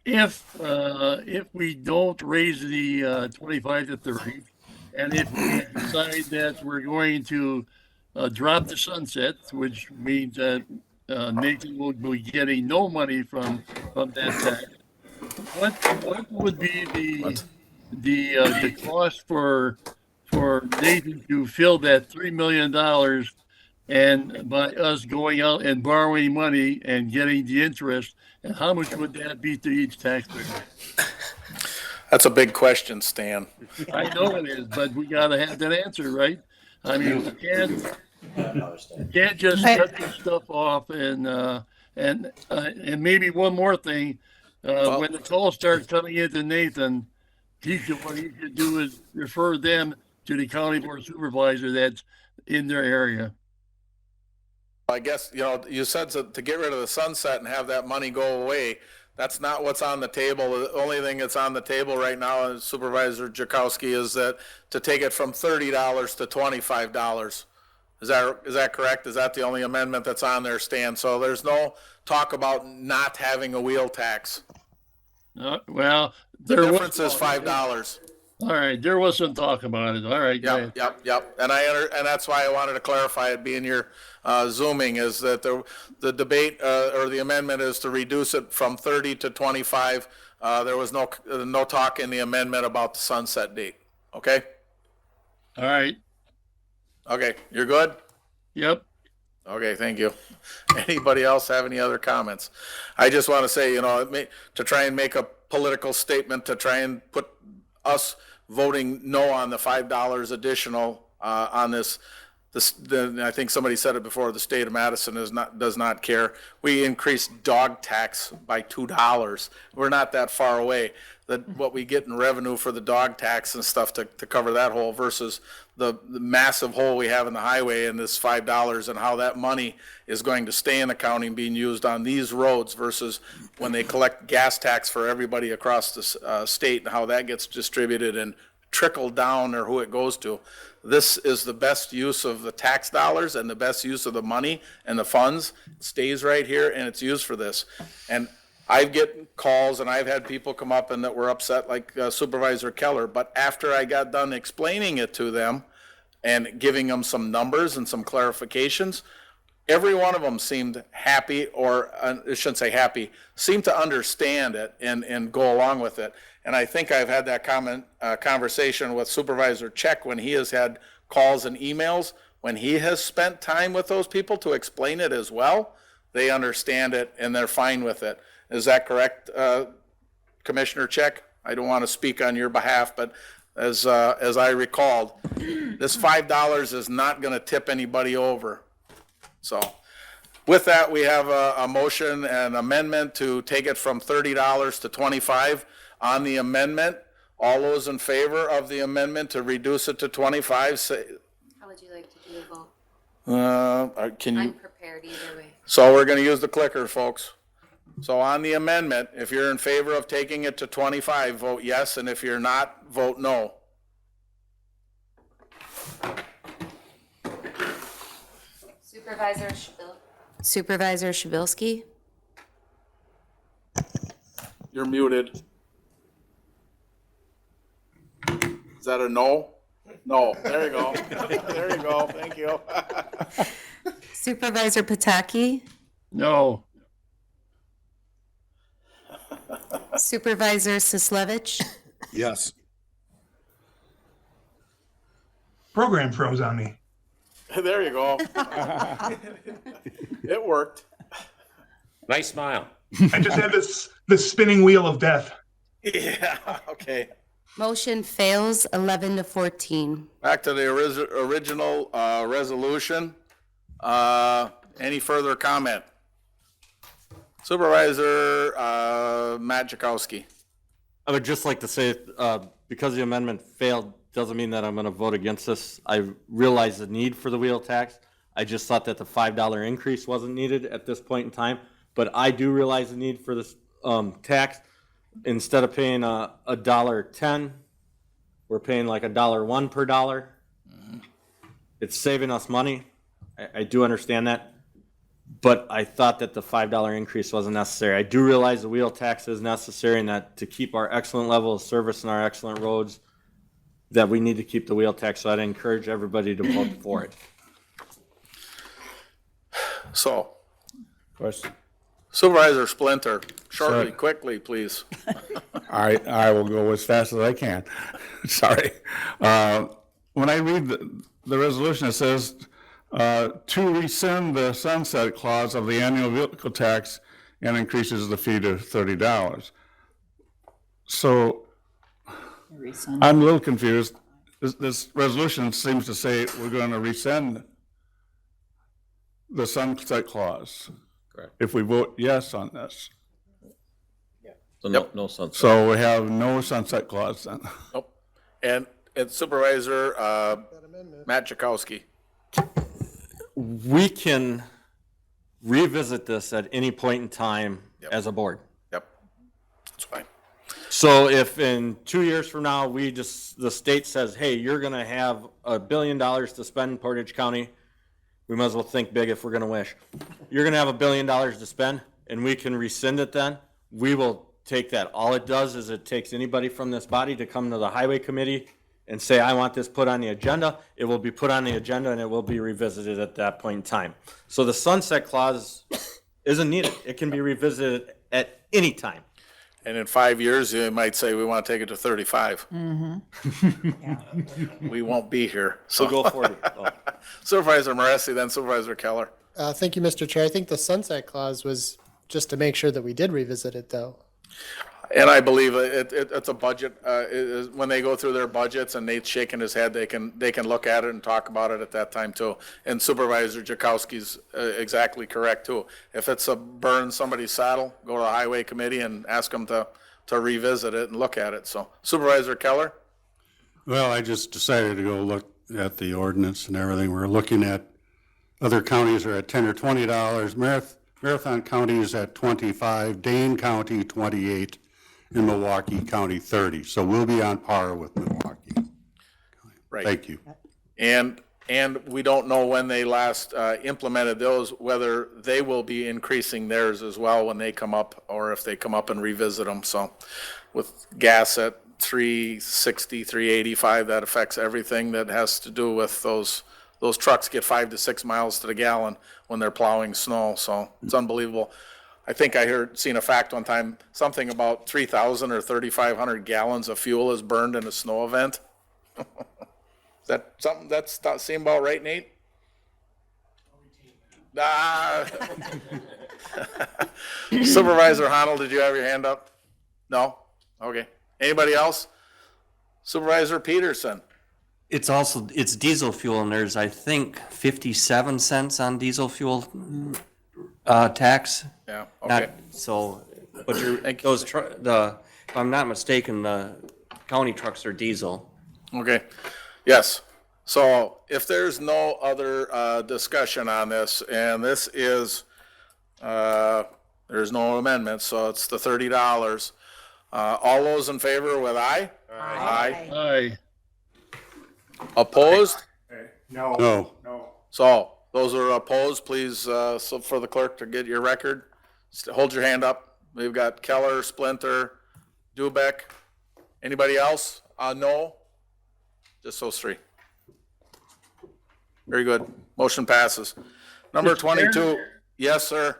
If we don't raise the 25 to 30, and if we decide that we're going to drop the sunset, which means that Nathan will be getting no money from that tax, what would be the cost for Nathan to fill that $3 million, and by us going out and borrowing money and getting the interest, and how much would that be to each taxpayer? That's a big question, Stan. I know it is, but we gotta have that answer, right? I mean, you can't just cut this stuff off and maybe one more thing, when the calls start coming into Nathan, what he should do is refer them to the county board supervisor that's in their area. I guess, you said to get rid of the sunset and have that money go away. That's not what's on the table. The only thing that's on the table right now, Supervisor Jakowski, is that to take it from $30 to $25. Is that correct? Is that the only amendment that's on there, Stan? So there's no talk about not having a wheel tax. Well, The difference is $5. All right, there was some talk about it. All right. Yep. And and that's why I wanted to clarify it, being your Zooming, is that the debate or the amendment is to reduce it from 30 to 25. There was no talk in the amendment about the sunset date. Okay? All right. Okay, you're good? Yep. Okay, thank you. Anybody else have any other comments? I just want to say, to try and make a political statement, to try and put us voting no on the $5 additional on this. I think somebody said it before, the state of Madison does not care. We increased dog tax by $2. We're not that far away. What we get in revenue for the dog tax and stuff to cover that hole versus the massive hole we have in the highway and this $5, and how that money is going to stay in the county and being used on these roads versus when they collect gas tax for everybody across the state, and how that gets distributed and trickled down, or who it goes to. This is the best use of the tax dollars and the best use of the money and the funds. It stays right here and it's used for this. And I get calls, and I've had people come up and that were upset, like Supervisor Keller, but after I got done explaining it to them and giving them some numbers and some clarifications, every one of them seemed happy, or I shouldn't say happy, seemed to understand it and go along with it. And I think I've had that conversation with Supervisor Check when he has had calls and emails. When he has spent time with those people to explain it as well, they understand it and they're fine with it. Is that correct, Commissioner Check? I don't want to speak on your behalf, but as I recalled, this $5 is not going to tip anybody over. So with that, we have a motion and amendment to take it from $30 to $25. On the amendment, all those in favor of the amendment to reduce it to 25, say, How would you like to do the vote? can I'm you? prepared either way. So we're going to use the clicker, folks. So on the amendment, if you're in favor of taking it to 25, vote yes, and if you're not, vote no. Supervisor Shabilsky? You're muted. Is that a no? No, there you go. There you go, thank you. Supervisor Pataki? No. Supervisor Sislevich? Yes. Program froze on me. There you go. It worked. Nice smile. I just had this spinning wheel of death. Yeah, okay. Motion fails 11 to 14. Back to the original resolution. Any further comment? Supervisor Matt Jakowski. I would just like to say, because the amendment failed, doesn't mean that I'm going to vote against this. I realize the need for the wheel tax. I just thought that the $5 increase wasn't needed at this point in time. But I do realize the need for this tax. Instead of paying $1.10, we're paying like $1.01 per dollar. It's saving us money. I do understand that. But I thought that the $5 increase wasn't necessary. I do realize the wheel tax is necessary and that to keep our excellent level of service and our excellent roads, that we need to keep the wheel tax. So I'd encourage everybody to vote for it. So, Question. Supervisor Splinter, shortly, Sir. quickly, please. I will go as fast as I can. Sorry. When I read the resolution, it says to rescind the sunset clause of the annual vehicle tax and increases the fee to $30. So I'm a little confused. This resolution seems to say we're going to rescind the sunset clause. Correct. If we vote yes on this. So no sunset. So we have no sunset clause then. Nope. And Supervisor Matt Jakowski. We can revisit this at any point in time as a board. Yep, that's fine. So if in 2 years from now, the state says, hey, you're going to have $1 billion to spend in Portage County, we might as well think big if we're going to wish. You're going to have $1 billion to spend, and we can rescind it then, we will take that. All it does is it takes anybody from this body to come to the highway committee and say, I want this put on the agenda. It will be put on the agenda and it will be revisited at that point in time. So the sunset clause isn't needed. It can be revisited at any time. And in 5 years, you might say, we want to take it to 35. We won't be here. So We'll go 40. Oh. Supervisor Moresi, then Supervisor Keller. Thank you, Mr. Chair. I think the sunset clause was just to make sure that we did revisit it, though. And I believe it's a budget, when they go through their budgets and Nate's shaking his head, they can look at it and talk about it at that time too. And Supervisor Jakowski's exactly correct too. If it's a burn somebody's saddle, go to the highway committee and ask them to revisit it and look at it. So Supervisor Keller? Well, I just decided to go look at the ordinance and everything. We're looking at, other counties are at $10 or $20. Marathon County is at 25, Dane County 28, and Milwaukee County 30. So we'll be on par with Milwaukee. Right. Thank you. And we don't know when they last implemented those, whether they will be increasing theirs as well when they come up, or if they come up and revisit them. So with gas at $3.60, $3.85, that affects everything that has to do with those those trucks get 5 to 6 miles to the gallon when they're plowing snow, so it's unbelievable. I think I seen a fact one time, something about 3,000 or 3,500 gallons of fuel is burned in a snow event. Is that something that's seem about right, Nate? Ah. Supervisor Honnold, did you have your hand up? No? Okay. Anybody else? Supervisor Peterson? It's diesel fuel, and there's, I think, 57 cents on diesel fuel tax. Yeah, Not- okay. So, but if I'm not mistaken, the county trucks are diesel. Okay, yes. So if there's no other discussion on this, and this is, there's no amendments, so it's the $30. All those in favor with aye? Aye. Aye. Opposed? No. So those are opposed, please, so for the clerk to get your record, hold your hand up. We've got Keller, Splinter, Dubek. Anybody else? No? Just those three. Very good. Motion passes. Number Mr. Chair? 22. Yes, sir.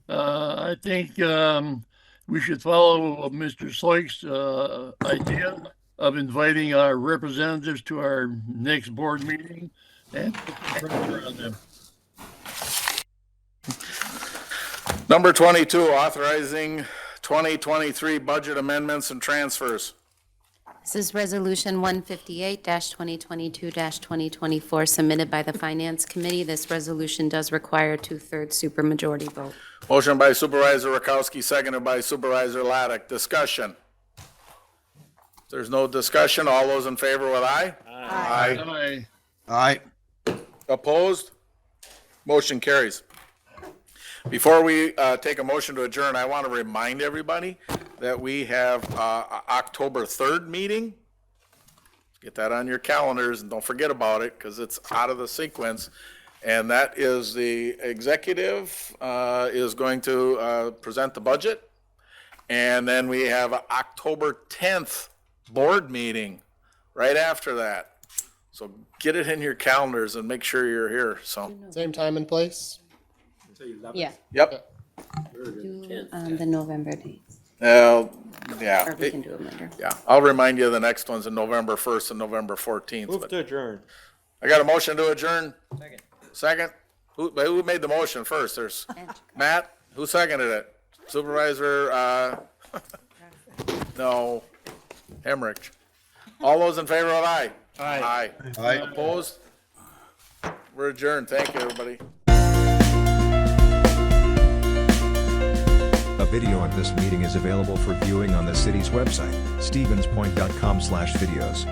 I think we should follow Mr. Soik's idea of inviting our representatives to our next board meeting and put the pressure on them. Number 22, authorizing 2023 budget amendments and transfers. This is Resolution 158-2022-2024, submitted by the Finance Committee. This resolution does require a 2/3 supermajority vote. Motion by Supervisor Rakowski, seconded by Supervisor Laddick. Discussion. If there's no discussion, all those in favor with aye? Aye. Aye. Opposed? Motion carries. Before we take a motion to adjourn, I want to remind everybody that we have October 3rd meeting. Get that on your calendars and don't forget about it because it's out of the sequence. And that is the executive is going to present the budget. And then we have a October 10th board meeting right after that. So get it in your calendars and make sure you're here, so. Same time and place? Yeah. Yep. The November dates. Yeah. Or we can do them later. Yeah, I'll remind you of the next one's in November 1st and November 14th. Move but- to adjourn. I got a motion to adjourn? Second? Who made the motion first? There's Matt, who seconded it? Supervisor, no, Hemrick. All those in favor of aye? Aye. Aye. Opposed? We're adjourned. Thank you, everybody. A video of this meeting is available for viewing on the city's website, stevenspoint.com/videos.